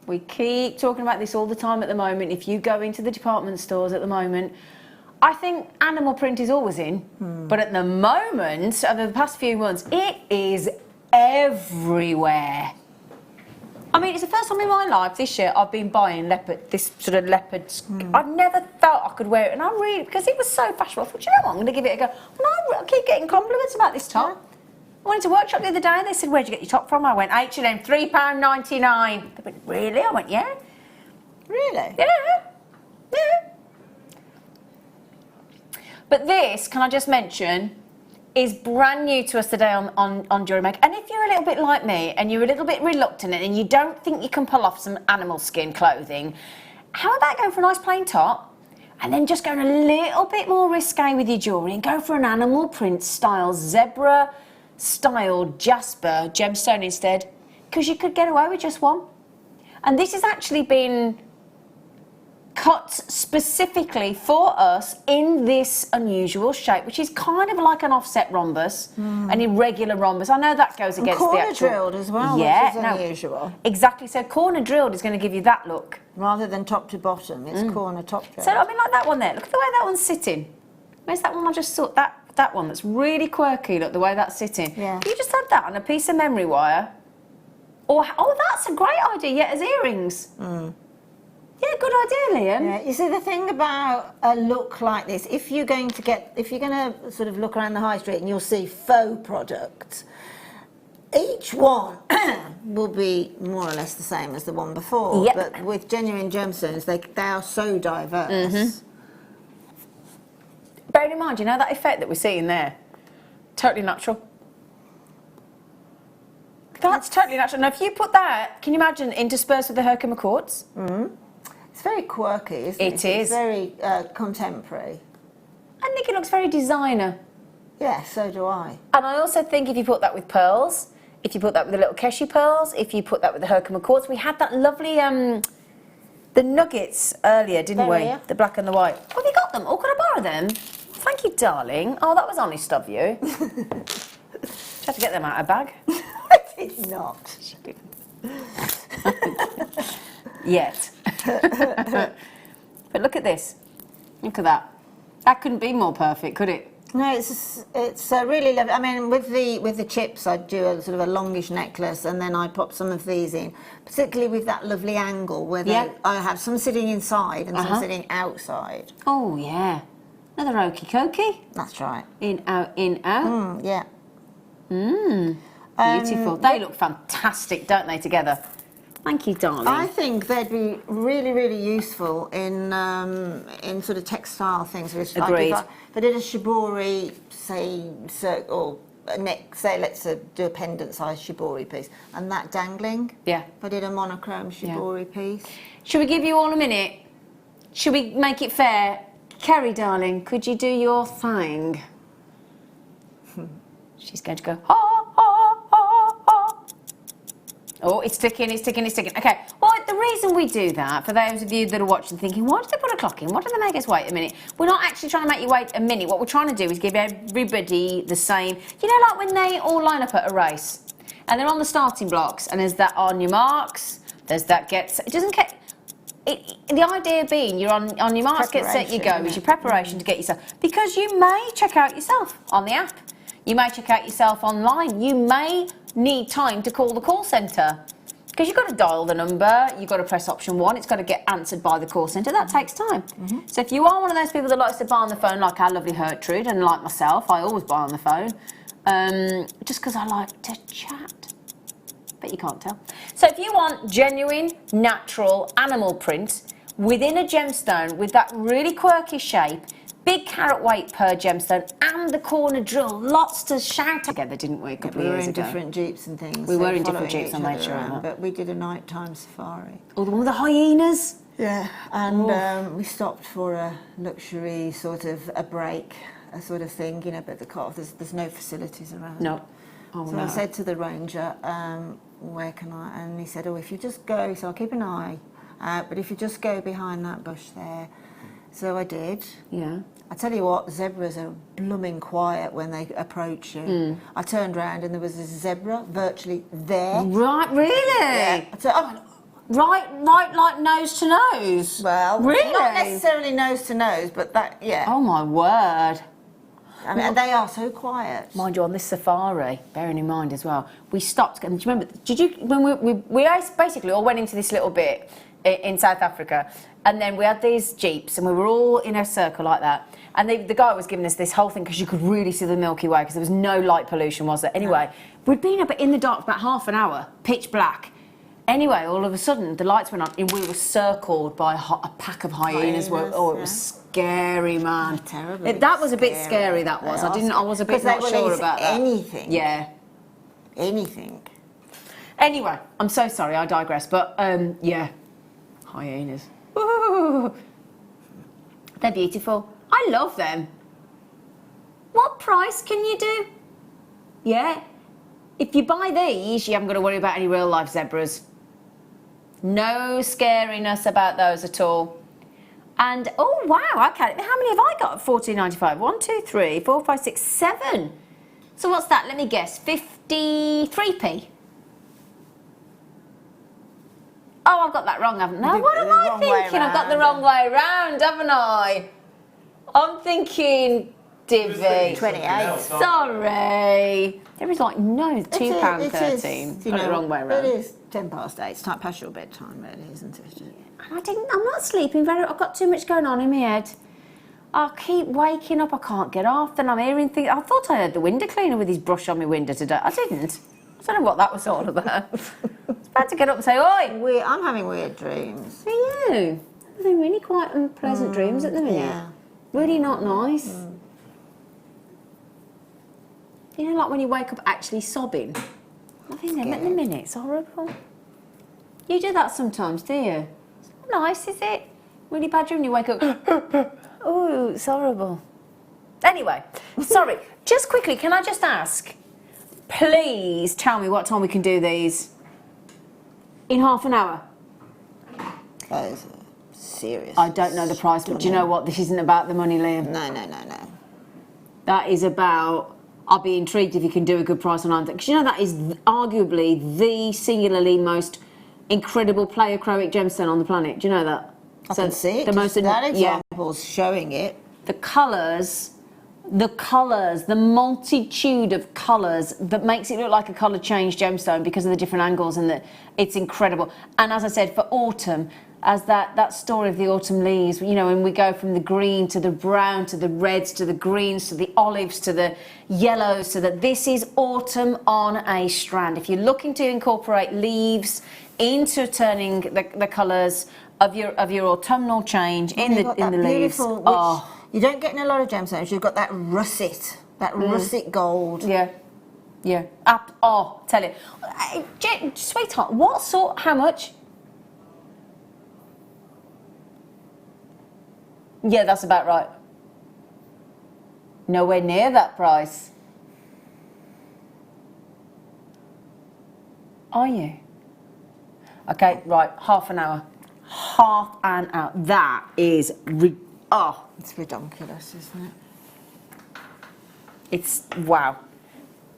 We keep talking about this all the time at the moment. If you go into the department stores at the moment, I think animal print is always in, but at the moment, over the past few months, it is everywhere. I mean, it's the first time in my life this year I've been buying this sort of leopard. I've never felt I could wear it, and I really, because it was so fashionable, I thought, you know what, I'm going to give it a go. And I keep getting compliments about this top. I went to workshop the other day and they said, where'd you get your top from? I went, H&M, £3.99. They went, really? I went, yeah. Really? Yeah. Yeah. But this, can I just mention, is brand new to us today on JewelleryMaker. And if you're a little bit like me and you're a little bit reluctant and you don't think you can pull off some animal skin clothing, how about going for a nice plain top and then just going a little bit more risque with your jewellery and go for an animal print style zebra style jasper gemstone instead, because you could get away with just one. And this has actually been cut specifically for us in this unusual shape, which is kind of like an offset rhombus, an irregular rhombus. I know that goes against corner the actual... drilled as well, yeah, which is unusual. Exactly, so corner drilled is going to give you that look. Rather than top to bottom, it's corner top drilled. So, I mean, like that one there, look at the way that one's sitting. Where's that one I just saw? That one that's really quirky, look, the way that's sitting. Yeah. You just had that on a piece of memory wire. Or, oh, that's a great idea, yeah, as earrings. Yeah, good idea, Liam. Yeah, you see, the thing about a look like this, if you're going to sort of look around the high street and you'll see faux products, each one will be more or less the same as the one before. Yep. But with genuine gemstones, they are so diverse. Bearing in mind, you know that effect that we're seeing there? Totally natural. That's totally natural. Now, if you put that, can you imagine, interspersed with the Herkimer quartz? It's very quirky, isn't it? It is. It's very contemporary. I think it looks very designer. Yeah, so do I. And I also think if you put that with pearls, if you put that with the little Keshi pearls, if you put that with the Herkimer quartz, we had that lovely, the nuggets earlier, didn't we? Yeah. The black and the white. Oh, have you got them? Oh, can I borrow them? Thank you, darling. Oh, that was honest of you. She had to get them out of her bag. I did not. She didn't. Yet. But look at this. Look at that. That couldn't be more perfect, could it? No, it's really lovely. I mean, with the chips, I do a sort of a longish necklace, and then I pop some of these in, particularly with that lovely angle where I have some sitting inside and some sitting outside. Oh yeah, another okey cokey. That's right. In out, in out. Yeah. Beautiful. They look fantastic, don't they, together? Thank you, darling. I think they'd be really, really useful in sort of textile things. Which, Agreed. Like if I did a shibori, say, or say let's do a pendant-sized shibori piece, and that dangling. Yeah. If I did a monochrome shibori piece. Should we give you all a minute? Should we make it fair? Kerry, darling, could you do your thing? She's going to go, Oh, it's ticking, it's ticking, it's ticking. Okay, well, the reason we do that, for those of you that are watching thinking, why did they put a clock in? Why did they make us wait a minute? We're not actually trying to make you wait a minute. What we're trying to do is give everybody the same, you know, like when they all line up at a race and they're on the starting blocks and there's that on your marks, there's that it doesn't get, the idea being you're on your marks, get set, you go, is your preparation to get yourself, because you may check out yourself on the app. You may check out yourself online. You may need time to call the call centre because you've got to dial the number, you've got to press option 1, it's got to get answered by the call centre. That takes time. So if you are one of those people that likes to buy on the phone, like our lovely Gertrude, and like myself, I always buy on the phone, just because I like to chat. But you can't tell. So if you want genuine, natural animal print within a gemstone with that really quirky shape, big carat weight per gemstone, and the corner drill, lots to shout together, didn't we, a couple of years ago? We were in different jeeps and things. We were in different jeeps, I made sure of that. But we did a nighttime safari. Oh, the one with the hyenas? Yeah, and we stopped for a luxury sort of a break, a sort of thing, you know, but there's no facilities around. No. Oh, so no. I said to the ranger, where can I, and he said, oh, if you just go, so I'll keep an eye out, but if you just go behind that bush there. So I did. Yeah. I tell you what, zebras are blooming quiet when they approach you. I turned around and there was a zebra virtually there. Right, really? Yeah. Right, like nose to nose? Well, really? not necessarily nose to nose, but that, yeah. Oh my word. I mean, they are so quiet. Mind you, on this safari, bearing in mind as well, we stopped, and do you remember, when we basically all went into this little bit in South Africa, and then we had these jeeps and we were all in a circle like that, and the guy was giving us this whole thing because you could really see the Milky Way because there was no light pollution, was there? Anyway, we'd been up in the dark for about half an hour, pitch black. Anyway, all of a sudden the lights went on and we were circled by a pack of hyenas. It was scary, man. Terribly. That was a bit scary. That was. I was a bit not sure about that. Anything. Yeah. Anything. Anyway, I'm so sorry. I digress. But yeah, hyenas. Woo. They're beautiful. I love them. What price can you do? Yeah. If you buy these, you haven't got to worry about any real life zebras. No scariness about those at all. And oh wow, okay. How many have I got at $14.95? 1, 2, 3, 4, 5, 6, 7. So what's that? Let me guess. 53p. Oh, I've got that wrong, haven't I? What am I thinking? I've got the wrong way round, haven't I? I'm thinking divvy. 28. Sorry. There is like no £2.13. You know, the wrong way round. It is 10 past 8. It's past your bedtime, really, isn't it? I'm not sleeping I've got too much going on in my head. I keep waking up, I can't get off, then I'm hearing things. I thought I heard the window cleaner with his brush on my window today. I didn't. I don't know what that was all about. I was about to get up and say, oi! I'm having weird dreams. Are you? I'm having really quite unpleasant dreams at the minute. Yeah. Really not nice. You know, like when you wake up actually sobbing. I'm having them at the minute. It's horrible. You do that sometimes, do you? It's not nice, is it? Really bad dream, you wake up. Oh, it's horrible. Anyway, sorry. Just quickly, can I just ask? Please tell me what time we can do these. In half an hour. That is serious. I don't know the price, but do you know what? This isn't about the money, Liam. No. That is about... I'll be intrigued if you can do a good price on Because you know that is arguably the singularly most incredible pleochroic gemstone on the planet. Do you know that? I can see it. That example's showing it. The colours, the multitude of colours that makes it look like a colour change gemstone because of the different angles, and that it's incredible. And as I said, for autumn, as that story of the autumn leaves, you know, when we go from the green to the brown to the reds to the greens to the olives to the yellows, so that this is autumn on a strand. If you're looking to incorporate leaves into turning the colours of your autumnal change in the leaves. You don't get in a lot of gemstones. You've got that russet gold. Yeah. Yeah. Oh, tell you. Sweetheart, what sort, how much? Yeah, that's about right. Nowhere near that price. Are you? Okay, right, half an hour. Half an hour. That is, it's ridiculous, isn't it? It's, wow.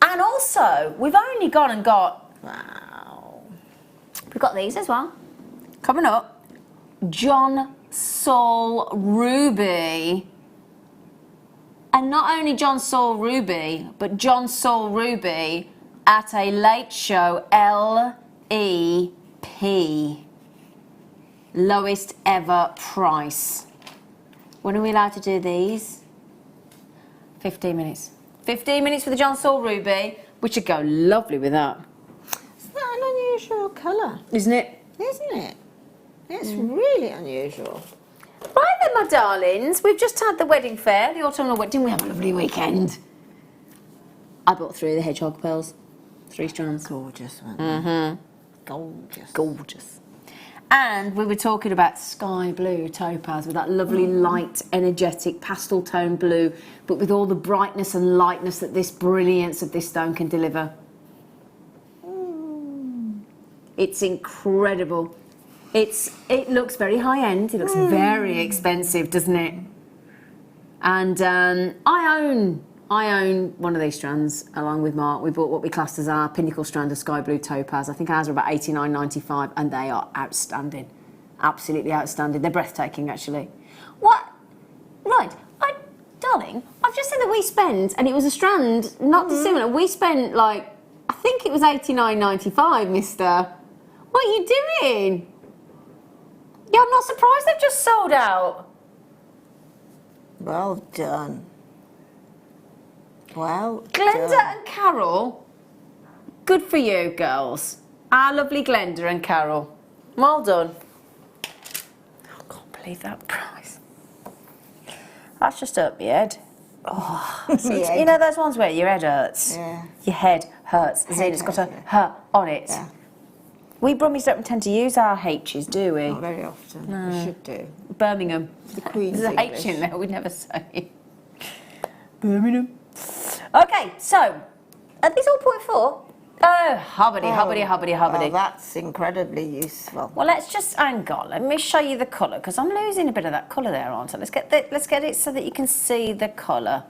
And also, we've only gone and got, Wow. we've got these as well. Coming up, Jon Saul Ruby. And not only Jon Saul Ruby, but Jon Saul Ruby at a late show LEP. Lowest ever price. When are we allowed to do these? 15 minutes. 15 minutes for the Jon Saul Ruby, which would go lovely with that. It's not an unusual colour, Isn't it? isn't it? It's really unusual. Right then, my darlings, we've just had the wedding fair, the autumnal wedding. Didn't we have a lovely weekend? I bought 3 of the hedgehog pearls, 3 strands. Gorgeous, weren't they? Gorgeous. Gorgeous. And we were talking about sky blue topaz with that lovely light, energetic pastel tone blue, but with all the brightness and lightness that this brilliance of this stone can deliver. It's incredible. It looks very high end. It looks very expensive, doesn't it? And I own one of these strands along with Mark. We bought what we classed as our pinnacle strand of sky blue topaz. I think ours are about $89.95, and they are outstanding, absolutely outstanding. They're breathtaking, actually. What? Right, darling, I've just said that we spent, and it was a strand not dissimilar. We spent I think it was $89.95, Mister. What are you doing? Yeah, I'm not surprised they've just sold out. Well done. Well Glenda done. and Carol, good for you, girls. Our lovely Glenda and Carol. Well done. I can't believe that price. That's just up your head. Oh, you know those ones where your head hurts? Yeah. Your head hurts. Zena's got a her on it. Yeah. We Brummies don't tend to use our H's, do we? Not very often. We should do. Birmingham. The Queen's There's a H English. in there, we never say. Birmingham. Okay, so, are these all 0.4? Oh, hobbity. Well, that's incredibly useful. Well, let's just hang on. Let me show you the colour, because I'm losing a bit of that colour there, aren't I? Let's get it so that you can see the colour.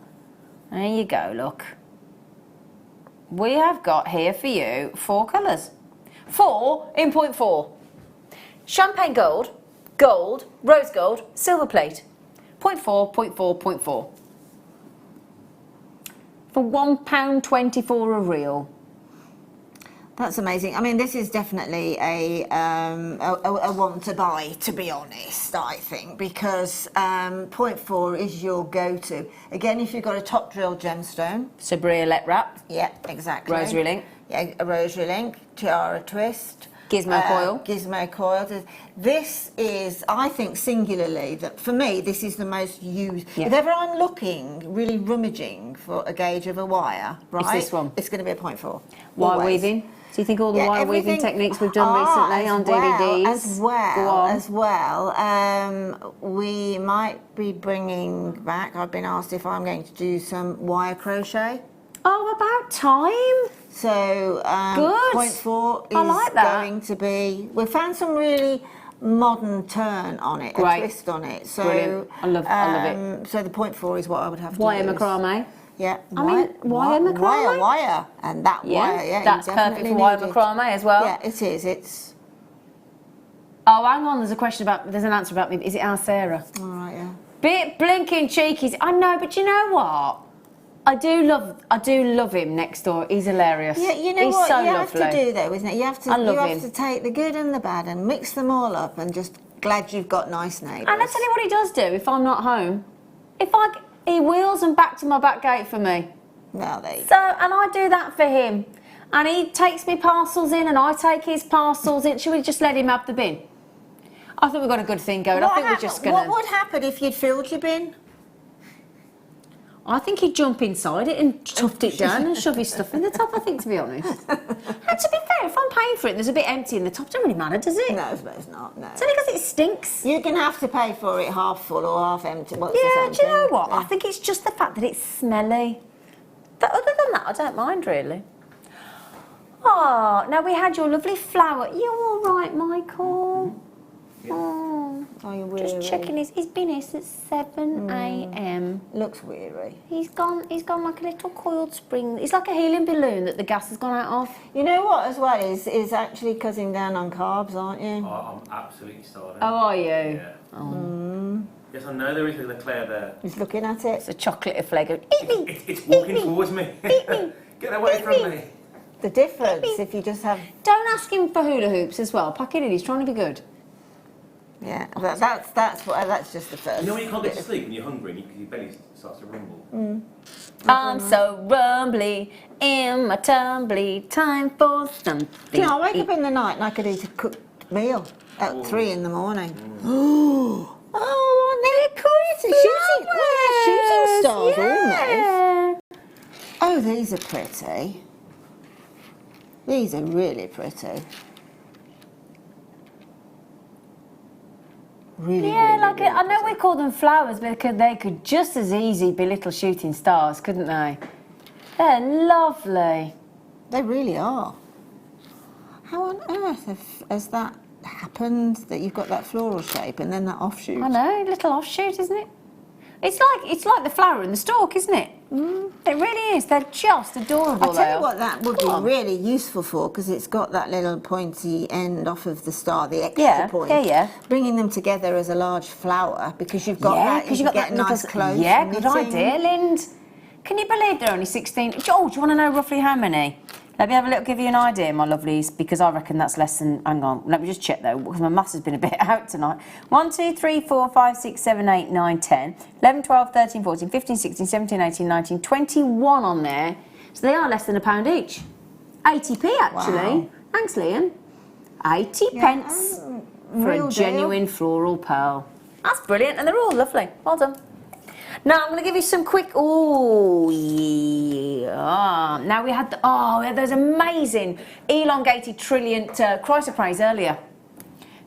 There you go. Look, we have got here for you 4 colours. 4 in 0.4. Champagne gold, gold, rose gold, silver plate. 0.4, 0.4, 0.4. For £1.24 a reel. That's amazing. I mean, this is definitely a one to buy, to be honest, I think, because 0.4 is your go-to. Again, if you've got a top drill gemstone. So Briolette wrap. Yeah, exactly. Rosary link. Yeah, a rosary link, tiara twist. Gizmo coil. Gizmo coil. This is, I think, singularly, that for me, this is the most used. Yeah. If ever I'm looking, really rummaging for a gauge of a wire, right? It's this one. It's going to be a 0.4. Wire Always. weaving. Do you think all the wire weaving everything- techniques we've done recently on DVDs? As well, we might be bringing back, I've been asked if I'm going to do some wire crochet. Oh, about time. So, Good. 0.4 is I like that. going to be, we've found some really modern turn on it, Great. a twist on it. So, Brilliant. I love it. So the 0.4 is what I would have to Wire use. macrame. Yeah. I mean, wire macrame? Wire. And that wire, yeah. That's you perfect definitely for wire need it. macrame as well. Yeah, it is. It's, Oh, hang on. There's a question about. There's an answer about me. Is it our Sarah? all right, yeah. Bit blinking cheeky. I know, but you know what? I do love him next door. He's hilarious. Yeah, you know He's what so you lovely. have to do though, isn't it? You have to. I love you have him. to take the good and the bad and mix them all up, and just glad you've got nice neighbours. And I tell you what he does do if I'm not home. He wheels them back to my back gate for me. Well, there you go. So, and I do that for him. And he takes me parcels in and I take his parcels in. Should we just let him have the bin? I think we've got a good thing going. I think we're just going What would happen if you'd filled your bin? I think he'd jump inside it and tuft it down and shove his stuff in the top, I think, to be honest. And to be fair, if I'm paying for it and there's a bit empty in the top, it doesn't really matter, does it? No, I suppose not, no. It's only because it stinks. You can have to pay for it half full or half empty. Well, Yeah, do you know what? I think it's just the fact that it's smelly. But other than that, I don't mind, really. Oh, now we had your lovely flower. You're all right, Michael? Oh, Are you just weary? checking. He's been here since 7 a.m. Looks weary. He's gone like a little coiled spring. He's like a helium balloon that the gas has gone out of. You know what, as well, is actually cutting down on carbs, aren't you? Oh, I'm absolutely starving. Oh, are you? Yeah. Yes, I know there is a Leclerc there. He's looking at it. It's a chocolate flag. Eat me! It's walking towards me. Eat me! Get away from me. The difference, if you just have... Don't ask him for hula hoops as well. Pack it in. He's trying to be good. Yeah, that's just the first. You know when you can't get to sleep when you're hungry and your belly starts to rumble? I'm so rumbly in my tumbly. Time for something. You know, I wake up in the night and I could eat a cooked meal at 3 in the morning. Oh, they're shooting stars almost. Oh, these are pretty. These are really pretty. Really, Yeah, really, like really I know we call them flowers, but they could just as easy be little shooting stars, couldn't they? They're lovely. They really are. How on earth has that happened, that you've got that floral shape and then that offshoot? I know, little offshoot, isn't it? It's like the flower and the stalk, isn't it? It really is. They're just adorable. I'll tell you what that would be really useful for, because it's got that little pointy end off of the star, the extra point. Yeah. Bringing them together as a large flower, because you've got that, you you've got get that nice close Yeah, good knitting. idea, Lind. Can you believe they're only 16? Oh, do you want to know roughly how many? Let me have a little, give you an idea, my lovelies, because I reckon that's less than, hang on, let me just check though, because my maths has been a bit out tonight. 1, 2, 3, 4, 5, 6, 7, 8, 9, 10, 11, 12, 13, 14, 15, 16, 17, 18, 19, 21 on there. So they are less than £1 each. 80p actually. Wow. Thanks, Liam. 80 pence for real a deal. genuine floral pearl. That's brilliant, and they're all lovely. Well done. Now I'm going to give you some quick. Oh yeah! Now we had those amazing elongated trilliant chrysoprase earlier.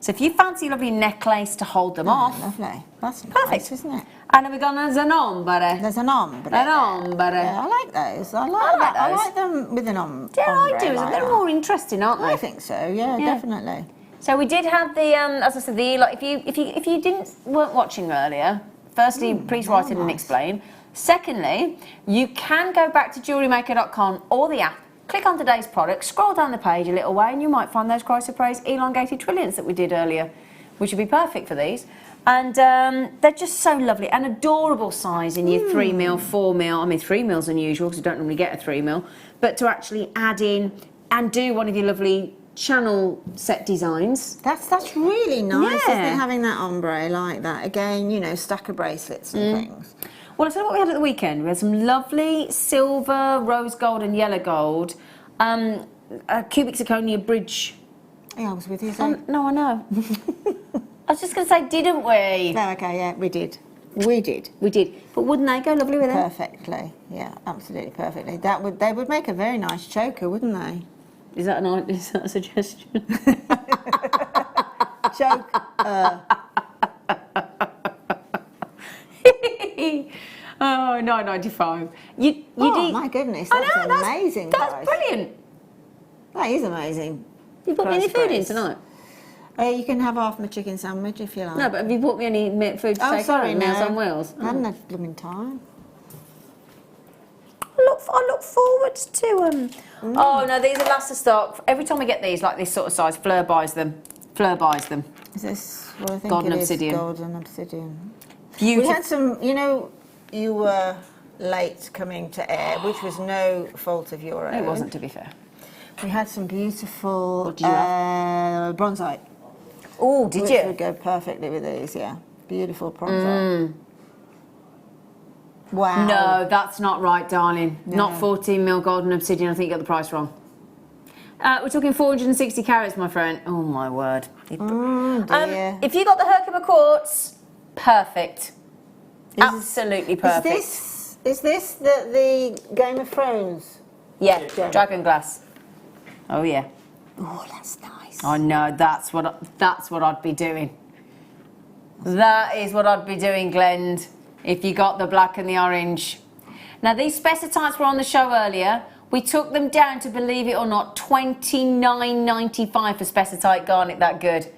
So if you fancy a lovely necklace to hold them off, Lovely. That's perfect, nice, isn't it? And then we've got an ombre. There's an ombre. An ombre. Yeah, I like those. I like them with an ombre. Yeah, I do. like They're that. more interesting, aren't they? I think so. Yeah, definitely. So we did have the, as I said, the if you weren't watching earlier. Firstly, please write in and explain. Secondly, you can go back to JewelleryMaker.com or the app, click on today's product, scroll down the page a little way, and you might find those chrysoprase elongated trilliants that we did earlier, which would be perfect for these. And they're just so lovely, an adorable size in your 3mm, 4mm. I mean, 3mm is unusual because you don't normally get a 3mm, but to actually add in and do one of your lovely channel set designs. That's really nice, Yeah. isn't it, having that ombre like that. Again, you know, stack of bracelets and things. Well, I tell you what we had at the weekend. We had some lovely silver, rose gold and yellow gold cubic zirconia bridge. Yeah, I was with you. So. No, I know. I was just going to say, didn't we? No, okay, yeah, we did. We did. We did. But wouldn't they go lovely with it? Perfectly. Yeah, absolutely perfectly. They would make a very nice choker, wouldn't they? Is that a suggestion? Choke. Oh, $9.95. You did. My goodness, I that's know, amazing. That's price. brilliant. That is amazing. You brought me any food in tonight? You can have half my chicken sandwich if you like. No, but have you brought me any food to take sorry, home? Meals no. on Wheels? I haven't had blooming time. I look forward to Oh no, these are last of stock. Every time we get these, like this sort of size, Fleur buys them. Is this what I think Golden it is? obsidian. Golden obsidian. Beautiful. We had some, you know, you were late coming to air, which was no fault of your own. It wasn't, to be fair. We had some beautiful What did you have? bronzite. Oh, did which you? would go perfectly with these, yeah. Beautiful bronzite. Wow. No, that's not right, darling. Not 14mm golden obsidian. I think you got the price wrong. We're talking 460 carats, my friend. Oh, my word. Dear. If you got the Herkimer quartz, perfect. Absolutely perfect. Is Is this the Game of Thrones? Yeah, dragon glass. Oh yeah. Oh, that's nice. I know, that's what I'd be doing. That is what I'd be doing, Glenn, if you got the black and the orange. Now, these Spessartites were on the show earlier. We took them down to, believe it or not, $29.95 for Spessartite garnet that good.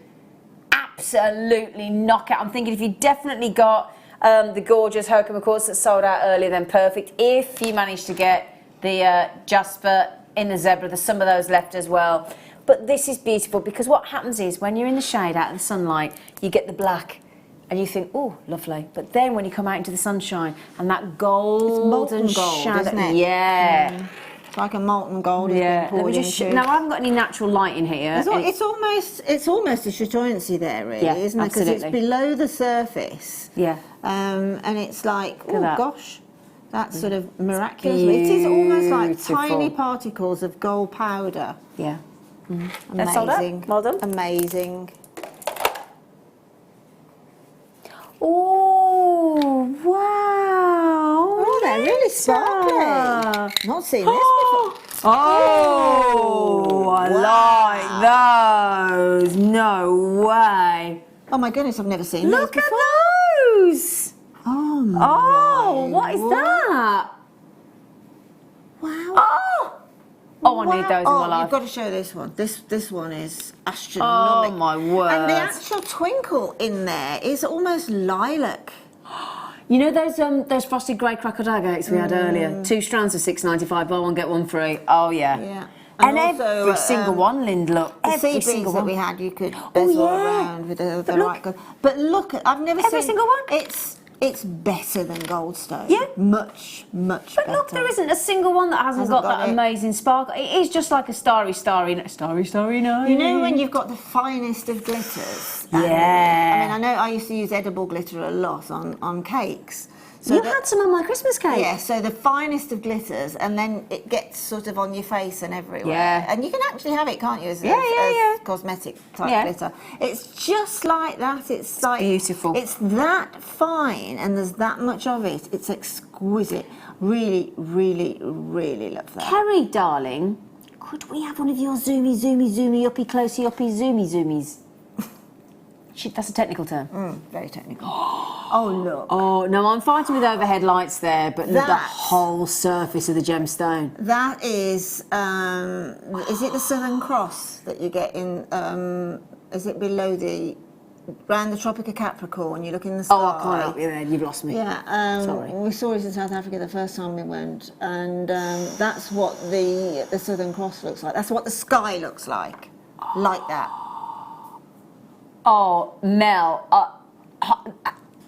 Absolutely knockout. I'm thinking if you definitely got the gorgeous Herkimer quartz that sold out earlier, then perfect. If you managed to get the jasper in the zebra, there's some of those left as well. But this is beautiful because what happens is when you're in the shade out of the sunlight, you get the black and you think, oh, lovely. But then when you come out into the sunshine and that golden shadow, isn't it? Yeah. It's like a molten gold. Yeah. Let me just now I haven't got any natural light in here. It's almost a chatoyancy there, really, Yeah, isn't it? Because it's below the surface. Yeah. And it's like, Look at oh that. gosh, that's sort of miraculous. It is almost like tiny Beautiful. particles of gold powder. Yeah. Amazing. sold out. Well done. Amazing. Oh, wow. Oh, they're really sparkly. Not seen this before. Oh, I like those. No way. Oh my goodness, I've never seen Look those at before. those. Oh, my Oh, what is word. that? Wow. Oh, I need those in my life. You've got to show this one. This one is astronomical. Oh, my word. And the actual twinkle in there is almost lilac. You know those frosted grey crackle agates we had earlier? 2 strands of $6.95, buy one, get one free. Oh, yeah. Yeah. And also, every single one, Lind, look. The Every sea single beads that one. we had, you could bezel around with the right colour. But look, I've never seen... Every single one? It's better than Goldstone. Yeah. Much But better. look, there isn't a single one that hasn't got that it. amazing sparkle. It is just like a starry night. You know when you've got the finest of glitters? Yeah. I mean, I know I used to use edible glitter a lot on cakes. So You had some on my Christmas cake. Yeah, so the finest of glitters, and then it gets sort of on your face and everywhere. Yeah. And you can actually have it, can't you, as cosmetic type glitter. It's just like that. It's like beautiful. It's that fine, and there's that much of it. It's exquisite. Really, really, really love that. Kerry, darling, could we have one of your zoomy, uppy, closey, uppy, zoomies? That's a technical term. Very technical. Oh, look. Oh, no, I'm fighting with overhead lights there, but look, the whole surface of the gemstone. That is it the Southern Cross that you get in, is it below around the Tropic of Capricorn, you look in the sky? Oh, I can't help you there, you've lost me. Yeah, sorry. We saw it in South Africa the first time we went, and that's what the Southern Cross looks like. That's what the sky looks like that. Oh, Mel,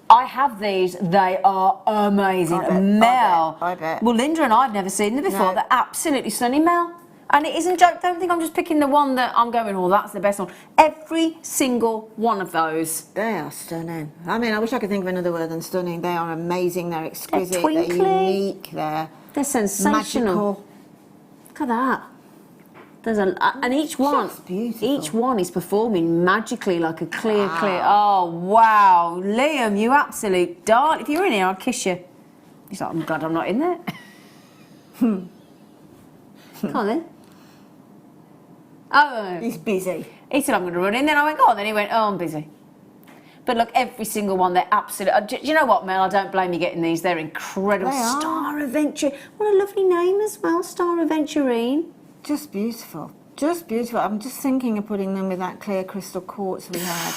I have these. They are amazing. Mel. I bet. Well, Linda and I have never seen them before. No. They're absolutely stunning, Mel. And it isn't joke. Don't think I'm just picking the one that I'm going, oh, that's the best one. Every single one of those. They are stunning. I mean, I wish I could think of another word than stunning. They are amazing. They're exquisite. twinkly. They're unique. They're sensational. magical. Look at that. There's and each one is performing magically like a clear. Oh wow, Liam, you absolute darling. If you were in here, I'd kiss you. He's like, I'm glad I'm not in there. Come on then. Oh, He's busy. he said I'm going to run in. Then I went, go on. Then he went, oh, I'm busy. But look, every single one, they're absolute. Do you know what, Mel? I don't blame you getting these. They're incredible. They are. Star Aventurine. What a lovely name as well, Star Aventurine. Just beautiful. Just beautiful. I'm just thinking of putting them with that clear crystal quartz we had.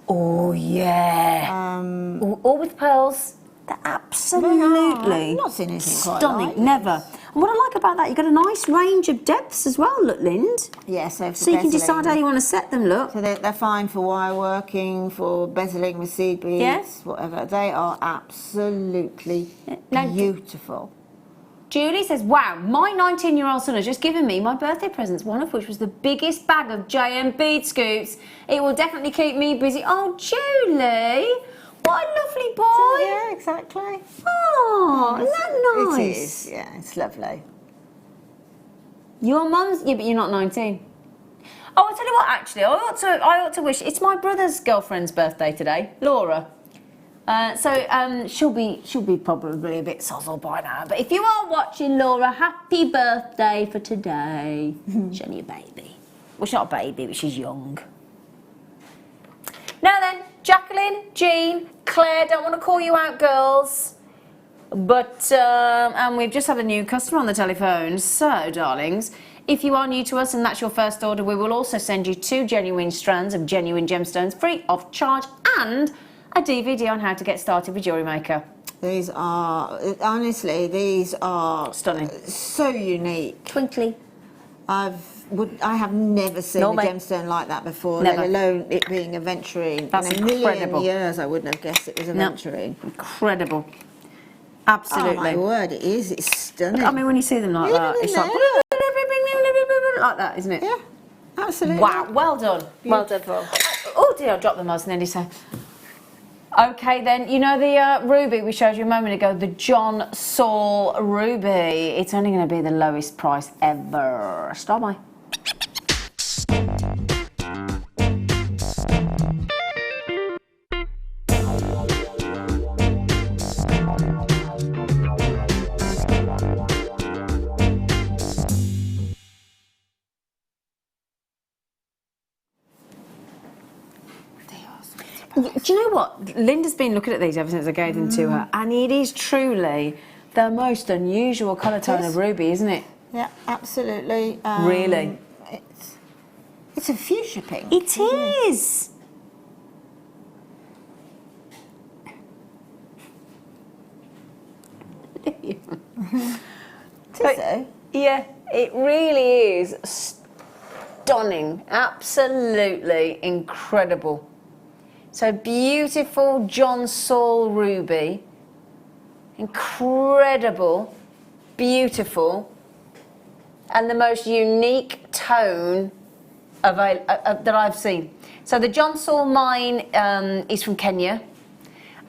Oh, yeah. All with pearls. They're absolutely I've not seen anything quite stunning. like Never. And what I like about that, you've got a nice range of depths as well, look, Lind. Yeah, so you can decide how you want to set them, look. So they're fine for wire working, for bezeling with seed beads, whatever. They are absolutely beautiful. Julie says, wow, my 19-year-old son has just given me my birthday presents, one of which was the biggest bag of JM bead scoops. It will definitely keep me busy. Oh, Julie, what a lovely boy. Yeah, exactly. Oh, isn't that nice? It is, yeah, it's lovely. Your mum's, yeah, but you're not 19. Oh, I'll tell you what, actually, I ought to wish, it's my brother's girlfriend's birthday today, Laura. She'll be probably a bit sozzled by now. But if you are watching, Laura, happy birthday for today. She's only a baby. Well, she's not a baby, but she's young. Now then, Jacqueline, Jean, Claire, don't want to call you out, girls. But, and we've just had a new customer on the telephone. So, darlings, if you are new to us and that's your first order, we will also send you 2 genuine strands of genuine gemstones free of charge and a DVD on how to get started with JewelleryMaker. These are, honestly, these are stunning. So unique. Twinkly. I have never seen a gemstone like that before, Never. let alone it being Aventurine. That's in a incredible. million years I wouldn't have guessed it was Aventurine. No. Incredible. Absolutely. Oh my word, it is. It's stunning. I mean, when you see them like that, it's like that, isn't it? Yeah, absolutely. Wow, well done. Beautiful. Well done. Oh dear, I dropped them, I was nearly so. Okay then, you know the ruby we showed you a moment ago, the Jon Saul ruby. It's only going to be the lowest price ever. Stop by. Do you know what? Linda's been looking at these ever since I gave them to her, and it is truly the most unusual colour tone of ruby, isn't it? Yeah, absolutely. Really? It's a fuchsia pink. It is. Yeah, it really is stunning. Absolutely incredible. So beautiful Jon Saul ruby, incredible, beautiful, and the most unique tone that I've seen. So the Jon Saul mine is from Kenya,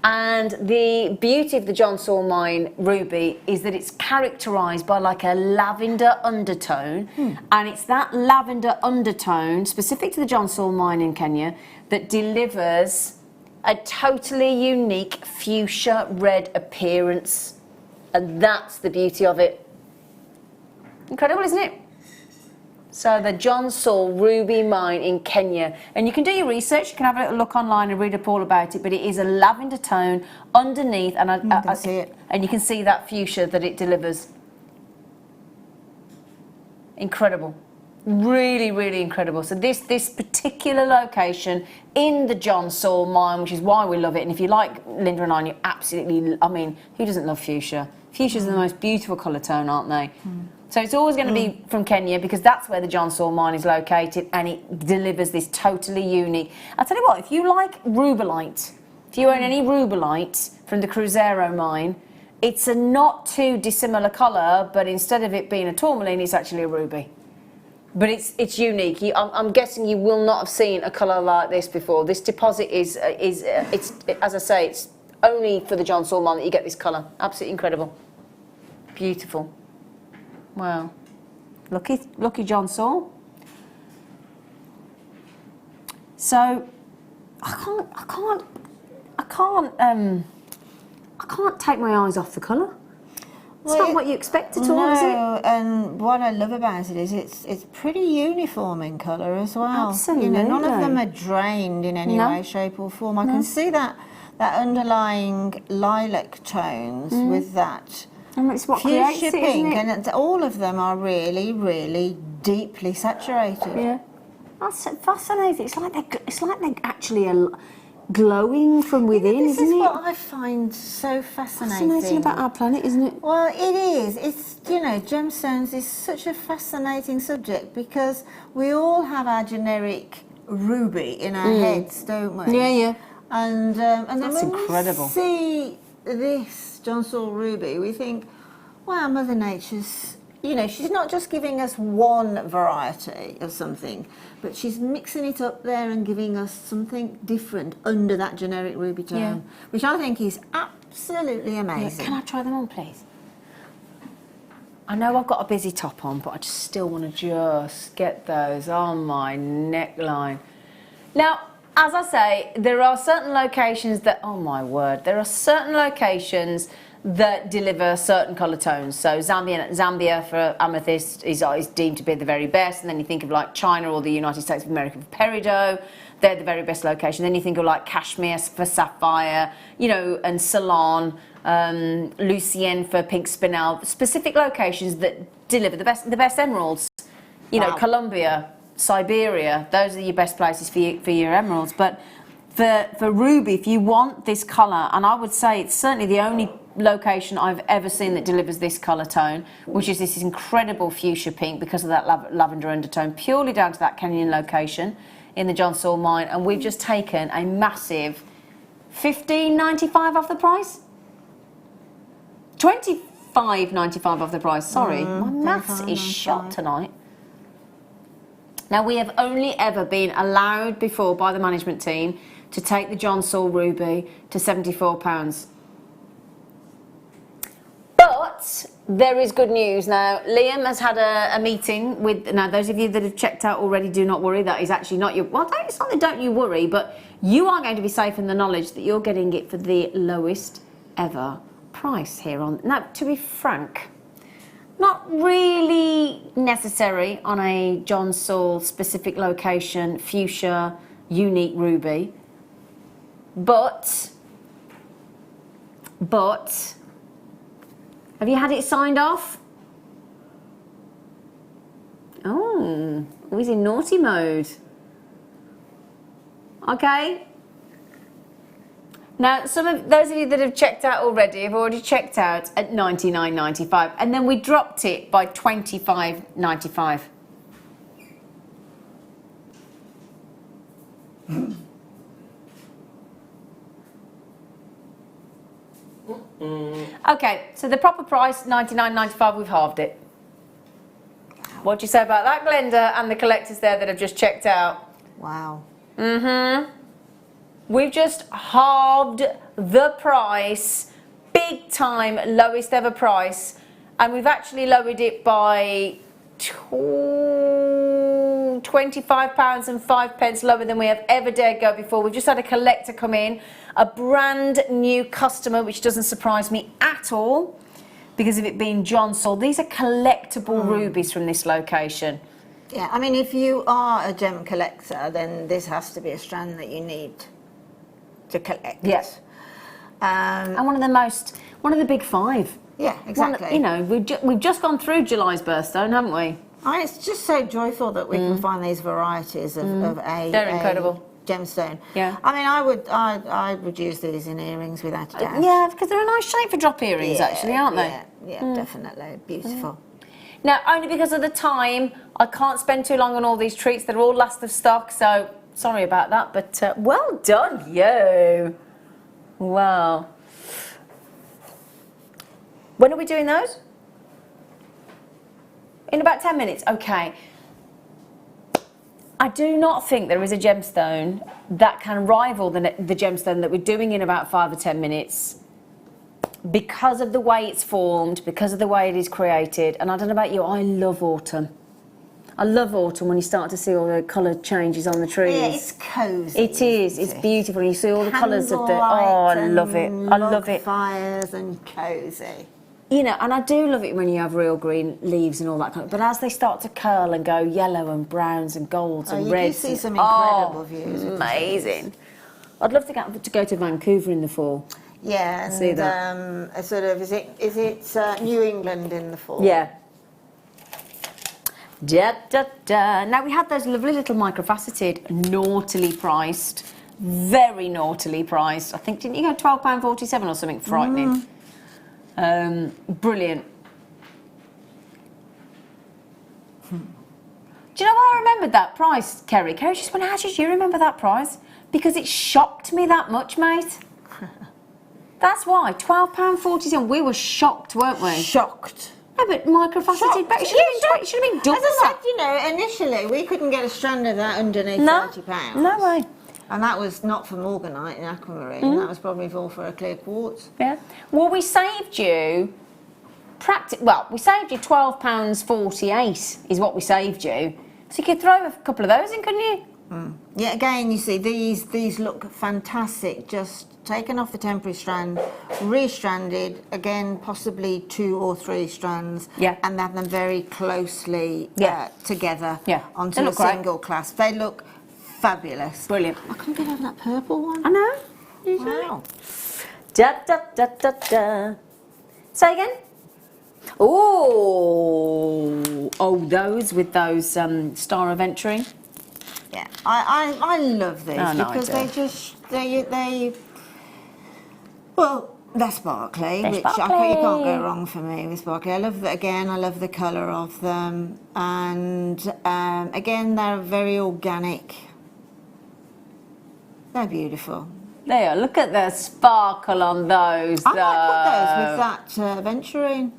and the beauty of the Jon Saul mine ruby is that it's characterised by like a lavender undertone, and it's that lavender undertone specific to the Jon Saul mine in Kenya that delivers a totally unique fuchsia red appearance, and that's the beauty of it. Incredible, isn't it? So the Jon Saul ruby mine in Kenya, and you can do your research, you can have a little look online and read up all about it, but it is a lavender tone underneath, and I see it. And you can see that fuchsia that it delivers. Incredible. Really, really incredible. So this particular location in the Jon Saul mine, which is why we love it, and if you like Linda and I, you absolutely, I mean, who doesn't love fuchsia? Fuchsia's the most beautiful colour tone, aren't they? So it's always going to be from Kenya because that's where the Jon Saul mine is located, and it delivers this totally unique. I'll tell you what, if you like rubellite, if you own any rubellite from the Cruzeiro mine, it's a not too dissimilar colour, but instead of it being a tourmaline, it's actually a ruby. But it's unique. I'm guessing you will not have seen a colour like this before. This deposit is as I say, it's only for the Jon Saul mine that you get this colour. Absolutely incredible. Beautiful. Wow. Lucky Jon Saul. So I can't take my eyes off the colour. It's not what you expect at all, is it? No, and what I love about it is it's pretty uniform in colour as well. Absolutely. You know, none of them are drained in any way, shape or form. I can see that underlying lilac tones with that and it's what fuchsia creates it, pink, isn't it? and all of them are really, really deeply saturated. Yeah, that's fascinating. It's like they're actually glowing from within, this isn't is it? what I find so fascinating. Fascinating about our planet, isn't it? Well, it is. It's, you know, gemstones is such a fascinating subject because we all have our generic ruby in our heads, don't we? Yeah, yeah. And then That's when incredible. we see this Jon Saul ruby, we think, wow, Mother Nature's, you know, she's not just giving us one variety of something, but she's mixing it up there and giving us something different under that generic ruby tone, which I think is absolutely amazing. Can I try them on, please? I know I've got a busy top on, but I just still want to just get those on my neckline. Now, as I say, there are certain locations that, oh my word, there are certain locations that deliver certain colour tones. So Zambia for amethyst is deemed to be the very best, and then you think of like China or the United States of America for peridot, they're the very best location. Then you think of like Kashmir for sapphire, you know, and Ceylon, Lucien for pink spinel, specific locations that deliver the best emeralds. You know, Colombia, Siberia, those are your best places for your emeralds. But for ruby, if you want this colour, and I would say it's certainly the only location I've ever seen that delivers this colour tone, which is this incredible fuchsia pink because of that lavender undertone, purely down to that Kenyan location in the Jon Saul mine, and we've just taken a massive $15.95 off the price? $25.95 off the price, sorry. My maths is shot tonight. Now, we have only ever been allowed before by the management team to take the Jon Saul ruby to £74. But there is good news now. Liam has had a meeting with, now those of you that have checked out already, do not worry, that is actually not your, well, it's not that don't you worry, but you are going to be safe in the knowledge that you're getting it for the lowest ever price here on, now to be frank, not really necessary on a Jon Saul specific location, fuchsia, unique ruby, but, have you had it signed off? Oh, he's in naughty mode. Okay. Now, some of those of you that have checked out already have already checked out at $99.95, and then we dropped it by $25.95. Okay, so the proper price, $99.95, we've halved it. What do you say about that, Glenda, and the collectors there that have just checked out? Wow. Mm-hmm. We've just halved the price, big time, lowest ever price, and we've actually lowered it by £25.05 lower than we have ever dared go before. We've just had a collector come in, a brand new customer, which doesn't surprise me at all because of it being Jon Saul. These are collectible rubies from this location. Yeah, I mean, if you are a gem collector, then this has to be a strand that you need to collect. Yes. And one of the big five. Yeah, exactly. You know, we've just gone through July's birthstone, haven't we? It's just so joyful that we can find these varieties of They're incredible. Gemstone. Yeah. I mean, I would use these in earrings without a doubt. Yeah, because they're a nice shape for drop earrings, actually, aren't they? Yeah, definitely. Beautiful. Now, only because of the time, I can't spend too long on all these treats. They're all last of stock, so sorry about that, but well done, you. Wow. When are we doing those? In about 10 minutes, okay. I do not think there is a gemstone that can rival the gemstone that we're doing in about 5 or 10 minutes because of the way it's formed, because of the way it is created. And I don't know about you, I love autumn. I love autumn when you start to see all the colour changes on the trees. Yeah, it's cosy. It is. It's beautiful. You see all the colours of the... Oh, I love it. I love it. Fires and cosy. You know, and I do love it when you have real green leaves and all that kind of... But as they start to curl and go yellow and browns and golds and reds... You do see some incredible views. Amazing. I'd love to go to Vancouver in the fall. Yeah, and see that. A sort of, is it New England in the fall? Yeah. Now we had those lovely little microfaceted, naughtily priced, very naughtily priced. I think, didn't you go £12.47 or something frightening? Brilliant. Do you know why I remembered that price, Kerry? Kerry just went, how did you remember that price? Because it shocked me that much, mate. That's why, £12.47. We were shocked, weren't we? Shocked. No, but microfaceted back. It should have been double As I that. said, you know, initially we couldn't get a strand of that underneath £30. No way. And that was not for morganite in aquamarine. That was probably all for a clear quartz. Yeah. Well, we saved you. We saved you £12.48 is what we saved you. So you could throw a couple of those in, couldn't you? Yeah, again, you see, these look fantastic, just taken off the temporary strand, restranded, again, possibly 2 or 3 strands, and have them very closely together onto a single clasp. They look fabulous. Brilliant. I couldn't get over that purple one. I know. Wow. Da, da, da, da, da. Say again? Oh, those with those Star Aventurine. Yeah, I love these because well, they're sparkly, which you can't go wrong for me with sparkly. I love I love the colour of them, and again, they're very organic. They're beautiful. They are. Look at the sparkle on those. I might put those with that Aventurine.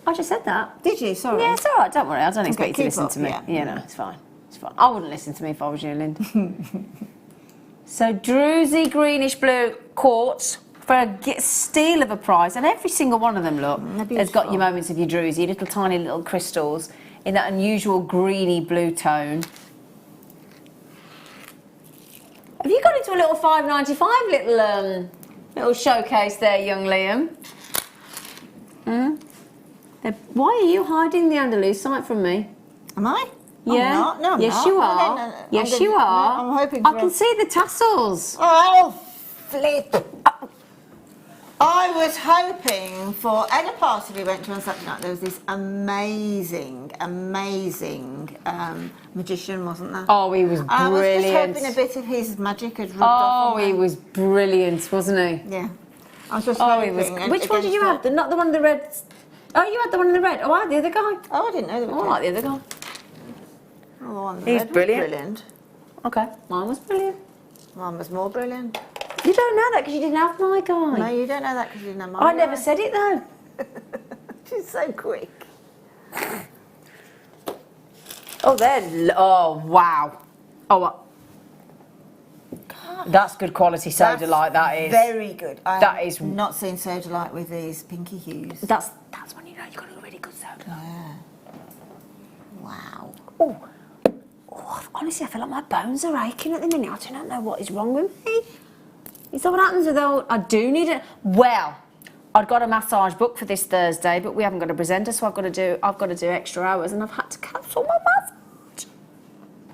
I just said that. Did you? Sorry. Yeah, it's all right. Don't worry. I don't expect you to listen up, to me. yeah. No, it's fine. It's fine. I wouldn't listen to me if I was you, Lind. So, druzy greenish blue quartz for a steal of a price, and every single one of them, look, has got your moments of your druzy, little tiny little crystals in that unusual greeny blue tone. Have you got into a little $5.95 little showcase there, young Liam? Why are you hiding the Andalucite from me? Am I? Yeah. I'm not. No, I'm yes, not. you are. Yes, you are. I'm hoping I can see the tassels. Oh, flip. I was hoping for, at a party we went to on Saturday night, there was this amazing magician, wasn't there? Oh, he was brilliant. I was just hoping a bit of his magic had rubbed off on he was brilliant, wasn't he? Yeah. I was just hoping. Which one did you have? Not the one in the red? Oh, you had the one in the red. Oh, I had the other guy. Oh, I didn't know there was I like the other guy. Oh, the one in the He's red was brilliant. Okay, mine was brilliant. Mine was more brilliant. You don't know that because you didn't have my guy. No, you don't know that because you didn't have my I never said it though. She's so quick. Oh, wow. Oh, that's good quality sodalite. That is very good. That is not seen sodalite with these pinky hues. That's when you know you've got a really good sodalite. Yeah. Wow. Oh, honestly, I feel like my bones are aching at the minute. I do not know what is wrong with me. Is that what happens with all? I do need it. Well, I'd got a massage booked for this Thursday, but we haven't got a presenter, so I've got to do extra hours, and I've had to cancel my massage.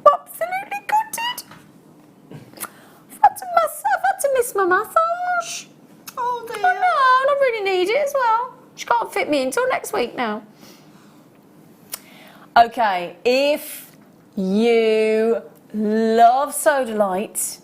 I'm absolutely gutted. I've had to miss my massage. Oh dear. I know, and I really need it as well. She can't fit me until next week now. Okay, if you love sodalite,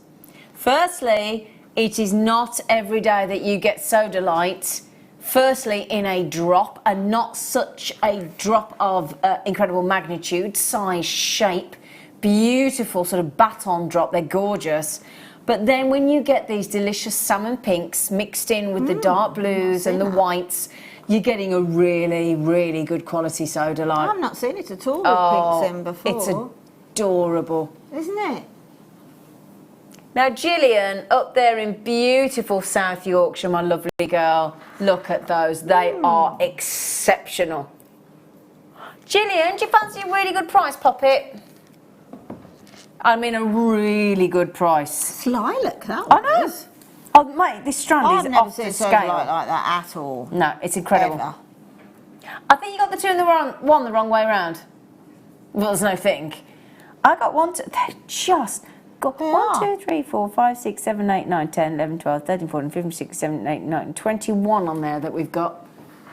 firstly, it is not every day that you get sodalite, firstly in a drop, and not such a drop of incredible magnitude, size, shape, beautiful sort of baton drop, they're gorgeous. But then when you get these delicious salmon pinks mixed in with the dark blues and the whites, you're getting a really, really good quality sodalite. I've not seen it at all with pinks in before. It's adorable. Isn't it? Now, Gillian, up there in beautiful South Yorkshire, my lovely girl, look at those. They are exceptional. Gillian, do you fancy a really good price, Poppet? I mean, a really good price. It's lilac, that I know. Oh, mate, this strand is off the scale. I've never seen sodalite like that at all. No, it's incredible. Ever. I think you got the two in the one the wrong way around. Well, there's no thing. I got one, they're just... Got 1, 2, 3, 4, 5, 6, 7, 8, 9, 10, 11, 12, 13, 14, 15, 16, 17, 18, 19, 21 on there that we've got.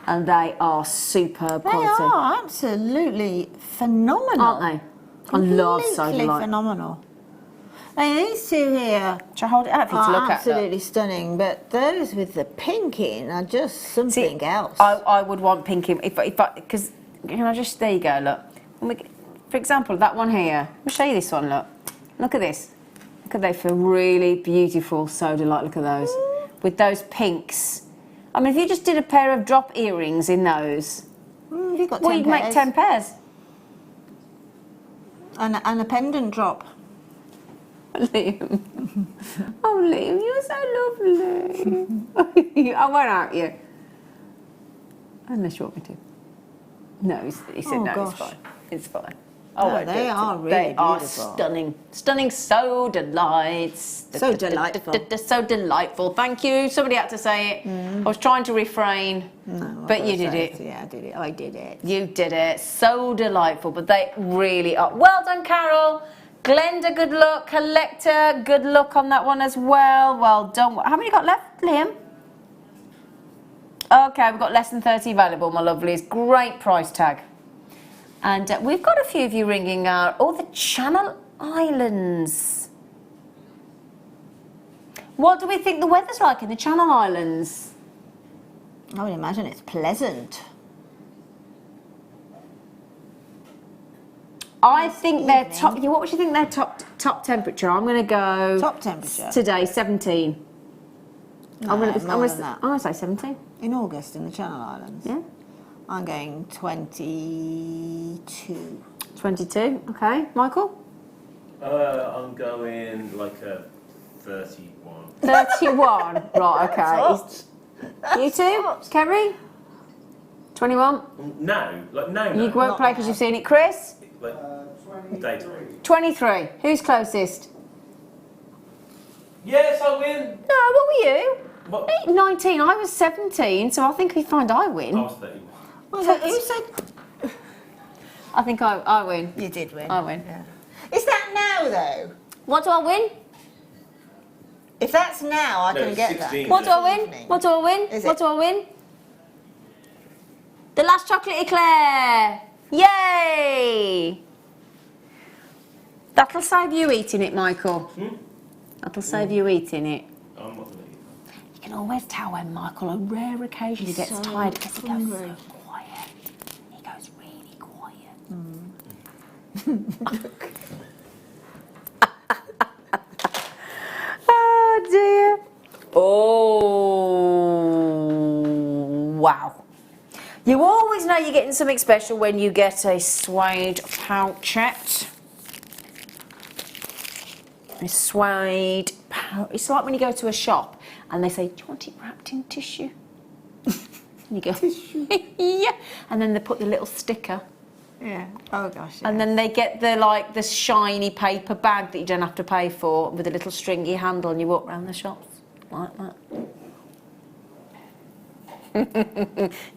And they are superb quality. They are absolutely phenomenal. Aren't they? I love Completely sodalite. phenomenal. I mean, these two here Shall I hold it out for you to look at? Absolutely stunning, but those with the pink in are just something else. I would want pink in, because, can I just, there you go, look. For example, that one here, let me show you this one, look. Look at this. Look at those for really beautiful sodalite, look at those. With those pinks. I mean, if you just did a pair of drop earrings in those, you've got 10 you'd make 10 pairs. And a pendant drop. Liam. Oh, Liam, you're so lovely. I won't out you. Unless you want me to. No, he said no, gosh. it's fine. It's fine. Oh, they are really They are beautiful. stunning. Stunning, so delights. So delightful. So delightful. Thank you. Somebody had to say it. I was trying to refrain, but you did it. Yeah, I did it. I did it. You did it. So delightful, but they really are. Well done, Carol. Glenda, good luck. Collector, good luck on that one as well. Well done. How many got left, Liam? Okay, we've got less than 30 available, my lovelies. Great price tag. And we've got a few of you ringing out. Oh, the Channel Islands. What do we think the weather's like in the Channel Islands? I would imagine it's pleasant. I think they're top. What would you think their top temperature? I'm going to go. Top temperature? Today, 17. No, I'm more than that. going to say 17. In August in the Channel Islands? Yeah. I'm going 22. 22. Okay, Michael. I'm going like a 31. 31. Right. Okay. You too, Kerry. 21. No, like no. You won't play because you've seen it, Chris. Like, daytime. 23. Who's closest? Yes, I win. No, what were you? What? 19. I was 17, so I think we find I win. I was 31. Who said? I think I win. You did win. I win. Yeah. Is that now though? What do I win? If that's now, I No, can it's get 16. that. What do I win? Evening. What do I win? Is What it? do I win? The last chocolate eclair! Yay! That'll save you eating it, Michael. That'll save you eating it. I'm not going to eat. You can always tell when Michael, on rare occasion, he gets so tired because he goes hungry. so quiet. He goes really quiet. Oh dear. Oh, wow. You always know you're getting something special when you get a suede pouchette. A suede pouch. It's like when you go to a shop and they say, do you want it wrapped in tissue? And you go, yeah. And then they put the little sticker. Yeah. Oh gosh. Yeah. And then they get the shiny paper bag that you don't have to pay for with a little stringy handle, and you walk around the shops like that.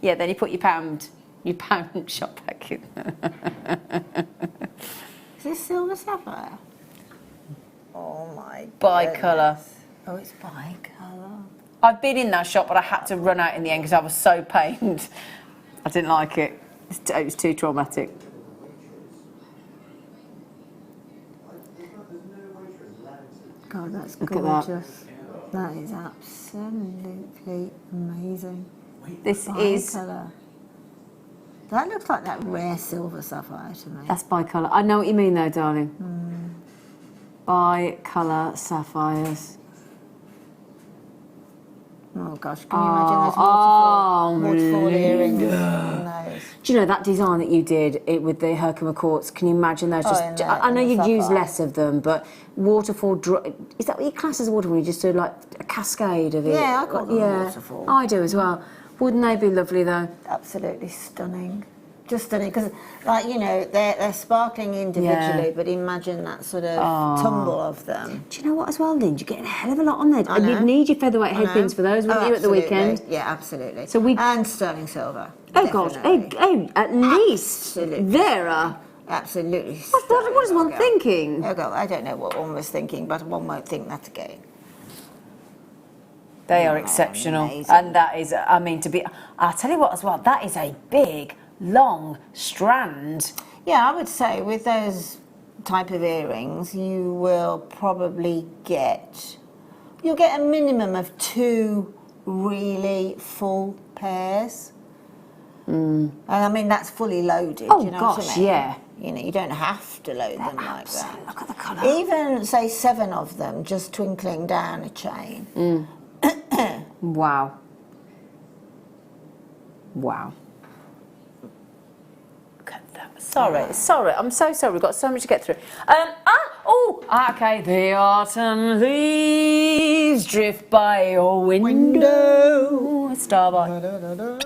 Yeah, then you put your pound shop back in. Is this silver sapphire? Oh my god. Bi-colour. Oh, it's bi-colour. I've been in that shop, but I had to run out in the end because I was so pained. I didn't like it. It was too traumatic. God, that's Look at that. gorgeous. That is absolutely amazing. This is... Bi-colour. That looks like that rare silver sapphire to me. That's bi-colour. I know what you mean though, darling. Bi-colour sapphires. Oh gosh, can you imagine those waterfall earrings? on those? Do you know that design that you did with the Herkimer quartz? Can you imagine those? Oh, in I know the you'd use sapphire. less of them, but waterfall. Is that what you class as a waterfall? You just do like a cascade of it. Yeah, I call them waterfall. I do as well. Wouldn't they be lovely though? Absolutely stunning. Just stunning, because, like, you know, they're sparkling individually, Yeah. but imagine that sort of tumble of them. Do you know what as well, Lynn? You're getting a hell of a lot on there. I And know. you'd need your featherweight I know. headpins for those, wouldn't you, at the absolutely. weekend? Yeah, absolutely. So and sterling silver. Oh gosh, definitely. at least Absolutely. Vera. Absolutely. What is one stunning. thinking? Oh God, I don't know what one was thinking, but one won't think that again. They are exceptional, amazing. and that is, I mean, I'll tell you what as well, that is a big, long strand. Yeah, I would say with those type of earrings, you will probably you'll get a minimum of 2 really full pairs. And I mean, that's fully loaded. Oh, you know gosh, what I mean? yeah. You know, you don't have to load them like that. Look at the colour. Even, say, 7 of them just twinkling down a chain. Wow. Wow. Look at that. Sorry, I'm so sorry. We've got so much to get through. Okay. The autumn leaves drift by your window. Starboy.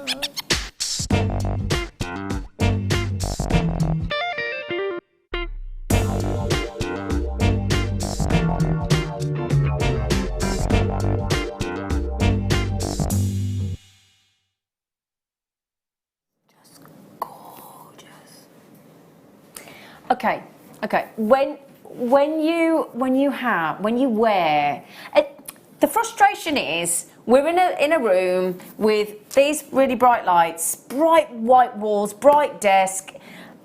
when you wear it, the frustration is we're in a room with these really bright lights, bright white walls, bright desk.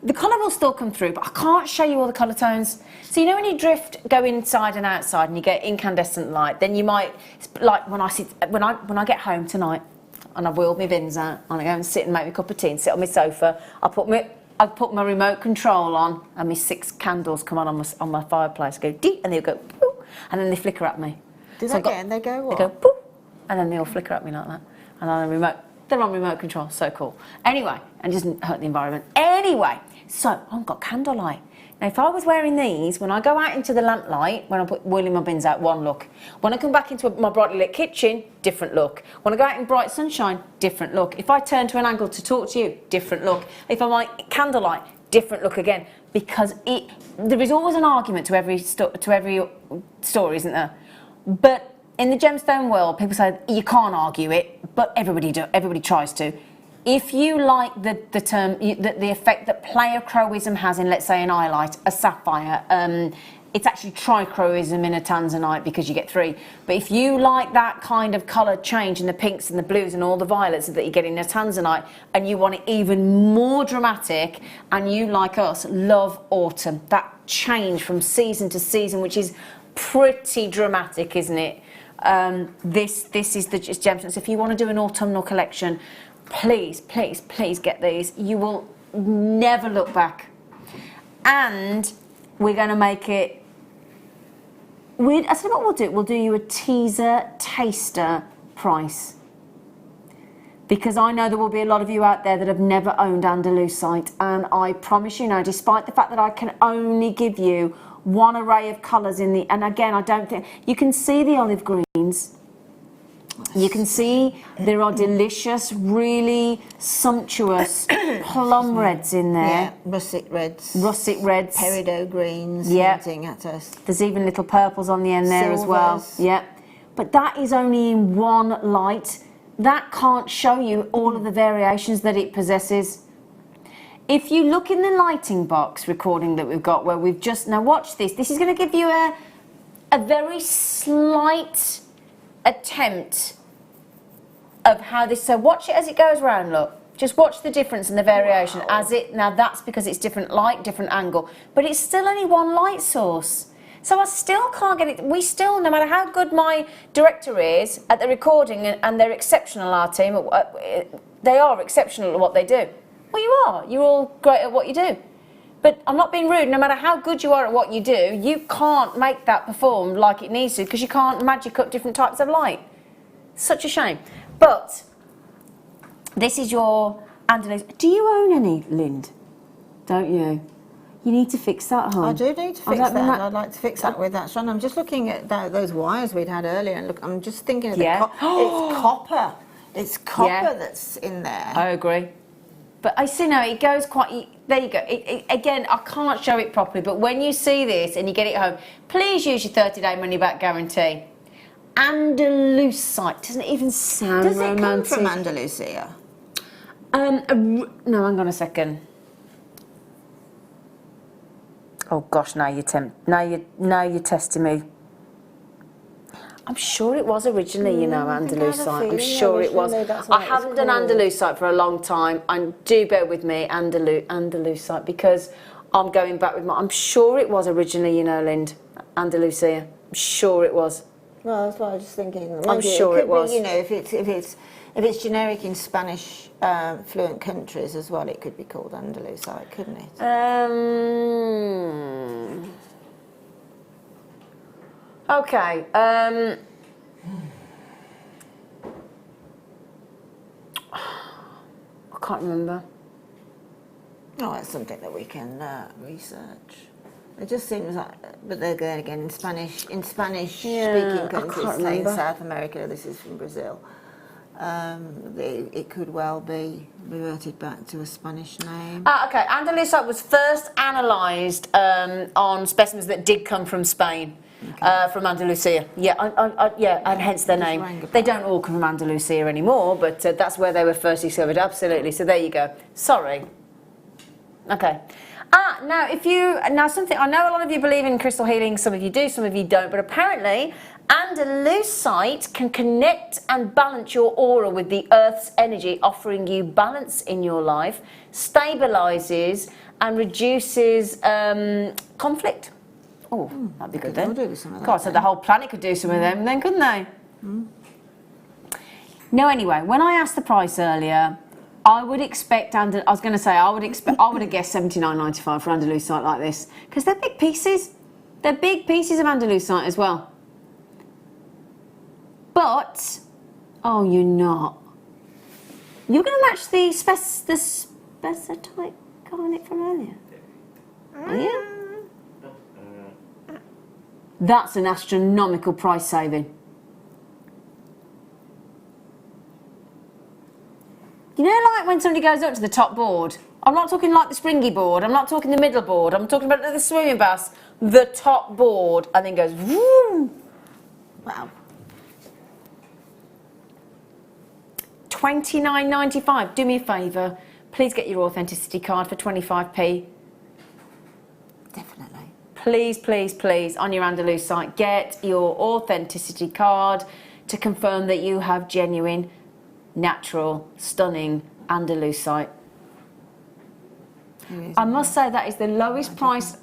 The colour will still come through, but I can't show you all the colour tones. So you know when you go inside and outside and you get incandescent light, then you might, like when I get home tonight and I've wheeled my bins out and I go and sit and make me a cup of tea and sit on my sofa, I put my remote control on and my 6 candles come on my fireplace, go deep, and they go poof, and then they flicker at me. Do they again? They go what? They go poof, and then they all flicker at me like that. And on they're on remote control, so cool. Anyway, and it doesn't hurt the environment. Anyway, so I've got candlelight. Now, if I was wearing these, when I go out into the lamplight, when I'm wheeling my bins out, one look. When I come back into my brightly lit kitchen, different look. When I go out in bright sunshine, different look. If I turn to an angle to talk to you, different look. If I'm like candlelight, different look again. Because there is always an argument to every story, isn't there? But in the gemstone world, people say you can't argue it, but everybody tries to. If you like the effect that pleochroism has in, let's say, an highlight, a sapphire, it's actually trichroism in a tanzanite because you get 3. But if you like that kind of colour change in the pinks and the blues and all the violets that you get in a tanzanite, and you want it even more dramatic, and you, like us, love autumn, that change from season to season, which is pretty dramatic, isn't it? This is the gemstones. If you want to do an autumnal collection, please get these. You will never look back. And we're going to make it. I tell you what we'll do. We'll do you a teaser taster price. Because I know there will be a lot of you out there that have never owned Andalucite, and I promise you now, despite the fact that I can only give you one array of colours and again, I don't think you can see the olive greens. You can see there are delicious, really sumptuous plum reds in there. Yeah, russet reds. Peridot greens. Yeah. At us. There's even little purples on the end there as well. Yeah. But that is only in one light. That can't show you all of the variations that it possesses. If you look in the lighting box recording that we've got, where we've just, now watch this. This is going to give you a very slight attempt of how this, so watch it as it goes round, look. Just watch the difference in the variation as it, now that's because it's different light, different angle, but it's still only one light source. So I still can't get it, we still, no matter how good my director is at the recording, and they're exceptional, our team, they are exceptional at what they do. Well, you are, you're all great at what you do. But I'm not being rude, no matter how good you are at what you do, you can't make that perform like it needs to because you can't magic up different types of light. Such a shame. But this is your Andalucite. Do you own any, Lind? Don't you? You need to fix that, hon. I do need to fix that. I'd like to fix that with that strand. I'm just looking at those wires we'd had earlier, and look, I'm just thinking of it's copper. It's copper that's in there. I agree. But I see now it goes quite. There you go. Again, I can't show it properly, but when you see this and you get it home, please use your 30-day money-back guarantee. Andalucite doesn't even sound romantic. Does it come from Andalusia? No, hang on a second. Oh gosh, now you're testing me. I'm sure it was originally, Andalucite. I'm sure it was. I haven't done Andalucite for a long time. And do bear with me, Andalucite, because I'm going back with I'm sure it was originally, Lind, Andalusia. I'm sure it was. Well, that's what I was just thinking. I'm sure it was. Be, if it's generic in Spanish fluent countries as well, it could be called Andalucite, couldn't it? Okay. I can't remember. Oh, that's something that we can research. It just seems like, but they're going again in Spanish-speaking countries, say in South America. This is from Brazil. It could well be reverted back to a Spanish name. Okay. Andalucite was first analysed on specimens that did come from Spain. Okay. From Andalusia, and hence their name. They don't all come from Andalusia anymore, but that's where they were first discovered, absolutely. So there you go. Sorry. Okay. Something I know a lot of you believe in crystal healing, some of you do, some of you don't, but apparently Andalucite can connect and balance your aura with the Earth's energy, offering you balance in your life, stabilises and reduces conflict. Oh, that'd be good then. Do some of that, God, so the whole planet could do some of them then, couldn't they? No, anyway, when I asked the price earlier, I would expect, I was going to say, I would have guessed $79.95 for Andalucite like this, because they're big pieces. They're big pieces of Andalucite as well. But, oh, you're not. You're going to match the Spessartite garnet from earlier. Are you? That's an astronomical price saving. You know, like when somebody goes up to the top board, I'm not talking like the springy board, I'm not talking the middle board, I'm talking about the swimming bass, the top board, and then goes, woo! Wow. $29.95. Do me a favour, please get your authenticity card for 25p. Definitely. Please, please, please, on your Andalucite, get your authenticity card to confirm that you have genuine, natural, stunning Andalucite. I must say that is the lowest price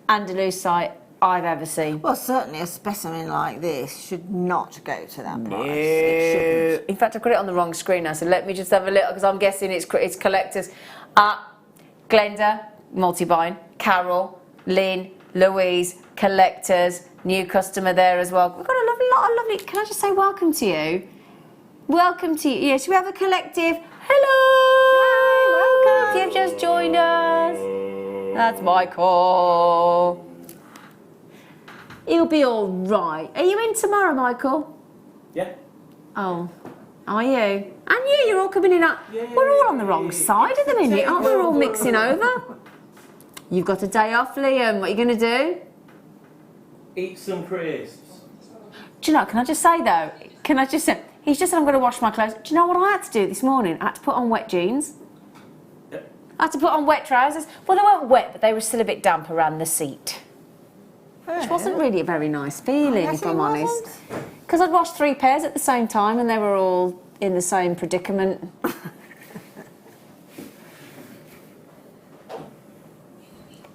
Andalucite I've ever seen. Well, certainly a specimen like this should not go to that price. It shouldn't. In fact, I got it on the wrong screen now, so let me just have a little, because I'm guessing it's collectors. Glenda, multi-buying, Carol, Lynn, Louise, collectors, new customer there as well. We've got a lot of lovely, can I just say welcome to you? Welcome to you. Yeah, should we have a collective? Hello! Hi, welcome. If you've just joined us. That's Michael. He'll be all right. Are you in tomorrow, Michael? Yeah. Oh, are you? And you're all coming in. We're all on the wrong side at the minute, aren't we? We're all mixing over. You've got a day off, Liam. What are you going to do? Eat some crisps. Do you know, can I just say though, he's just said I'm going to wash my clothes. Do you know what I had to do this morning? I had to put on wet jeans. Yep. I had to put on wet trousers. Well, they weren't wet, but they were still a bit damp around the seat. Which wasn't really a very nice feeling, if I'm honest. Because I'd washed 3 pairs at the same time and they were all in the same predicament.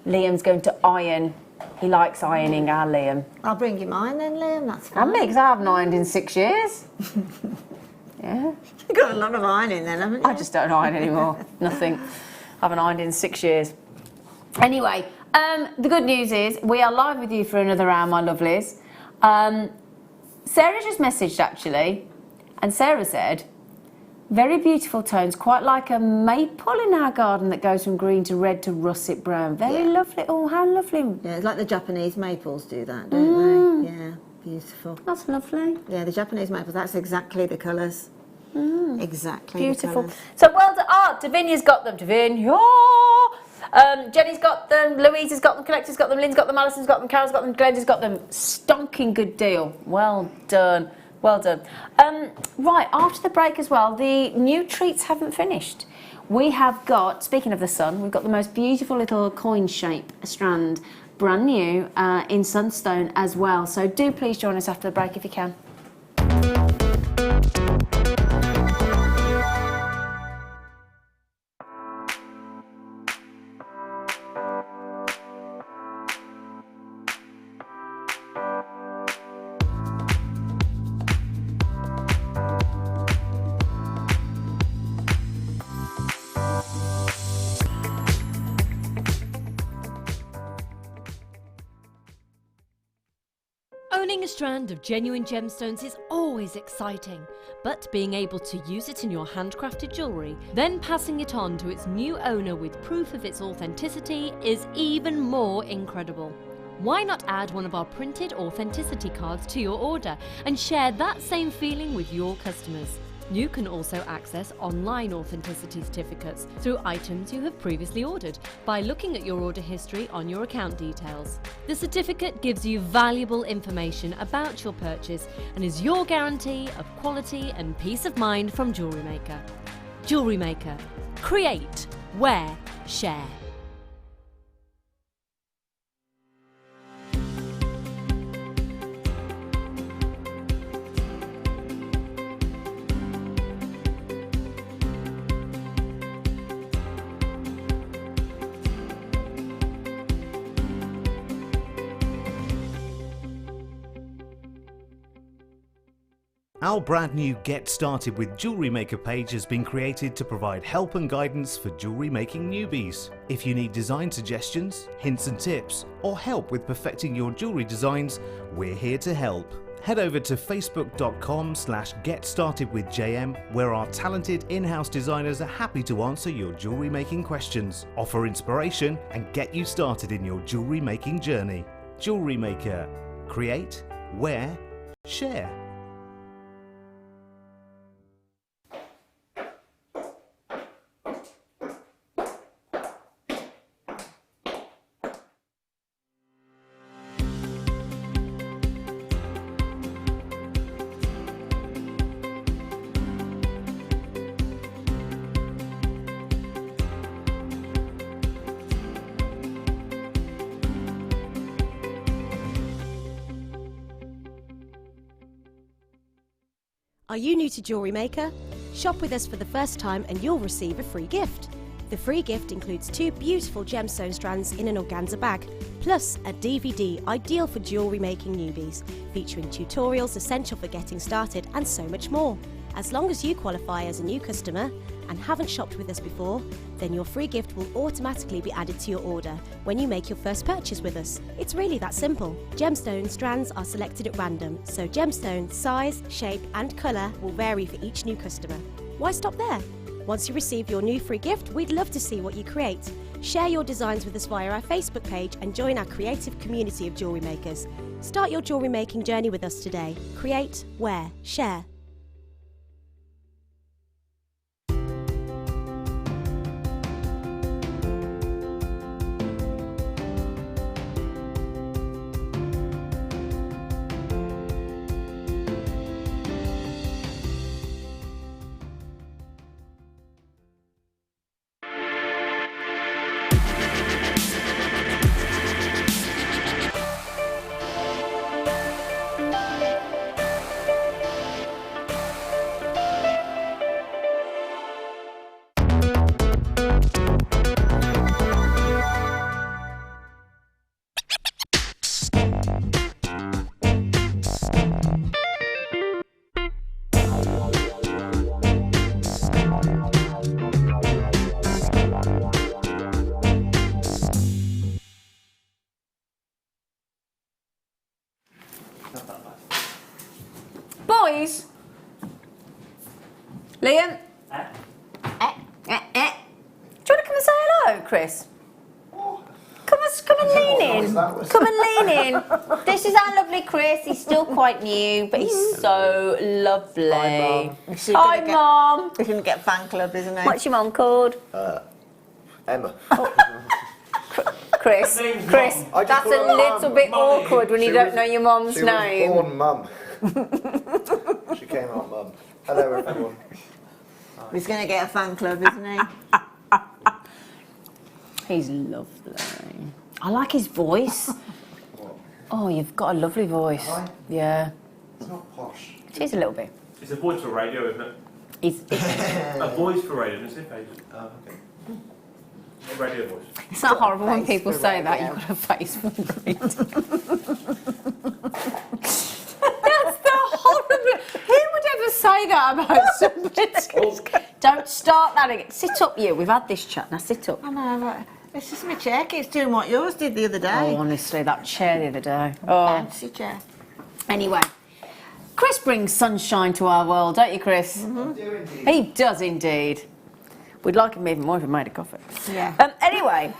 Liam's going to iron. He likes ironing, our Liam. I'll bring you mine then, Liam, that's fine. And me, because I haven't ironed in 6 years. Yeah. You've got a lot of ironing then, haven't you? I just don't iron anymore. Nothing. I haven't ironed in 6 years. Anyway, the good news is we are live with you for another hour, my lovelies. Sarah just messaged actually, and Sarah said, very beautiful tones, quite like a maple in our garden that goes from green to red to russet brown. Very lovely. Oh, how lovely. Yeah, it's like the Japanese maples do that, don't they? Yeah, beautiful. That's lovely. Yeah, the Japanese maples, that's exactly the colours. Exactly. Beautiful. The colours. So well done. Davinia's got them. Davinia. Jenny's got them. Louise's got them. Collector's got them. Lynn's got them. Alison's got them. Carol's got them. Glenda's got them. Stonking good deal. Well done. Well done. Right, after the break as well, the new treats haven't finished. We have got, speaking of the sun, we've got the most beautiful little coin shape strand, brand new, in sunstone as well. So do please join us after the break if you can. Owning a strand of genuine gemstones is always exciting, but being able to use it in your handcrafted jewellery, then passing it on to its new owner with proof of its authenticity is even more incredible. Why not add one of our printed authenticity cards to your order and share that same feeling with your customers? You can also access online authenticity certificates through items you have previously ordered by looking at your order history on your account details. The certificate gives you valuable information about your purchase and is your guarantee of quality and peace of mind from JewelleryMaker. JewelleryMaker. Create, wear, share. Our brand new Get Started with Jewellery Maker page has been created to provide help and guidance for jewellery making newbies. If you need design suggestions, hints and tips, or help with perfecting your jewellery designs, we're here to help. Head over to facebook.com/getstartedwithjm, where our talented in-house designers are happy to answer your jewellery making questions, offer inspiration, and get you started in your jewellery making journey. Jewellery Maker. Create, wear, share. Are you new to Jewellery Maker? Shop with us for the first time and you'll receive a free gift. The free gift includes 2 beautiful gemstone strands in an organza bag, plus a DVD ideal for jewellery making newbies, featuring tutorials essential for getting started and so much more. As long as you qualify as a new customer and haven't shopped with us before, then your free gift will automatically be added to your order when you make your first purchase with us. It's really that simple. Gemstone strands are selected at random, so gemstone size, shape and colour will vary for each new customer. Why stop there? Once you receive your new free gift, we'd love to see what you create. Share your designs with us via our Facebook page and join our creative community of jewellery makers. Start your jewellery making journey with us today. Create, wear, share. Boys! Liam? Do you want to come and say hello, Chris? Come and lean in. Come and lean in. This is our lovely Chris. He's still quite new, but he's so lovely. Hi, Mum. He's going to get fan club, isn't he? What's your mum called? Emma. Chris. That's a little bit awkward when you don't know your mum's name. She was born Mum. She came out Mum. Hello everyone. He's going to get a fan club, isn't he? He's lovely. I like his voice. Oh, you've got a lovely voice. Yeah. It's not posh. It is a little bit. It's a voice for radio, isn't it? It's a voice for radio, isn't it? Oh, okay. A radio voice. It's not horrible when people say that. You've got a face for radio. That's the horrible. Who would ever say that about somebody? Don't start that again. Sit up, you. We've had this chat. Now sit up. I know, but it's just my chair keeps doing what yours did the other day. Oh, honestly, that chair the other day. Oh. Fancy chair. Anyway, Chris brings sunshine to our world, don't you, Chris? Mm-hmm. He does indeed. We'd like him even more if he made a coffee. Yeah. Anyway,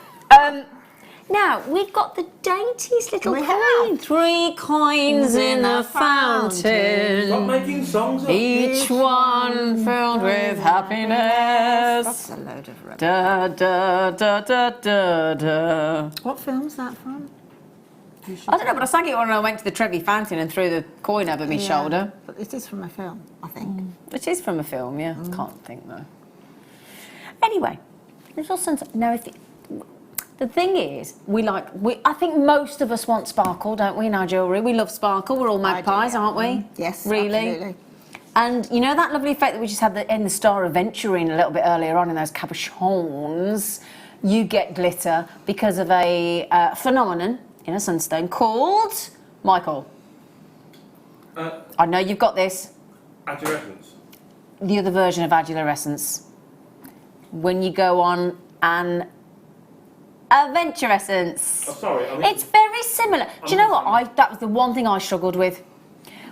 now we've got the daintiest little coin. 3 coins in a fountain. Stop making songs up. Each one filled with happiness. That's a load of rubbish. Da da da da da da. What film's that from? I don't know, but I sang it when I went to the Trevi Fountain and threw the coin over my shoulder. But it is from a film, I think. It is from a film, yeah. Can't think though. Anyway, there's also now. The thing is, I think most of us want sparkle, don't we? In our jewellery, we love sparkle. We're all magpies, aren't we? Yes, really. Absolutely. And you know that lovely effect that we just had in the Star Aventurine a little bit earlier on in those cabochons. You get glitter because of a phenomenon in a sunstone called Michael. I know you've got this. Adurescence. The other version of adurescence. When you go on an Aventurine. Oh, sorry. It's very similar. Do you know what? That was the one thing I struggled with.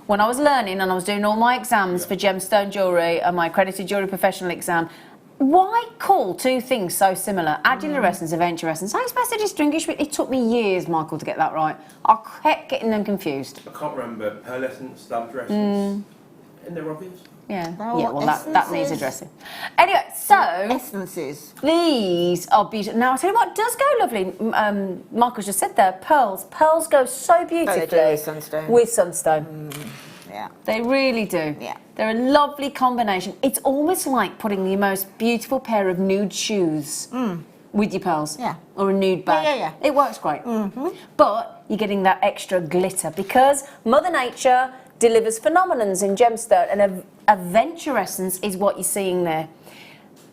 When I was learning and I was doing all my exams for gemstone jewellery and my accredited jewellery professional exam, why call two things so similar? Adurescence, Aventurine. How are you supposed to distinguish? It took me years, Michael, to get that right. I kept getting them confused. I can't remember. Pearlescence, adurescence. And they're obvious. Yeah, Oh, yeah. Well, that needs addressing. Anyway, so Essences. these are beautiful. Now, I'll tell you what does go lovely. Michael just said there, pearls. Pearls go so beautifully with sunstone. with sunstone. Yeah. They really do. Yeah. They're a lovely combination. It's almost like putting the most beautiful pair of nude shoes with your pearls. Yeah. Or a nude bag. Yeah. It works great. But you're getting that extra glitter because Mother Nature delivers phenomenons in gemstone, and Aventurine is what you're seeing there.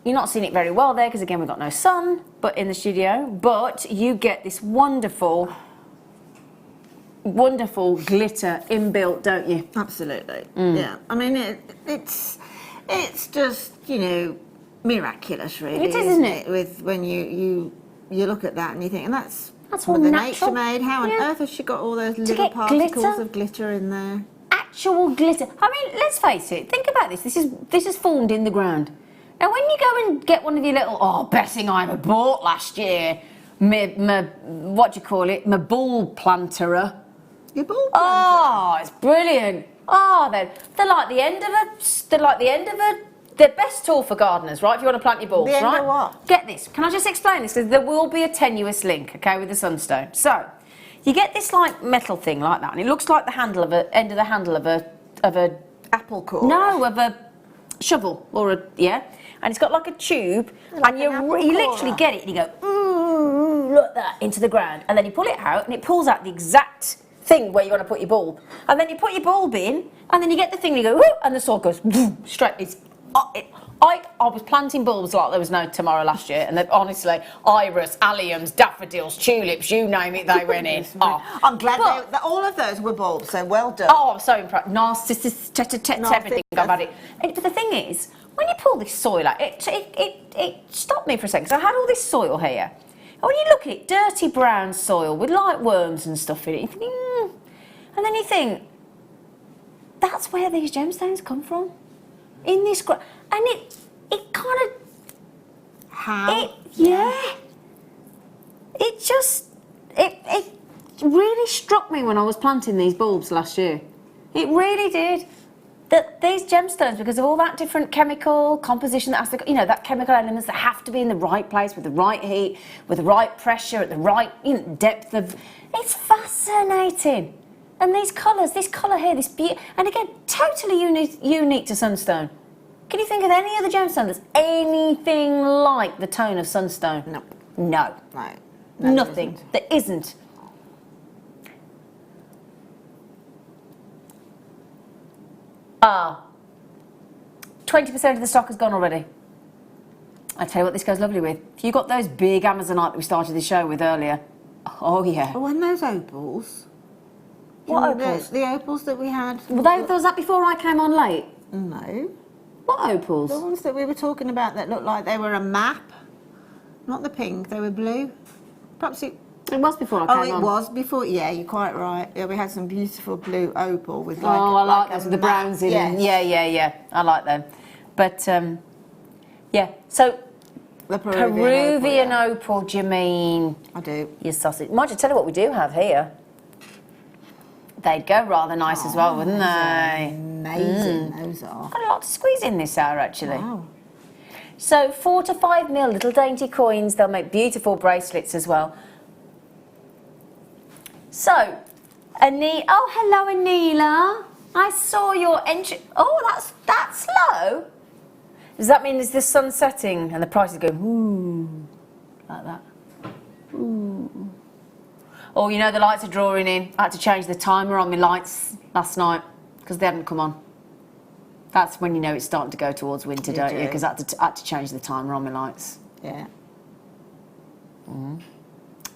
You're not seeing it very well there because again we've got no sun, but in the studio. But you get this wonderful glitter inbuilt, don't you? Absolutely. Yeah. I mean, it's just, you know, miraculous, really. It is, isn't it? With when you look at that and you think, and that's all Mother natural. Nature made. How on earth has she got all those little get particles glitter? of glitter in there? Actual glitter. I mean, let's face it. Think about this. This is formed in the ground. Now, when you go and get one of your little best thing I ever bought last year, my what do you call it? My bulb planter. Your bulb planter? Oh, it's brilliant. Oh, they're like the end of a. They're best tool for gardeners, right? If you want to plant your bulbs, The end right? of what? Get this. Can I just explain this? Because there will be a tenuous link, okay, with the sunstone. So, you get this like metal thing like that, and it looks like the handle of end of the handle of a apple core. No, of a shovel or a and it's got like a tube, Like and you an apple literally corer. get it, and you go ooh, like that into the ground, and then you pull it out, and it pulls out the exact thing where you want to put your bulb, and then you put your bulb in, and then you get the thing, and you go whoo, and the soil goes straight. I was planting bulbs like there was no tomorrow last year, and honestly, iris, alliums, daffodils, tulips, you name it, they went in. I'm glad that all of those were bulbs, so well done. Oh, I'm so impressed. Narcissus, everything. I've had it. But the thing is, when you pull this soil out, it stopped me for a second. So I had all this soil here. And when you look at it, dirty brown soil with light worms and stuff in it, you think, and then you think, that's where these gemstones come from. In this and it kind of How? It really struck me when I was planting these bulbs last year. It really did. That these gemstones, because of all that different chemical composition that has to, that chemical elements that have to be in the right place with the right heat, with the right pressure, at the right depth of, it's fascinating. And these colours, this colour here, this beauty, and again, totally unique to sunstone. Can you think of any other gemstone that's anything like the tone of sunstone? No. Nothing. There isn't. Ah. 20% of the stock has gone already. I tell you what, this goes lovely with. If you got those big Amazonite that we started the show with earlier, oh yeah. Oh, and those opals. What opals? The opals that we had. Well, was that before I came on late? No. What opals? The ones that we were talking about that looked like they were a map. Not the pink, they were blue. Perhaps it was before I came on. Oh, it was before. Yeah, you're quite right. Yeah, we had some beautiful blue opal with like. I like those with the browns in them. Yeah. I like them. But yeah. So the Peruvian opal. Do you mean? I do. Your sausage. Might just tell you what we do have here. They'd go rather nice as well, wouldn't they? Amazing, those are. Got a lot to squeeze in this hour, actually. Wow. So 4 to 5 mil, little dainty coins. They'll make beautiful bracelets as well. So, oh, hello, Anila. I saw your entry. Oh, that's low. Does that mean is the sun setting and the price is going, ooh, like that? Ooh. Oh, the lights are drawing in. I had to change the timer on my lights last night because they hadn't come on. That's when you know it's starting to go towards winter, don't you? Because I had to change the timer on my lights. Yeah.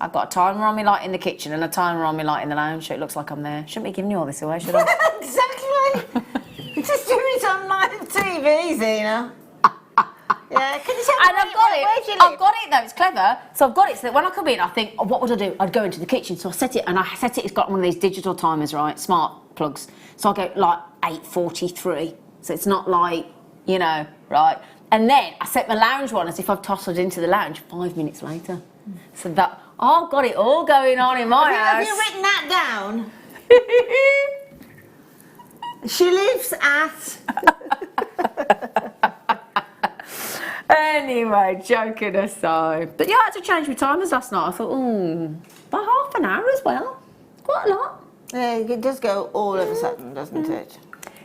I've got a timer on my light in the kitchen and a timer on my light in the lounge, so it looks like I'm there. Shouldn't be giving you all this away, should I? Exactly. Just do it on live TV, Zena. Yeah, can you tell me And I've got where do you it. I've live? got it though. It's clever. So I've got it so that when I come in, I think, oh, what would I do? I'd go into the kitchen. So I set it, and I set it. It's got one of these digital timers, right? Smart plugs. So I go like 8:43. So it's not like, you know, right. And then I set my lounge one as if I've tossed into the lounge 5 minutes later. So that I've got it all going on in my house. Have you written that down? She lives at. Anyway, joking aside. But yeah, I had to change my timers last night. I thought, about half an hour as well. Quite a lot. Yeah, it does go all of a sudden, doesn't it?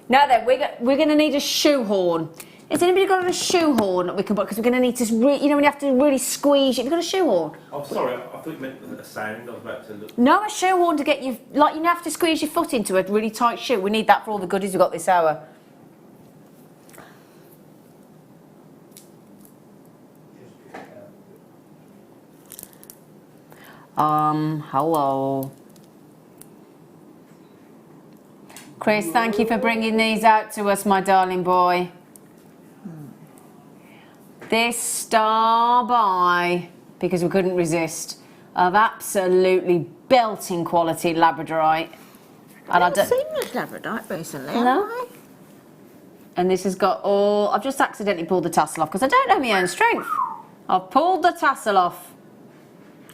Now then, we're going to need a shoehorn. Has anybody got a shoehorn that we can put? Because we're going to need to, you know, when you have to really squeeze it. Have you got a shoehorn? Oh, sorry, I thought you meant a sound. I was about to look. No, a shoehorn to get you, like you have to squeeze your foot into a really tight shoe. We need that for all the goodies we've got this hour. Hello. Chris, thank you for bringing these out to us, my darling boy. This star by, because we couldn't resist, of absolutely belting quality labradorite. And I haven't seen much labradorite recently, No. have I? And this has got all, I've just accidentally pulled the tassel off because I don't know my own strength. I've pulled the tassel off.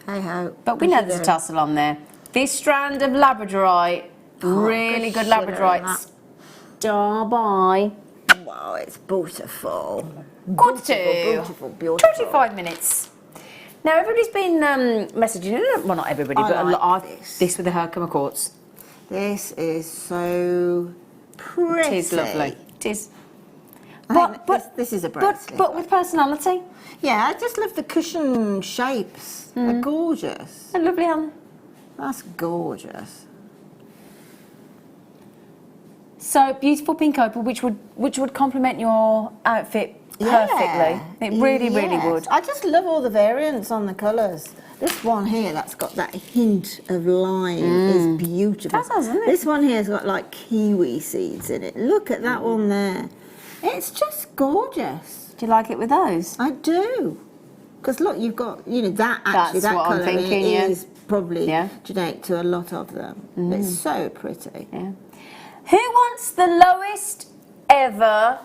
Hey ho. But we know there's a tassel on there. This strand of labradorite, really good labradorite. Star by. Wow, it's beautiful. Quartz to. Beautiful, beautiful. 25 minutes. Now everybody's been messaging, well not everybody, but a lot. This with the Herkimer quartz. This is so pretty. It is lovely. It is. But this is a bracelet. But with personality. Yeah, I just love the cushion shapes. They're gorgeous. They're lovely, aren't they? That's gorgeous. So beautiful pink opal, which would complement your outfit perfectly. It really would. I just love all the variants on the colours. This one here that's got that hint of lime is beautiful. That has, isn't it? This one here's got like kiwi seeds in it. Look at that one there. It's just gorgeous. Do you like it with those? I do. Because look, you've got, you know, that actually, That's that what I'm colour thinking, is probably Yeah. generic to a lot of them. It's so pretty. Yeah. Who wants the lowest ever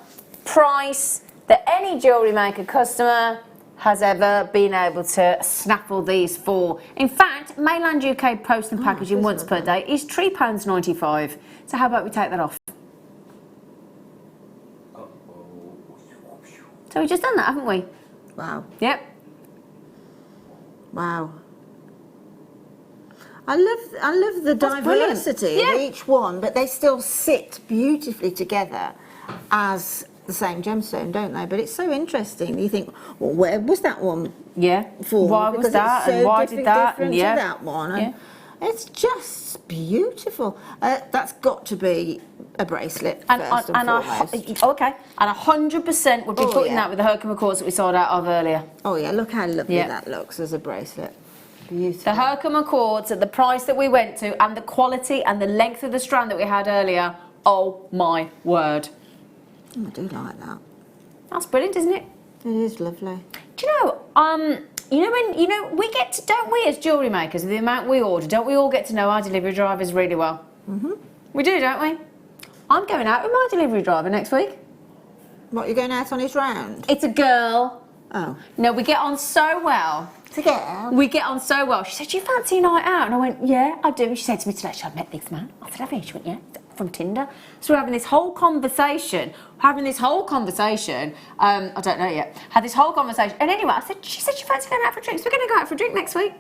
price that any jewellery maker customer has ever been able to snaffle these for? In fact, mainland UK post and packaging once per day is £3.95. So how about we take that off? So we've just done that, haven't we? Wow. Yep. Wow. I love the That's brilliant. diversity Yeah. of each one, but they still sit beautifully together as the same gemstone, don't they? But it's so interesting. You think, well, where was that one Yeah. for? Why was Because that? it's so And why did that? different And yeah. to that one. And Yeah. it's just beautiful. That's got to be a bracelet first and foremost. Okay, and 100% would be Oh, putting yeah. that with the Herkimer quartz that we sold out of earlier. Oh yeah, look how lovely Yeah. that looks as a bracelet. Beautiful. The Herkimer quartz at the price that we went to and the quality and the length of the strand that we had earlier, oh my word. I do like that. That's brilliant, isn't it? It is lovely. Do you know, we get to, don't we as jewellery makers, with the amount we order, don't we all get to know our delivery drivers really well? Mm-hmm. We do, don't we? I'm going out with my delivery driver next week. What, you're going out on his round? It's a girl. Oh. No, we get on so well. Together? We get on so well. She said, do you fancy a night out? And I went, yeah, I do. And she said to me today, I met this man. I said, have you? She went, yeah, from Tinder. So we're having this whole conversation. I don't know yet. Had this whole conversation. And anyway, she said, you fancy going out for drinks? We're going to go out for a drink next week.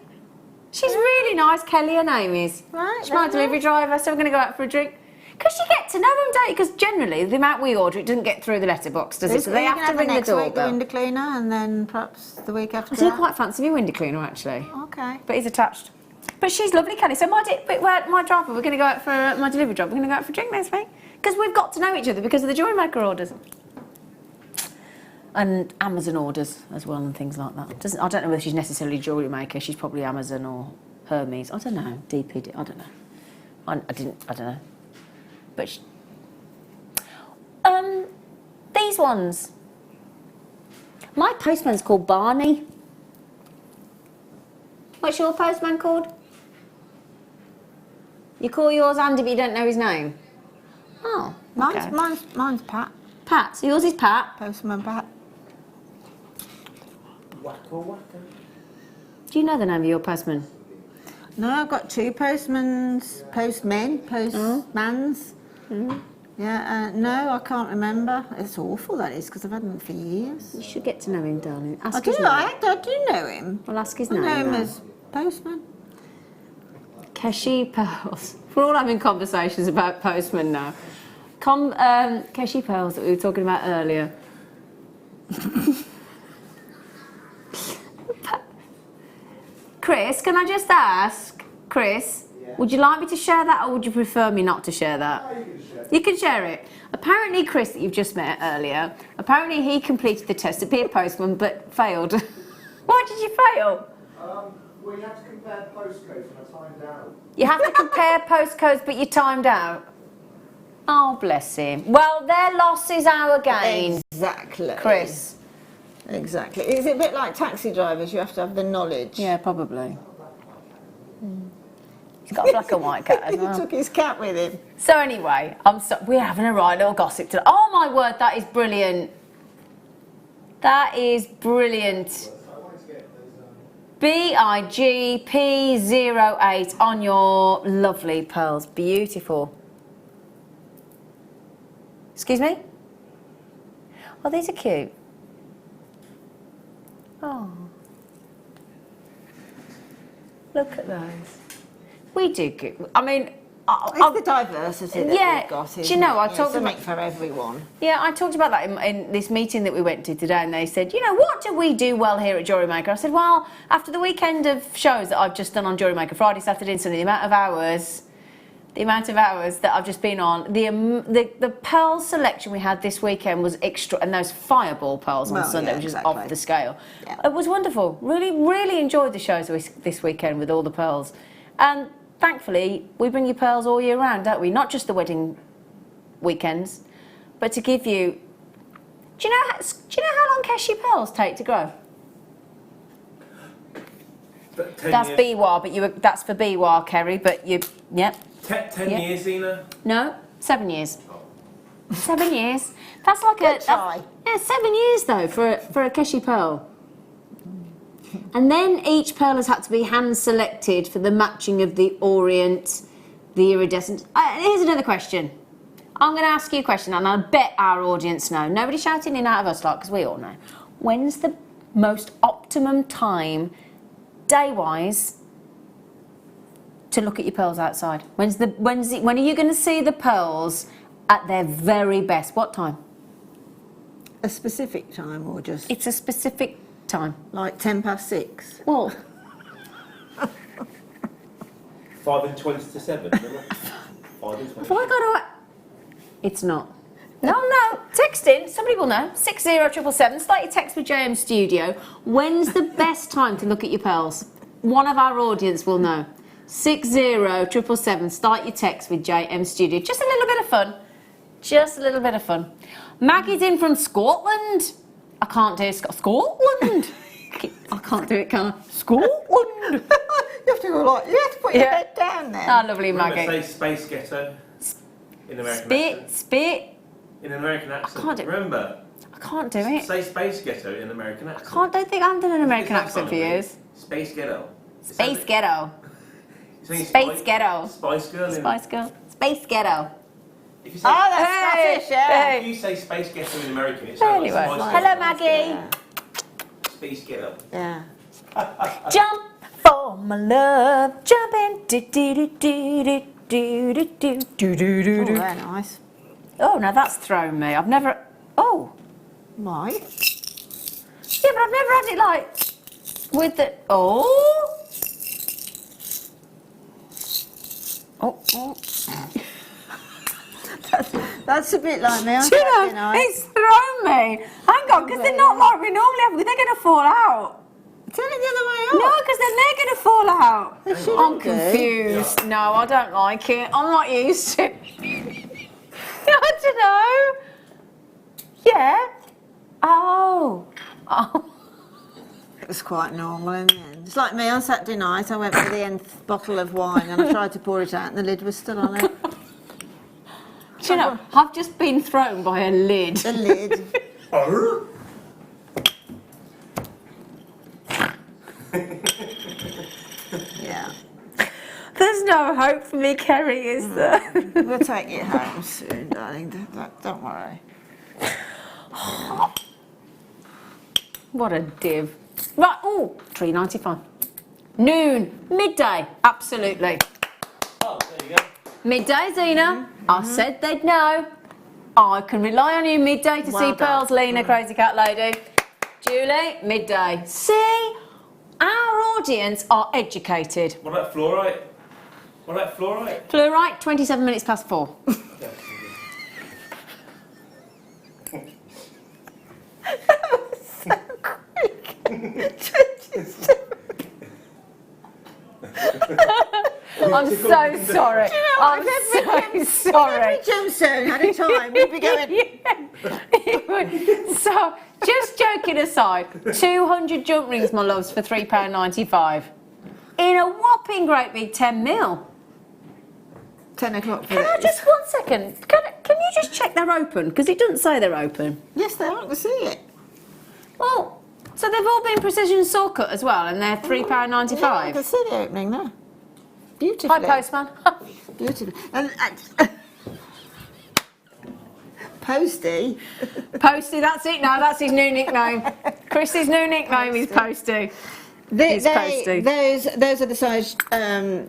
She's really nice. Kelly, her name is. Right, She's my delivery driver, so we're going to go out for a drink. Because you get to know them, don't you? Because generally, the amount we order, it doesn't get through the letterbox, does it? So they have to ring the next week the doorbell. window cleaner, and then perhaps the week after I do that. quite fancy my window cleaner, actually. Okay. But he's attached. But she's lovely, Kelly. So my driver, we're going to go out for my delivery job. We're going to go out for a drink next week. Because we've got to know each other because of the JewelleryMaker orders. And Amazon orders as well and things like that. I don't know whether she's necessarily JewelleryMaker. She's probably Amazon or Hermes. I don't know. DPD. I don't know. I don't know. But these ones. My postman's called Barney. What's your postman called? You call yours Andy, but you don't know his name? Oh, okay. Mine's Pat. Pat. So yours is Pat. Postman Pat. Wacko wacko. Do you know the name of your postman? No, I've got two postmans. Yeah, no, I can't remember. It's awful, that is, because I've had him for years. You should get to know him, darling. I Ask do, his name. I do know him. Well, ask his I name. know him now. as postman. Keshi Pearls. We're all having conversations about postmen now. Keshi Pearls that we were talking about earlier. Chris, can I just ask, Chris, would you like me to share that or would you prefer me not to share that? You can share it. Apparently, Chris, that you've just met earlier, apparently he completed the test to be a postman but failed. Why did you fail? Well, you have to compare postcodes and I timed out. You have to compare postcodes, but you timed out. Oh, bless him. Well, their loss is our gain. Exactly. Chris. Exactly. Is it a bit like taxi drivers? You have to have the knowledge. Yeah, probably. He's got a black and white cat as He well. took his cat with him. So anyway, we're having a right little gossip today. Oh my word, that is brilliant. That is brilliant. BIGP08 on your lovely pearls. Beautiful. Excuse me? Oh, these are cute. Oh. Look at those. We do good. I mean, It's the diversity that we've got, do you know, I talked something about for everyone. Yeah, I talked about that in this meeting that we went to today, and they said, you know, what do we do well here at JewelleryMaker? I said, well, after the weekend of shows that I've just done on JewelleryMaker, Friday, Saturday and Sunday, the amount of hours that I've just been on, the pearl selection we had this weekend was extra, and those fireball pearls on Sunday, which is off the scale. Yeah. It was wonderful. Really, really enjoyed the shows this weekend with all the pearls. And thankfully, we bring you pearls all year round, don't we? Not just the wedding weekends, but to give you. Do you know how long Keshi pearls take to grow? That's Biwa, but that's for Biwa, Kerry. But you, yep. 10 years, Zena? No, 7 years. 7 years. That's like Good try. Yeah, 7 years though for a Keshi pearl. And then each pearl has had to be hand selected for the matching of the orient, the iridescent. Here's another question. I'm going to ask you a question, and I bet our audience know. Nobody shouting in out of us lot, because we all know. When's the most optimum time, day-wise, to look at your pearls outside? When are you going to see the pearls at their very best? What time? A specific time or just It's a specific time. like 6:10? Well, 5 and 20 to 7, isn't it? 5 and 20. have I got to... It's not. No, text in. Somebody will know. 60777. Start your text with JM Studio. When's the best time to look at your pearls? One of our audience will know. 60777. Start your text with JM Studio. Just a little bit of fun. Just a little bit of fun. Maggie's in from Scotland. I can't do Scotland. I can't do it, can I? Scotland. You have to go like, you have to put your head down then. Ah, lovely, Remember, Maggie. say Space Ghetto in American accent. Spit. In an American accent. can't do it. Remember. I can't do it. Say Space Ghetto in an American accent. Don't think I've done an American accent for years. Space Ghetto. Space Ghetto. You're saying Space Ghetto. Spice Girl. Spice Girl. Space Ghetto. If you say, Oh, that's Scottish, yeah. if you say Space Ghetto in American, it sounds Anyway. like Spice Girl. Hello, Maggie. Space Ghetto. Yeah. Jump for my love. Jump in. Do do do do do do do do do do do. Oh, they're nice. Oh, now that's thrown me. I've never. Oh. Why? Yeah, but I've never had it like with the. Oh. Oh. That's a bit like me. I'm Do you quite know, nice. it's thrown me. Hang on, because they're not like we normally have. They're going to fall out. Turn it the other way No, up. because then they're going to fall out. shouldn't I'm do. confused. No, I don't like it. I'm not used to it. I don't know. Yeah. Oh. It was quite normal in the end. It's like me on Saturday night. I went for the nth bottle of wine and I tried to pour it out and the lid was still on it. Do you know, I've just been thrown by a lid. The lid. Yeah. There's no hope for me, Kerry, is there? We'll take you home soon, darling. Don't worry. What a div. Right, oh, $3.95. Noon, midday, absolutely. Oh, there you go. Midday, Zena. I said they'd know. I can rely on you midday to see pearls, Lena, crazy cat lady. Julie, midday. See, our audience are educated. What about fluorite? What about fluorite? Fluorite, 27 minutes past 4. I'm so sorry. I'm so sorry. Every gemstone had a time. We'd be going. So, just joking aside, 200 jump rings, my loves, for £3.95. In a whopping great big 10 mil. 10 o'clock for Can I just, 1 second, can you just check they're open? Because it doesn't say they're open. Yes, they are. I can see it. Well, so they've all been precision saw cut as well, and they're £3.95. Yeah, I can see the opening there. Beautifully. Hi, postman. Beautiful. And Posty. Posty, that's it now. That's his new nickname. Chris's new nickname is Posty. Those are the size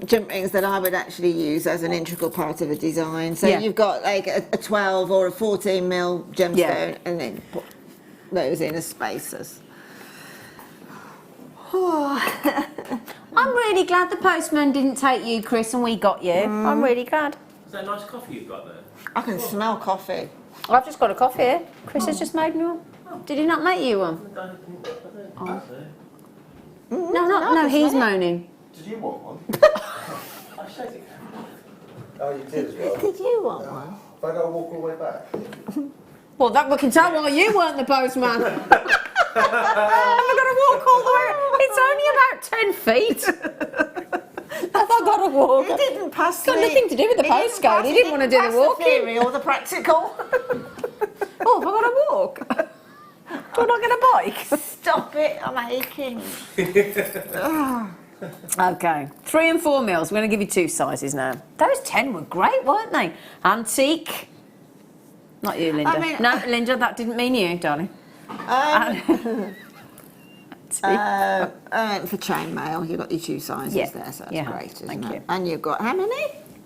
jump rings that I would actually use as an integral part of a design. So you've got like a 12 or a 14 mil gemstone, and then put those in as spacers. I'm really glad the postman didn't take you, Chris, and we got you. I'm really glad. Is that a nice coffee you've got there? I can smell coffee. I've just got a coffee here. Chris has just made me one. Did he not make you one? No, he's moaning. Did you want one? I showed it. Oh, you did as well. Did you want one? If I go walk all the way back. Well, that we can tell why you weren't the postman. I've got to walk all the way. It's only about 10 feet. Have I got to walk? He didn't pass It's got nothing to do with the postcode. He didn't want to do the walking. theory or the practical. Oh, have I got to walk? Do I not get a bike? Stop it, I'm aching. Okay, 3 and 4 mils. We're going to give you 2 sizes now. Those 10 were great, weren't they? Antique. Not you, Linda. I mean- No, Linda, that didn't mean you, darling. For chainmail, you've got your 2 sizes there, so that's great, isn't thank it? you. And you've got how many?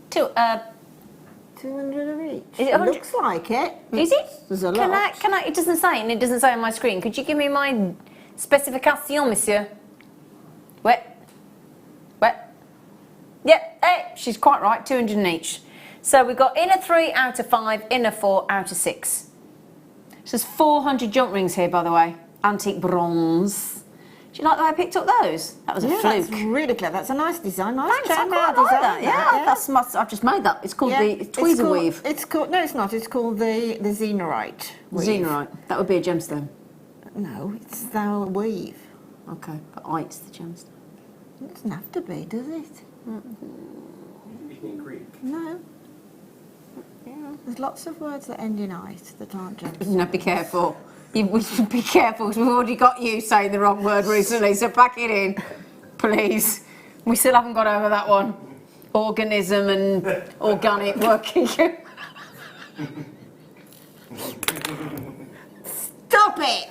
200 of each. Is it 100? Looks like it. Is it? There's a lot. Can I? It doesn't say, and it doesn't say on my screen. Could you give me my specification, monsieur? Wet. Yep. Hey, she's quite right. 200 in each. So we've got inner 3 out of 5, inner 4 out of 6. So there's 400 jump rings here, by the way. Antique bronze. Do you like the way I picked up those? That was a fluke. That's really clever. That's a nice design. Nice Thanks, I chainmail quite like design. that. Yeah, I've just made that. It's called the tweezer weave. It's called, no, it's not. It's called the Xenorite weave. Xenorite. That would be a gemstone. No, it's the weave. Okay, but it's the gemstone. It doesn't have to be, does it? Speaking in Greek. No. Yeah, there's lots of words that end in "ite" that aren't gemstones. No, be careful. We should be careful because we've already got you saying the wrong word recently, so pack it in, please. We still haven't got over that one. Organism and organic working. Stop it!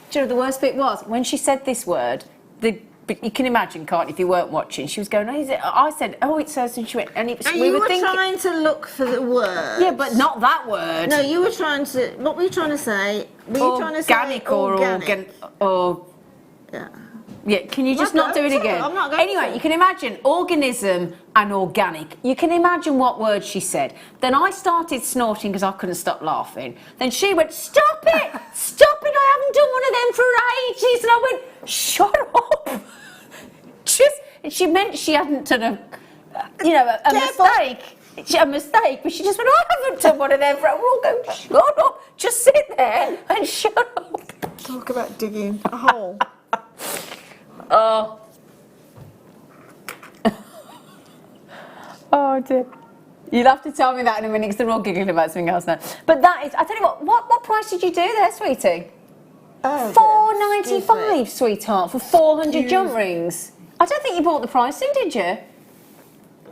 Do you know the worst bit was? When she said this word, but you can imagine, can't you, if you weren't watching, she was going, oh, is it? I said, oh, it says, and she went, and it was, And we you were were thinking, trying to look for the word. yeah, but not that word. No, you were trying to. What were you trying to say? Were you trying to say Organic or organic? or Yeah. yeah, can you just not do it again? I'm not going Anyway, to. you can imagine organism and organic. You can imagine what word she said. Then I started snorting because I couldn't stop laughing. Then she went, stop it! Stop it! I haven't done one of them for ages. And I went, shut up! And she meant she hadn't done a mistake. a mistake, but she just went, I haven't done one of them. We're all going, shut up. Just sit there and shut up. Talk about digging a hole. Oh. Oh dear. You'll have to tell me that in a minute because they're all giggling about something else now. But that is, I tell you what price did you do there, sweetie? Oh, $4.95, sweetheart, for 400 jump rings. I don't think you bought the price in, did you?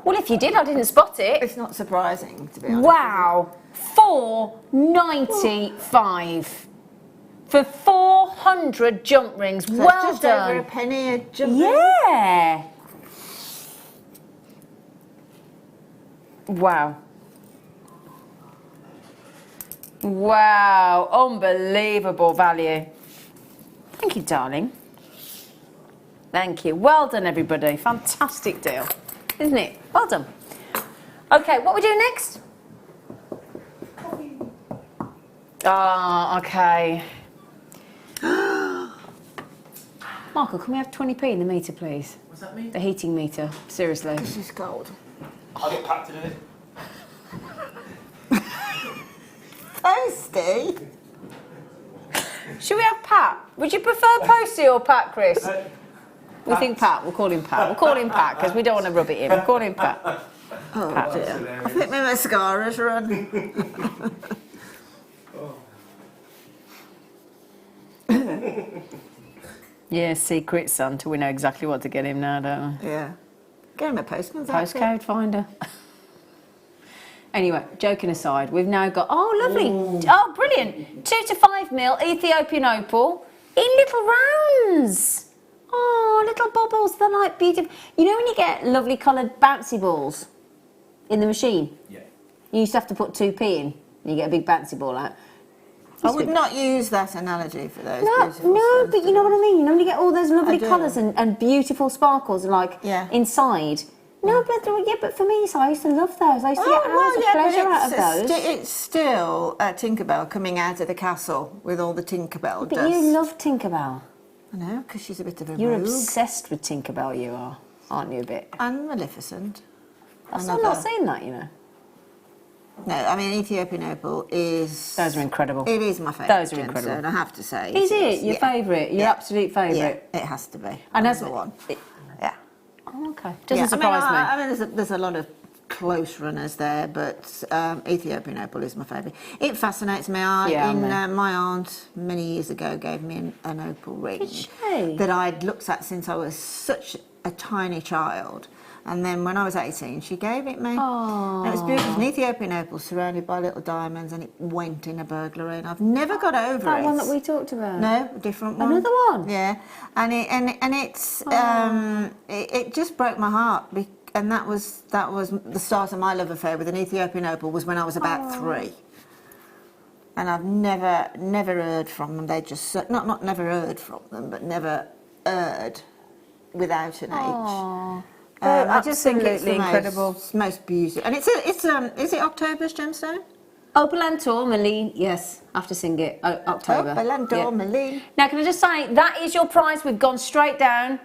Well, if you did, I didn't spot it. It's not surprising, to be honest. Wow, $4.95 for 400 jump rings. So well just done. over a penny a jump ring. Yeah. Wow. Wow, unbelievable value. Thank you, darling. Thank you. Well done, everybody. Fantastic deal, isn't it? Well done. Okay, what we do next? Oh, okay. Michael, can we have 20p in the meter, please? What's that mean? The heating meter. Seriously. This is gold. I'll get Pat to do it. Posty? Should we have Pat? Would you prefer Posty or Pat, Chris? We think Pat. We'll call him Pat. We'll call him Pat because we don't want to rub it in. We'll call him Pat. Oh dear. I think my mascara's run. Yeah, secret Santa. We know exactly what to get him now, don't we? Yeah. Get him a postman's outfit. Postcode finder. Anyway, joking aside, we've now got, oh lovely, oh brilliant, 2 to 5 mil Ethiopian opal in little rounds. Oh, little bubbles, they're like beautiful. You know when you get lovely coloured bouncy balls in the machine? Yeah. You used to have to put 2p in, and you get a big bouncy ball out. I would not use that analogy for those No, beautiful no, stones, but you know what I mean? You know when you get all those lovely I do. colours and beautiful sparkles like inside. No, but yeah, but for me, so I used to love those. I used to get hours of pleasure out of those. It's still Tinkerbell coming out of the castle with all the Tinkerbell But dust. you love Tinkerbell. I know, because she's a bit of a You're rogue. obsessed with Tinkerbell, you are, aren't you, a bit? And Maleficent. I'm not saying that, you know. No, I mean, Ethiopian opal is... Those are incredible. It is my favourite. Those are incredible. gemstone, I have to say. Is it your favourite? Your absolute favourite? Yeah, it has to be. And as number one. Yeah. Oh, okay. Doesn't surprise me. I mean, there's a lot of close runners there, but Ethiopian opal is my favourite. It fascinates me. My aunt many years ago gave me an opal ring that I'd looked at since I was such a tiny child. And then when I was 18, she gave it me. And it was beautiful. An Ethiopian opal surrounded by little diamonds, and it went in a burglary. And I've never got over it. That one that we talked about? No, a different one. Another one? Yeah. And it's it just broke my heart. And that was the start of my love affair with an Ethiopian opal was when I was about 3. And I've never heard from them. They just not never heard from them, but never heard without an H. I just think it's the incredible. most beautiful. And it's is it October's gemstone? Opal and tourmaline, yes. I have to sing it. October. Opal and tourmaline. Now, can I just say, that is your prize. We've gone straight down.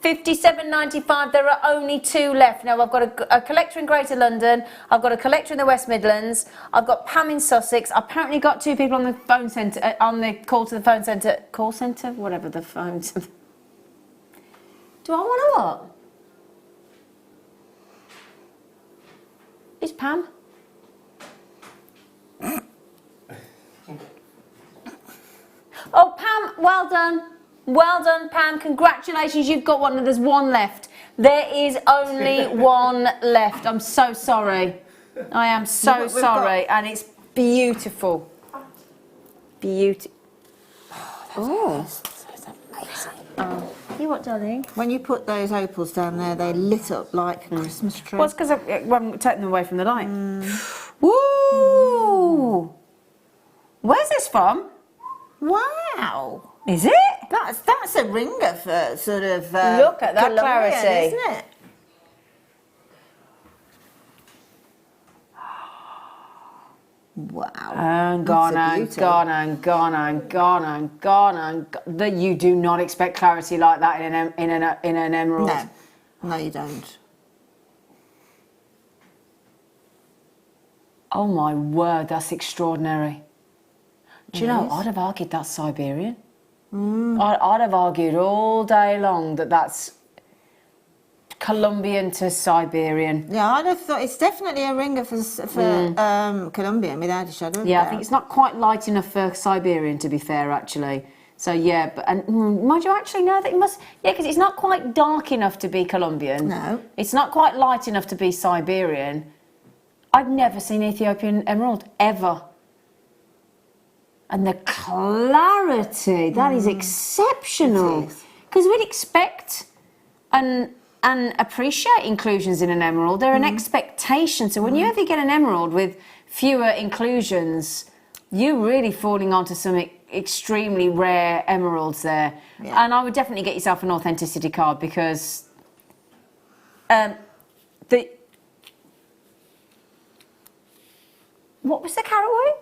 $57.95. There are only 2 left. Now, I've got a collector in Greater London. I've got a collector in the West Midlands. I've got Pam in Sussex. I've apparently got 2 people on the phone centre, on the call to the phone centre. Call centre? Whatever the phone. Do I want to what? Is Pam? Oh, Pam, well done. Well done, Pam. Congratulations, you've got one. There's 1 left. There is only 1 left. I'm so sorry. I am so sorry. And it's beautiful. Beautiful. Oh, that's amazing. Oh. You what, darling? When you put those opals down there, they lit up like a Christmas tree. Well, it's because I haven't taken them away from the light. Woo! Where's this from? Wow! Is it? That's a ringer for sort of. Look at that Colombian, clarity, isn't it? Wow! And gone and gone and gone and gone and gone and that you do not expect clarity like that in an emerald. No, you don't. Oh my word, that's extraordinary. Do you It know, is. I'd have argued that's Siberian. I'd have argued all day long that that's Colombian to Siberian. Yeah, I'd have thought it's definitely a ringer for Colombian, without a shadow of a Yeah, I doubt. think it's not quite light enough for Siberian, to be fair, actually. So yeah, but mind you, actually no, that it must. Yeah, because it's not quite dark enough to be Colombian. No. It's not quite light enough to be Siberian. I've never seen Ethiopian emerald ever. And the clarity, that is exceptional. It is. Because we'd expect and appreciate inclusions in an emerald. They're an expectation. So when you ever get an emerald with fewer inclusions, you're really falling onto some extremely rare emeralds there. Yeah. And I would definitely get yourself an authenticity card because what was the carat weight?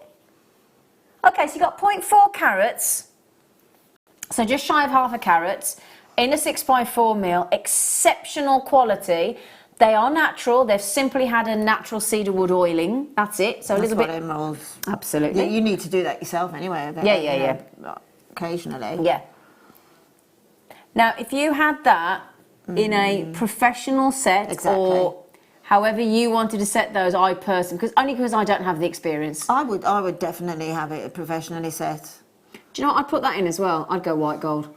Okay, so you got 0.4 carats, so just shy of half a carat, in a 6x4 mil, exceptional quality. They are natural. They've simply had a natural cedar wood oiling. That's it. So a That's little what bit. emeralds. Absolutely. You need to do that yourself anyway. Yeah. Occasionally. Yeah. Now, if you had that in a professional set Exactly. or however you wanted to set those, because I don't have the experience. I would definitely have it professionally set. Do you know what? I'd put that in as well. I'd go white gold.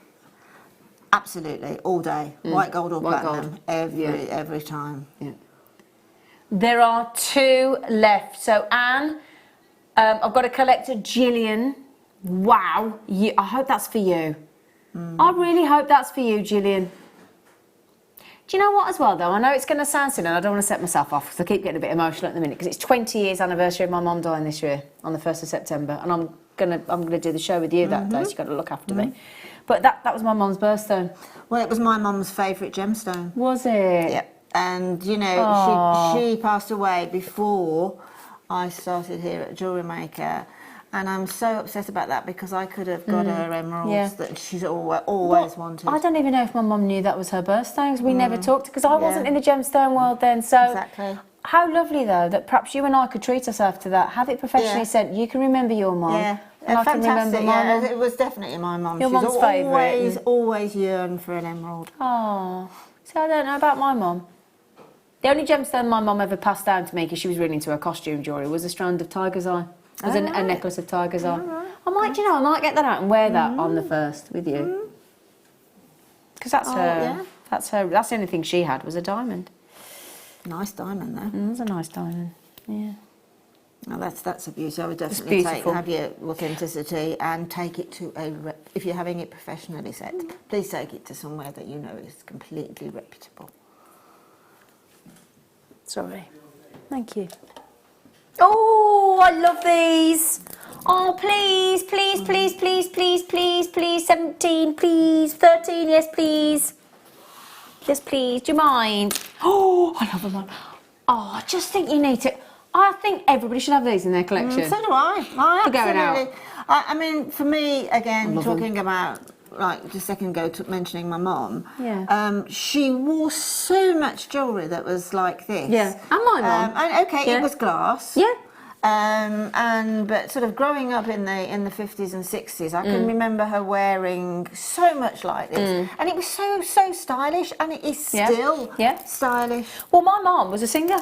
Absolutely, all day. White gold or White platinum, gold. every time. Yeah. There are 2 left. So Anne, I've got a collector, Gillian. Wow, I hope that's for you. I really hope that's for you, Gillian. Do you know what as well though? I know it's going to sound silly and I don't want to set myself off because I keep getting a bit emotional at the minute because it's 20 years anniversary of my mum dying this year on the 1st of September and I'm gonna do the show with you that day, so you've got to look after me. But that was my mum's birthstone. Well, it was my mum's favourite gemstone. Was it? Yep. And, you know, she passed away before I started here at JewelleryMaker. And I'm so upset about that because I could have got her emeralds that she's always wanted. I don't even know if my mum knew that was her birthstone because we never talked because I wasn't in the gemstone world then. So Exactly. How lovely though that perhaps you and I could treat ourselves to that. Have it professionally sent. You can remember your mum. Yeah. And I can remember Fantastic, my mum. It was definitely my mum. Your mum's favourite. Always yearned for an emerald. Oh, see, I don't know about my mum. The only gemstone my mum ever passed down to me because she was really into her costume jewellery was a strand of tiger's eye. It was a necklace of tiger's eye. I might get that out and wear that on the 1st with you. Because that's her. That's her. That's the only thing she had was a diamond. Nice diamond there. It was a nice diamond. Yeah. Now that's a beauty. I would definitely beautiful. have your authenticity and take it to if you're having it professionally set, please take it to somewhere that you know is completely reputable. Sorry. Thank you. Oh, I love these. Oh, please, please, please, please, please, please, please, 17, please, 13, yes, please. Yes, please, do you mind? Oh, I love them all. Oh, I just think you need to... I think everybody should have these in their collection. So do I. For going out. Absolutely. I mean, for me, again, talking about, like, just a second ago, mentioning my mum. Yeah. She wore so much jewellery that was like this. Yeah, and my mum. And okay, it was glass. Yeah. But sort of growing up in the 50s and 60s, I can remember her wearing so much like this, and it was so stylish, and it is still stylish. Well, my mum was a singer.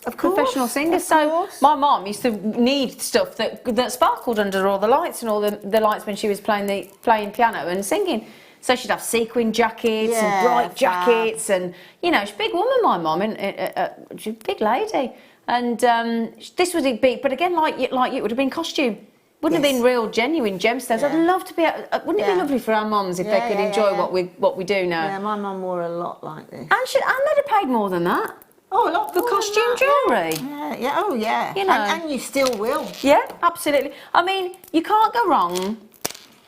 Of course, professional singer. So my mum used to need stuff that sparkled under all the lights and all the lights when she was playing piano and singing. So she'd have sequin jackets and bright jackets, and you know, she's a big woman, my mum, and she's a big lady. And this would be, but again, like it would have been costume. Wouldn't have been real, genuine gemstones. I'd love to be. Wouldn't it be lovely for our mums if they could enjoy what we do now? Yeah, my mum wore a lot like this. And they'd have paid more than that. Oh, a lot for costume jewellery. Yeah. Oh, yeah. You know, and you still will. Yeah, absolutely. I mean, you can't go wrong,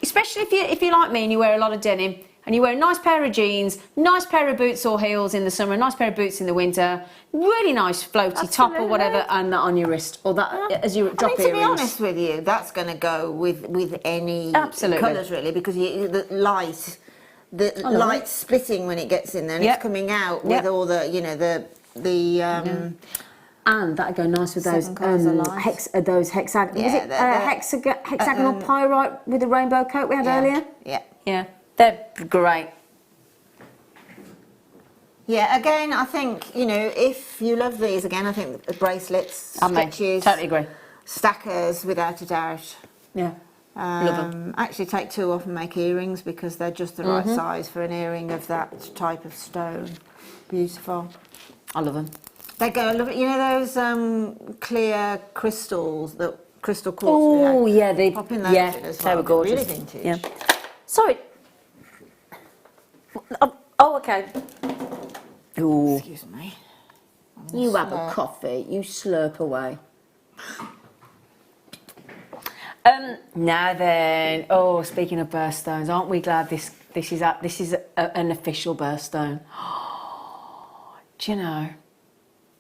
especially if you're like me and you wear a lot of denim and you wear a nice pair of jeans, nice pair of boots or heels in the summer, a nice pair of boots in the winter, really nice floaty top or whatever, and that on your wrist or that as you drop earrings. To be honest with you, that's going to go with any colours really, because the light splitting when it gets in there, and it's coming out with all the And that'd go nice with those Seven colours of light. hexagonal pyrite with the rainbow coat we had earlier. Yeah. Yeah, they're great. Yeah, again, I think, you know, if you love these, again, I think the bracelets, I mean, stitches, totally agree. stackers, without a doubt. Yeah. Love them. Actually, take 2 off and make earrings because they're just the right size for an earring of that type of stone. Beautiful. I love them. They go, you know those clear crystals, that crystal quartz? Oh, yeah, they Pop in those in as they well. were gorgeous. Really vintage. Yeah. Sorry. Oh, okay. Ooh. Excuse me. You have a coffee. You slurp away. Now then. Oh, speaking of birthstones, aren't we glad this is an official birthstone? Do you know?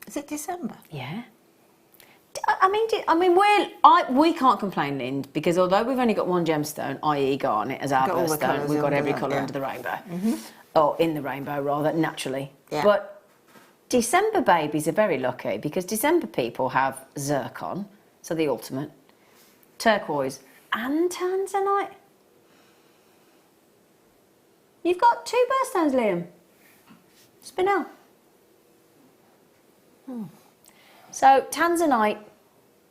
Is it December? Yeah. We can't complain, Lind, because although we've only got one gemstone, i.e. garnet, as our Got all the birthstone, colours we've got under every that, colour yeah. under the rainbow. Or in the rainbow, rather, naturally. Yeah. But December babies are very lucky because December people have zircon, so the ultimate, turquoise, and Tanzanite. You've got 2 birthstones, Liam. Spinel. So Tanzanite,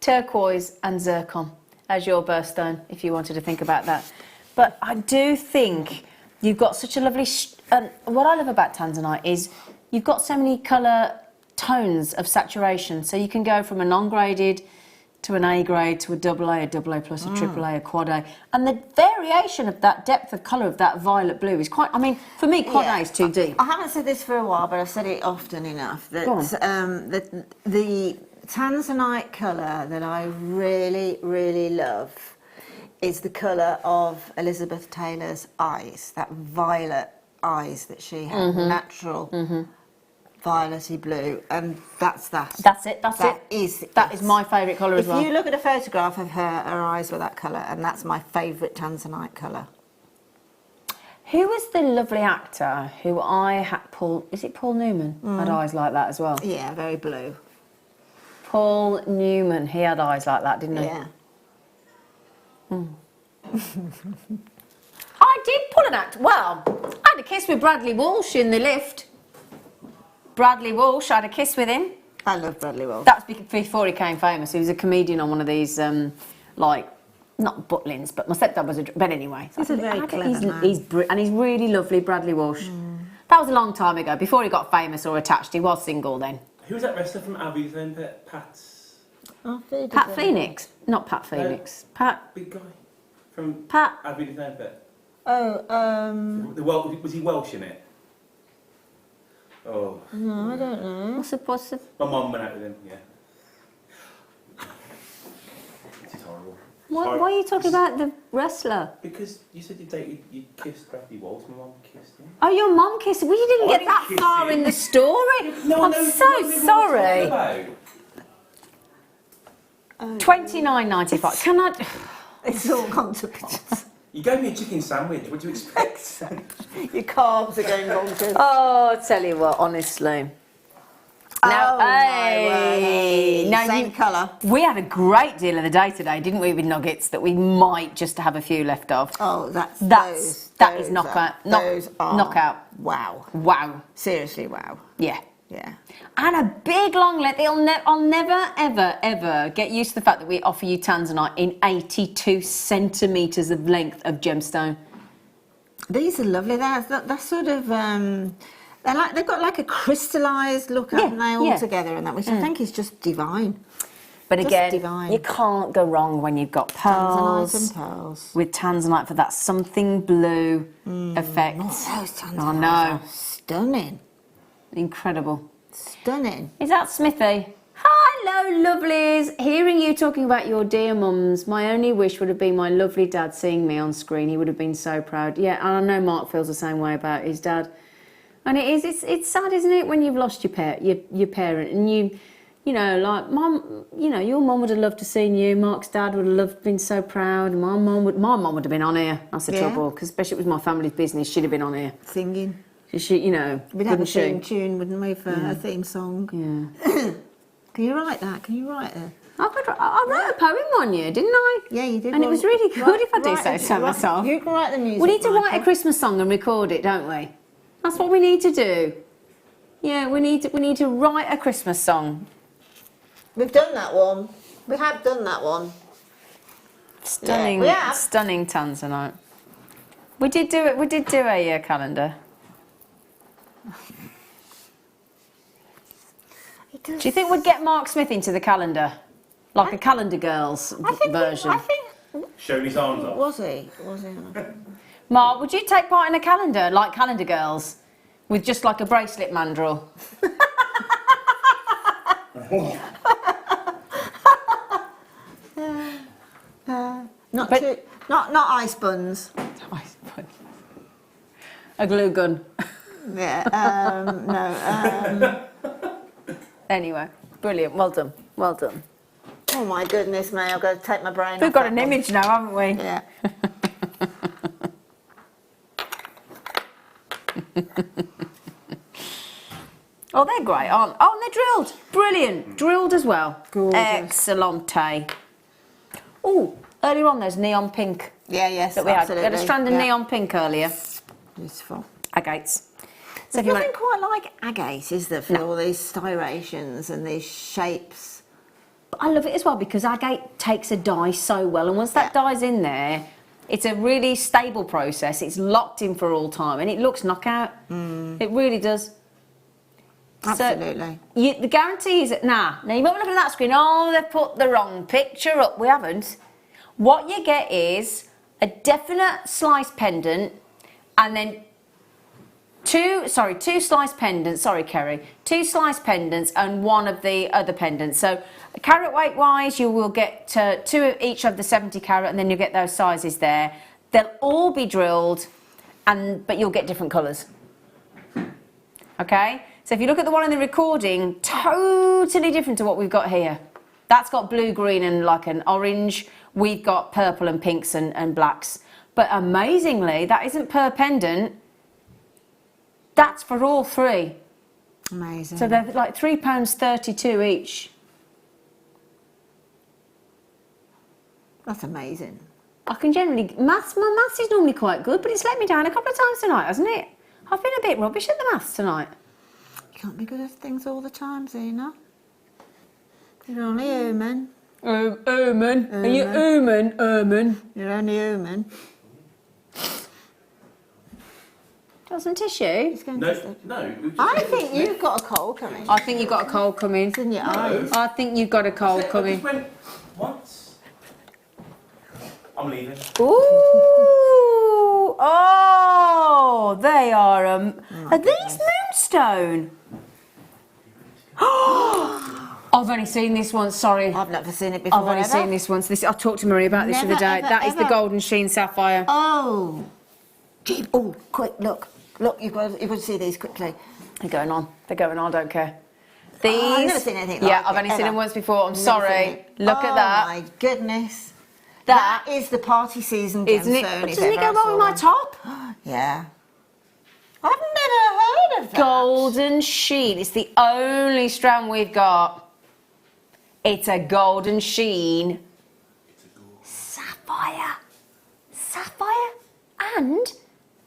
turquoise and zircon as your birthstone, if you wanted to think about that. But I do think you've got such a lovely... what I love about Tanzanite is you've got so many colour tones of saturation. So you can go from a non-graded to an A grade to a AA plus, a triple A, a quad A. And the variation of that depth of colour of that violet blue is quite... I mean, for me, quad A is too deep. I haven't said this for a while, but I've said it often enough. That the Tanzanite colour that I really, really love is the colour of Elizabeth Taylor's eyes, that violet eyes that she had, natural violety blue, and that's that. That's it, that's That it. That is my favourite colour as well. If you look at a photograph of her eyes were that colour, and that's my favourite Tanzanite colour. Who was the lovely actor who I had, is it Paul Newman? Had eyes like that as well. Yeah, very blue. Paul Newman, he had eyes like that, didn't he? Yeah. I did pull an act. Well, I had a kiss with Bradley Walsh in the lift. Bradley Walsh, I had a kiss with him. I love Bradley Walsh. That was before he became famous. He was a comedian on one of these, like, not Butlins, but my stepdad was but anyway. He's a very clever man. And he's really lovely, Bradley Walsh. That was a long time ago, before he got famous or attached. He was single then. Who was that wrestler from Aventurine? Pat's... Pat Phoenix. Not Pat Phoenix. Pat... Big guy. From Pat... Aventurine. Oh, Was he Welsh in it? Oh. no, I don't know. What's the... My mum went out with him, yeah. This is horrible. Why are you talking about the wrestler? Because you said you kissed Bradley Walsh, my mum kissed him. Oh, your mum kissed him? Well, you didn't I get that didn't far kiss in him. the story. No, I'm no, so sorry. about. $29.95. Can I... It's all gone to pieces. You gave me a chicken sandwich, what do you expect? Your carbs are going bonkers. Oh, I'll tell you what, honestly. Now, my word. Same colour. We had a great deal of the day today, didn't we, with nuggets that we might just have a few left of. Oh, that is knockout. Knockout. Wow. Wow. Seriously, wow. Yeah. Yeah. And a big long length. I'll never, ever, ever get used to the fact that we offer you Tanzanite in 82 centimetres of length of gemstone. These are lovely. They're sort of they've got like a crystallised look, haven't they, all together, and that, which I think is just divine. But Just again, divine. you can't go wrong when you've got pearls. Tanzanite and pearls. With Tanzanite for that something blue effect. Oh, those Tanzanites I know. are stunning. Incredible. Stunning. Is that Smithy? Hello, lovelies. Hearing you talking about your dear mums, my only wish would have been my lovely dad seeing me on screen. He would have been so proud. Yeah, and I know Mark feels the same way about his dad. And it's sad, isn't it, when you've lost your parent and you know, like, Mum, you know, your mum would have loved to seen you. Mark's dad would have loved been so proud. And my mum would have been on here. That's the trouble, because especially with my family's business, she'd have been on here. Singing. She, you know, We'd have a wouldn't she? theme tune, wouldn't we, for a theme song? Yeah. Can you write that? Can you write it? I wrote a poem on you, didn't I? Yeah, you did. And it was really good, if I do say so myself. You can write the music. We need to write a Michael. Christmas song and record it, don't we? That's what we need to do. Yeah, we need to write a Christmas song. We've done that one. We have done that one. Stunning, Yeah, we have. stunning Tanzanite. We did do it. We did do a calendar. Do you think we'd get Mark Smith into the calendar, like a Calendar Girls version? I think. Showing his arms off. Was he? Was he? Mark, would you take part in a calendar like Calendar Girls, with just like a bracelet mandrel? Not ice buns. Ice buns. A glue gun. Yeah. No. Anyway, brilliant. Well done. Well done. Oh my goodness me! I've got to take my brain. We've off got that an one. image now, haven't we? Yeah. Oh, they're great, aren't they? Oh, and they're drilled. Brilliant. Drilled as well. Gorgeous. Excellente. Oh, earlier on there's neon pink Yeah. Yes. that we had. Absolutely. We had a strand of Yeah. neon pink earlier. Beautiful. Agates. So There's nothing quite like agate, is there, for all these styrations and these shapes? I love it as well because agate takes a dye so well, and once that dye's in there, it's a really stable process. It's locked in for all time, and it looks knockout. It really does. Absolutely. So, the guarantee is that now you might be looking at that screen. Oh, they've put the wrong picture up. We haven't. What you get is a definite slice pendant, and then two slice pendants. Sorry, Kerry. 2 slice pendants and one of the other pendants. So, carat weight wise, you will get 2 of each of the 70 carat, and then you get those sizes there. They'll all be drilled, but you'll get different colours. Okay. So if you look at the one in the recording, totally different to what we've got here. That's got blue, green and like an orange. We've got purple and pinks and blacks. But amazingly, that isn't per pendant. That's for all 3. Amazing. So they're like £3.32 each. That's amazing. I can generally, my maths is normally quite good, but it's let me down a couple of times tonight, hasn't it? I've been a bit rubbish at the maths tonight. You can't be good at things all the time, Zena. You're only human. Human. Are you human? You're only human. Do you want some tissue? No. I think you've got a cold coming. I think you've got a cold coming. It's in your eyes. I think you've got a cold I coming. just went once. I'm leaving. Ooh! Oh, they are. Are these moonstone? I've only seen this once. Sorry, I've never seen it before. I've only seen this once. I talked to Marie about this the Never, other day. ever, That is the ever. golden sheen sapphire. Oh. Gee, oh, quick, look. Look, you've got to see these quickly. They're going on. They're going on. I don't care. These. Oh, I've never seen anything like Yeah, it, I've only seen ever. them once before. I'm Never seen sorry. it. Look at that. Oh my goodness. That is the party season isn't it? gemstone. But if doesn't it ever go I well with saw my top? one. Yeah. I've never heard of that. Golden sheen. It's the only strand we've got. It's a golden sheen. Sapphire. Sapphire. And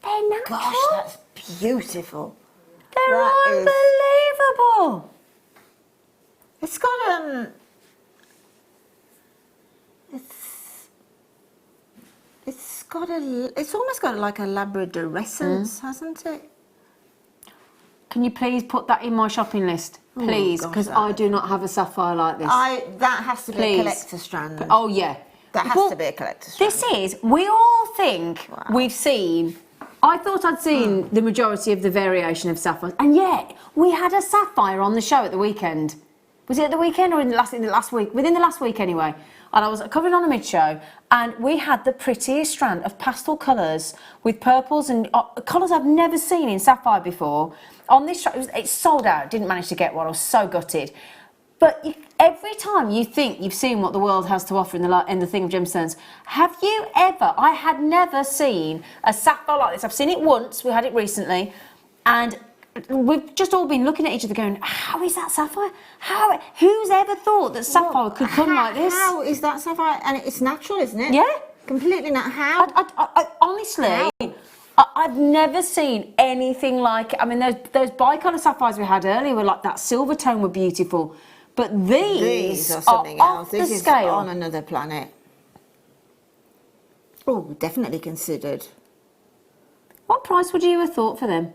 they're natural. Gosh, that's beautiful. They're that is- unbelievable. It's got it's almost got like a labradorescence, hasn't it? Can you please put that in my shopping list? Please, gosh, because that- I do not have a sapphire like this. That has to be Please. a collector strand. Oh, yeah. That has Well, to be a collector strand. This is, we all think we've seen, I thought I'd seen the majority of the variation of sapphires, and yet we had a sapphire on the show at the weekend. Was it at the weekend or in the last week? Within the last week anyway. And I was covering on a mid-show, and we had the prettiest strand of pastel colours with purples and colours I've never seen in sapphire before. On this show, it's sold out. Didn't manage to get one. I was so gutted. But every time you think you've seen what the world has to offer in the thing of gemstones, have you ever? I had never seen a sapphire like this. I've seen it once. We had it recently, and we've just all been looking at each other going, how is that sapphire? Who's ever thought that sapphire could come like this? How is that sapphire? And it's natural, isn't it? Yeah. Completely natural. How? I honestly, I've never seen anything like it. I mean, those bicolour sapphires we had earlier were like that silver tone were beautiful. But these are something off else. the This is scale. on another planet. Oh, definitely considered. What price would you have thought for them?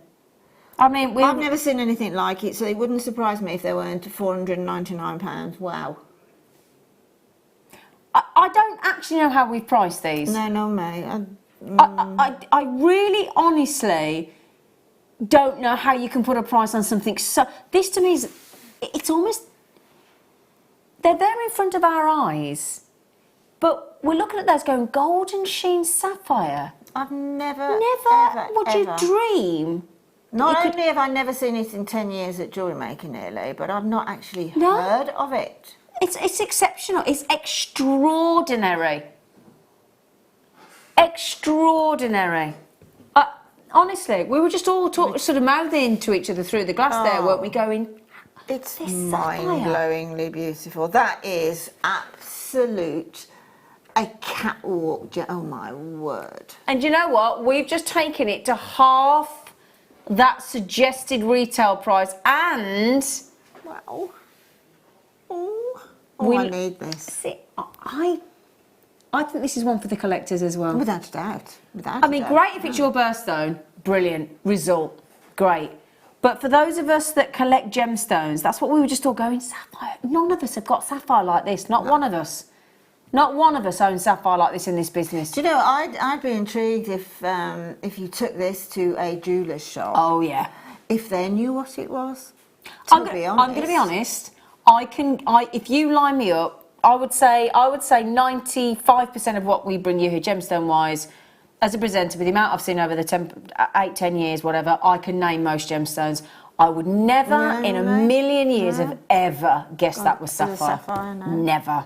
I mean, I've never seen anything like it, so it wouldn't surprise me if they weren't £499. Wow. I don't actually know how we've priced these. No, mate. I really, honestly don't know how you can put a price on something so... This to me is... It's almost... They're there in front of our eyes, but we're looking at those going, golden sheen sapphire. I've never would you dream? Not only have I never seen it in 10 years at JewelleryMaker nearly, but I've not actually heard of it. It's exceptional. It's extraordinary. Extraordinary. Honestly, we were just all sort of mouthing to each other through the glass there, weren't we, going... It's mind-blowingly beautiful. That is absolute... a catwalk. Oh, my word. And you know what? We've just taken it to half that suggested retail price and... Wow. I need this. See, I think this is one for the collectors as well. Without a doubt. I mean, great if it's your birthstone. Brilliant. Result. Great. But for those of us that collect gemstones, that's what we were just all going, sapphire. None of us have got sapphire like this. Not one of us. Not one of us owns sapphire like this in this business. Do you know, I'd be intrigued if you took this to a jeweller's shop. Oh, yeah. If they knew what it was. I'm going to be honest. If you line me up, I would say 95% of what we bring you here, gemstone-wise, as a presenter, with the amount I've seen over the 8-10 years, whatever, I can name most gemstones. I would never in a million years have ever guessed that was sapphire. Never.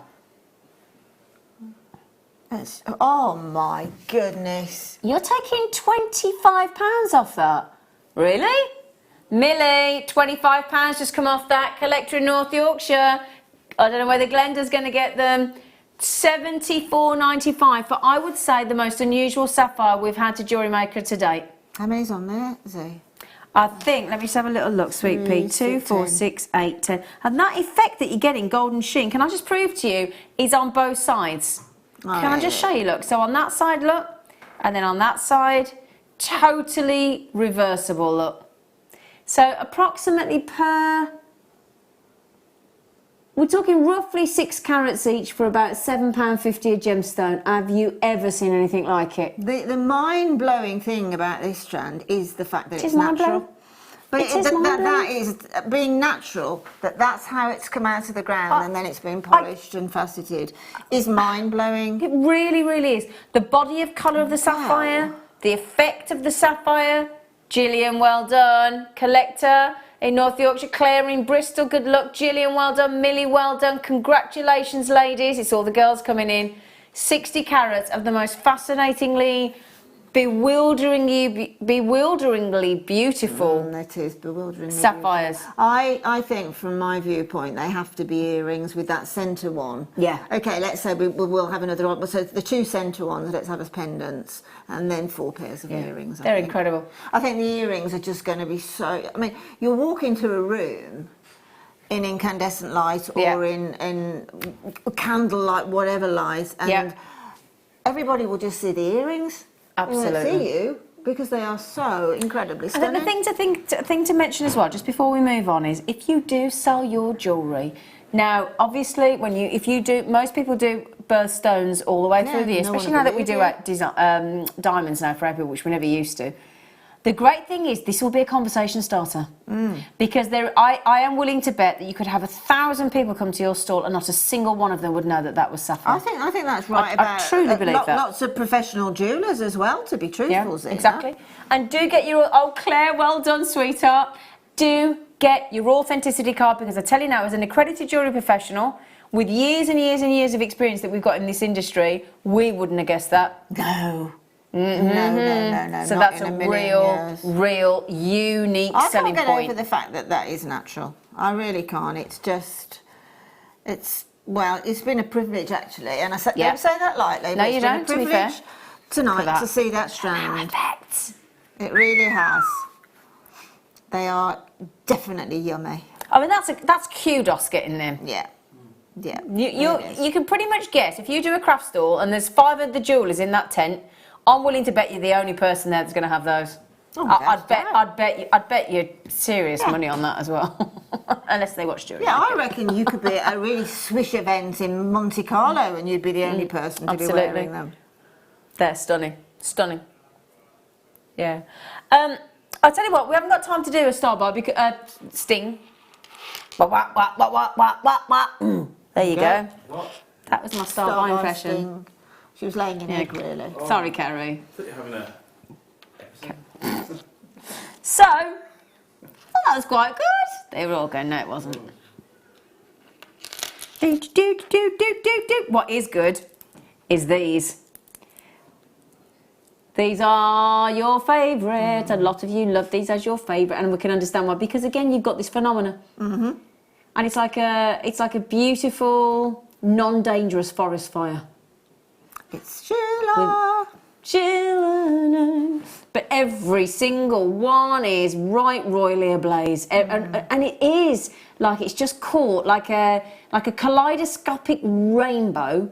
Oh my goodness. You're taking £25 off that? Really? Millie, £25 just come off that. Collector in North Yorkshire. I don't know whether Glenda's going to get them. £74.95 for, I would say, the most unusual sapphire we've had to JewelleryMaker to date. How many's on there, Zee? I think, let me just have a little look, Sweet Pea. 2, 4, 6, 8, 10. And that effect that you're getting, golden sheen, can I just prove to you, is on both sides. Can I just show you, look? So on that side, look, and then on that side, totally reversible, look. So approximately per... We're talking roughly 6 carats each for about £7.50 a gemstone. Have you ever seen anything like it? The mind-blowing thing about this strand is the fact that it's mind-blowing. natural. But that is being natural, that's how it's come out of the ground and then it's been polished and faceted, is mind-blowing. It really, really is. The body of colour of the sapphire, the effect of the sapphire. Gillian, well done. Collector in North Yorkshire, Claire in Bristol, good luck. Gillian, well done. Millie, well done. Congratulations, ladies. It's all the girls coming in. 60 carats of the most fascinatingly, bewilderingly beautiful it is bewilderingly sapphires. Beautiful. I think from my viewpoint they have to be earrings with that centre one. Yeah. Okay, let's say we'll have another one. So the 2 centre ones, let's have as pendants, and then 4 pairs of earrings. They're incredible. I think the earrings are just going to be so... I mean, you'll walk into a room in incandescent light or in candlelight, whatever light, and everybody will just see the earrings. Absolutely. They won't see you because they are so incredibly stunning. I think the thing to mention as well, just before we move on, is if you do sell your jewellery, now obviously most people do birthstones all the way through the year, especially now that we do diamonds now for April, which we never used to. The great thing is this will be a conversation starter because I am willing to bet that you could have 1,000 people come to your stall and not a single one of them would know that was sapphire. I think that's right. I truly believe that. Lots of professional jewellers as well, to be truthful, Zena. Exactly. And do get your... Oh, Claire, well done, sweetheart. Do get your authenticity card because I tell you now, as an accredited jewellery professional with years and years and years of experience that we've got in this industry, we wouldn't have guessed that. No. So not that's in a million years. real unique I selling can't get point. over the fact that that is natural. I really can't. It's just, well, it's been a privilege actually, and I don't say that lightly. No, but you it's been don't, a to be fair. privilege tonight to see that strand. Perfect. It really has. They are definitely yummy. I mean, that's kudos getting them. Yeah. Yeah. You can pretty much guess if you do a craft stall and there's 5 of the jewellers in that tent. I'm willing to bet you're the only person there that's going to have those. Oh, I'd bet you serious money on that as well, unless they watch Jewellery. Yeah, I reckon you could be at a really swish event in Monte Carlo and you'd be the only person to be wearing them. They're stunning, stunning. Yeah. I'll tell you what, we haven't got time to do a star bar because sting. There you go. What? That was my star bar impression. Sting. She was laying an egg, really. Sorry, Carrie. I thought you were having a episode. So, that was quite good. They were all going, no, it wasn't. What is good is these. These are your favourite. A lot of you love these as your favourite, and we can understand why. Because again, you've got this phenomena, and it's like a beautiful, non-dangerous forest fire. It's Sheila. But every single one is right royally ablaze, and it is like it's just caught like a kaleidoscopic rainbow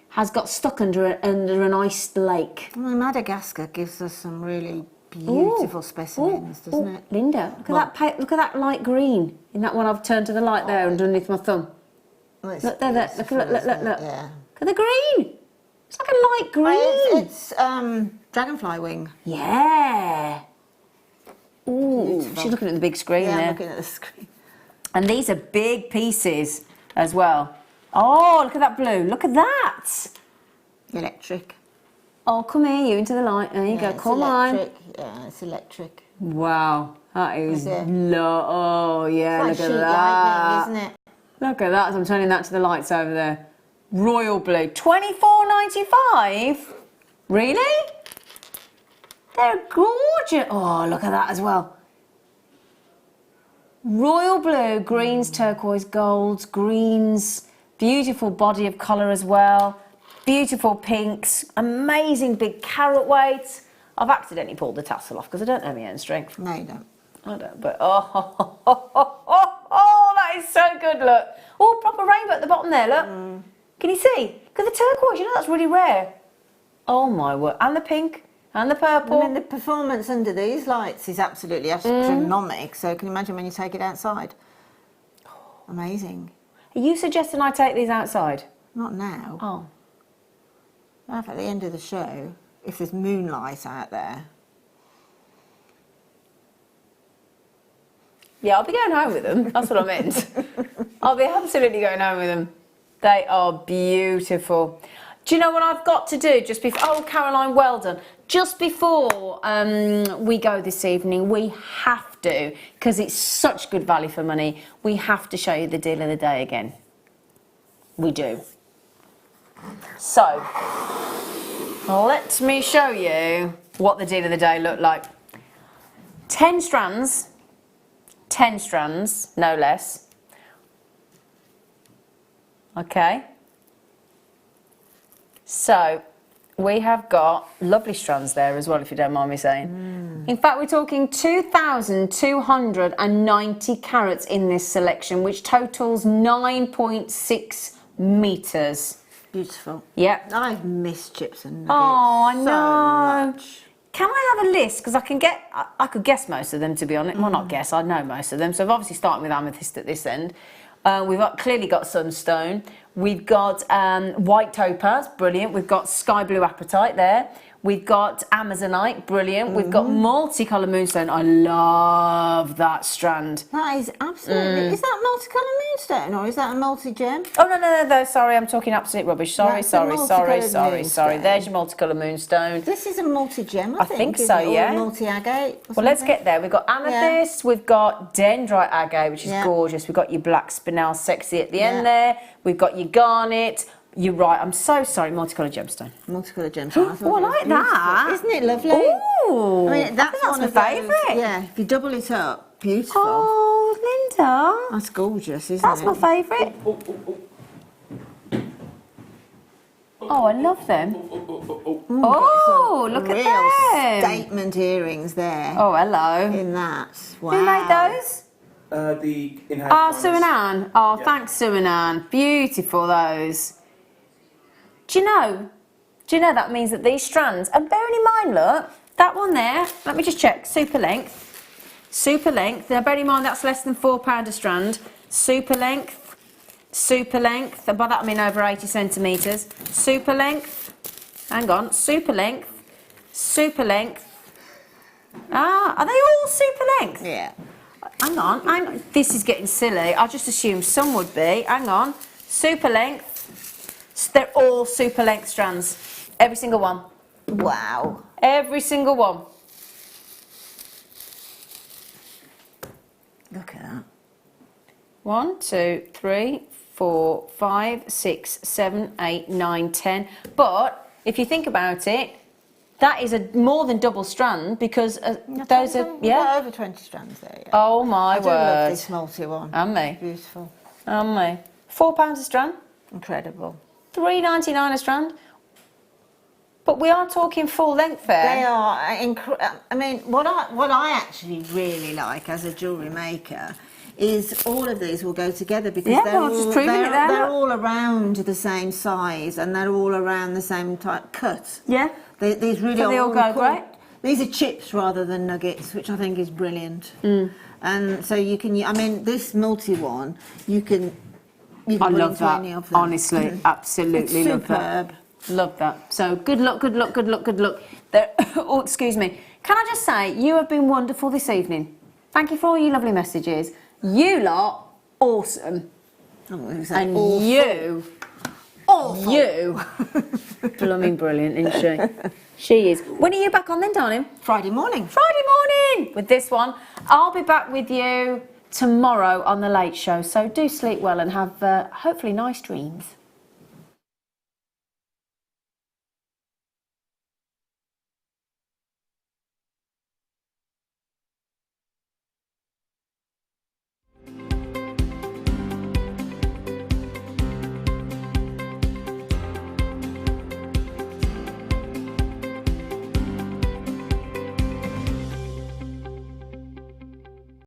has got stuck under an iced lake. Well, Madagascar gives us some really beautiful specimens, doesn't it? Linda, look at that light green in that one I've turned to the light there underneath my thumb. Well, Look there, look. Yeah. Look at the green. It's like a light green. It's dragonfly wing. Yeah. Ooh, Beautiful. she's looking at the big screen Yeah, there. I'm looking at the screen. And these are big pieces as well. Oh, look at that blue. Look at that. Electric. Oh, come here, you into the light. There you go. It's Come on. electric. Yeah, it's electric. Wow. That is Is it? oh, yeah, It's like look at sheet that. lightning, isn't it? Look at that. I'm turning that to the lights over there. Royal blue. $24.95? Really? They're gorgeous. Oh, look at that as well. Royal blue, greens, turquoise, golds, greens. Beautiful body of colour as well. Beautiful pinks. Amazing big carat weights. I've accidentally pulled the tassel off because I don't know my own strength. No, you don't. I don't, but oh, that is so good, look. Oh, proper rainbow at the bottom there, look. Can you see? Look at the turquoise, you know that's really rare. Oh my word, and the pink, and the purple. I mean, the performance under these lights is absolutely astronomical, so can you imagine when you take it outside? Amazing. Are you suggesting I take these outside? Not now. Oh. At the end of the show, if there's moonlight out there. Yeah, I'll be going home with them. That's what I meant. I'll be absolutely going home with them. They are beautiful. Do you know what I've got to do just before? Oh, Caroline, well done. Just before we go this evening, we have to, because it's such good value for money, we have to show you the deal of the day again. We do. So, let me show you what the deal of the day looked like. 10 strands, no less. Okay. So, we have got lovely strands there as well, if you don't mind me saying. In fact, we're talking 2,290 carats in this selection, which totals 9.6 metres. Beautiful. Yep. I've missed chips and nuggets. Oh, I know. So much. Can I have a list? Because I could guess most of them, to be honest. Well, not guess, I know most of them. So I've obviously started with amethyst at this end. We've clearly got sunstone. We've got white topaz, brilliant. We've got sky blue apatite there. We've got Amazonite, brilliant. We've got multicolour moonstone. I love that strand. That is absolutely... Is that multicolour moonstone or is that a multi-gem? Oh, no, sorry, I'm talking absolute rubbish. Sorry. That's a multicoloured moonstone. There's your multicolour moonstone. This is a multi-gem, I think. so, isn't it? yeah. Or a multi-agate. Well, let's get there. We've got amethyst, we've got dendrite agate, which is gorgeous. We've got your black spinel sexy at the end there. We've got your garnet. You're right. I'm so sorry. Multicoloured gemstone. Multicoloured gemstone. Oh, I like that. Isn't it lovely? Ooh, I mean, that's I think one that's of my those- favourite. Yeah, if you double it up, beautiful. Oh, Linda. That's gorgeous, isn't That's it? my favourite. Oh, I love them. Oh, look at Real them. statement earrings there. Oh, hello. In that. Wow. Who made those? The in-house Oh, Sue and designers. Anne. Oh, Yeah. thanks, Sue and Anne. Beautiful, those. Do you know that means that these strands, and bearing in mind, look, that one there, let me just check, super length. Super length. Now, bear in mind that's less than £4 a strand. Super length. Super length. And by that I mean over 80 centimetres. Super length. Hang on. Super length. Super length. Ah, are they all super length? Yeah. Hang on. This is getting silly. I just assumed some would be. Hang on. Super length. They're all super length strands. Every single one. Wow. Every single one. Look at that. 1, 2, 3, 4, 5, 6, 7, 8, 9, 10. But if you think about it, that is a more than double strand because those are, yeah. Over 20 strands there, yeah. Oh my I do love word. this multi one. And me. Beautiful. And me. £4 a strand. Incredible. $3.99 a strand. But we are talking full length there. They are, I mean, what I actually really like as a jewellery maker is all of these will go together because Yeah, well, just proving it there, they're look. all around the same size and they're all around the same type cut. Yeah. These really So they all go cool. great? These are chips rather than nuggets, which I think is brilliant. And so you can, I mean, this multi one, you can I put love into that. any of them. Honestly, absolutely It's love that. superb. Love that. So good luck, good luck, good luck, good luck. There, oh, excuse me. Can I just say, you have been wonderful this evening. Thank you for all your lovely messages. You lot, awesome. And awful. you, Awful. you, blooming brilliant, isn't she? She is. When are you back on then, darling? Friday morning. Friday morning with this one. I'll be back with you tomorrow on The Late Show. So do sleep well and have hopefully nice dreams.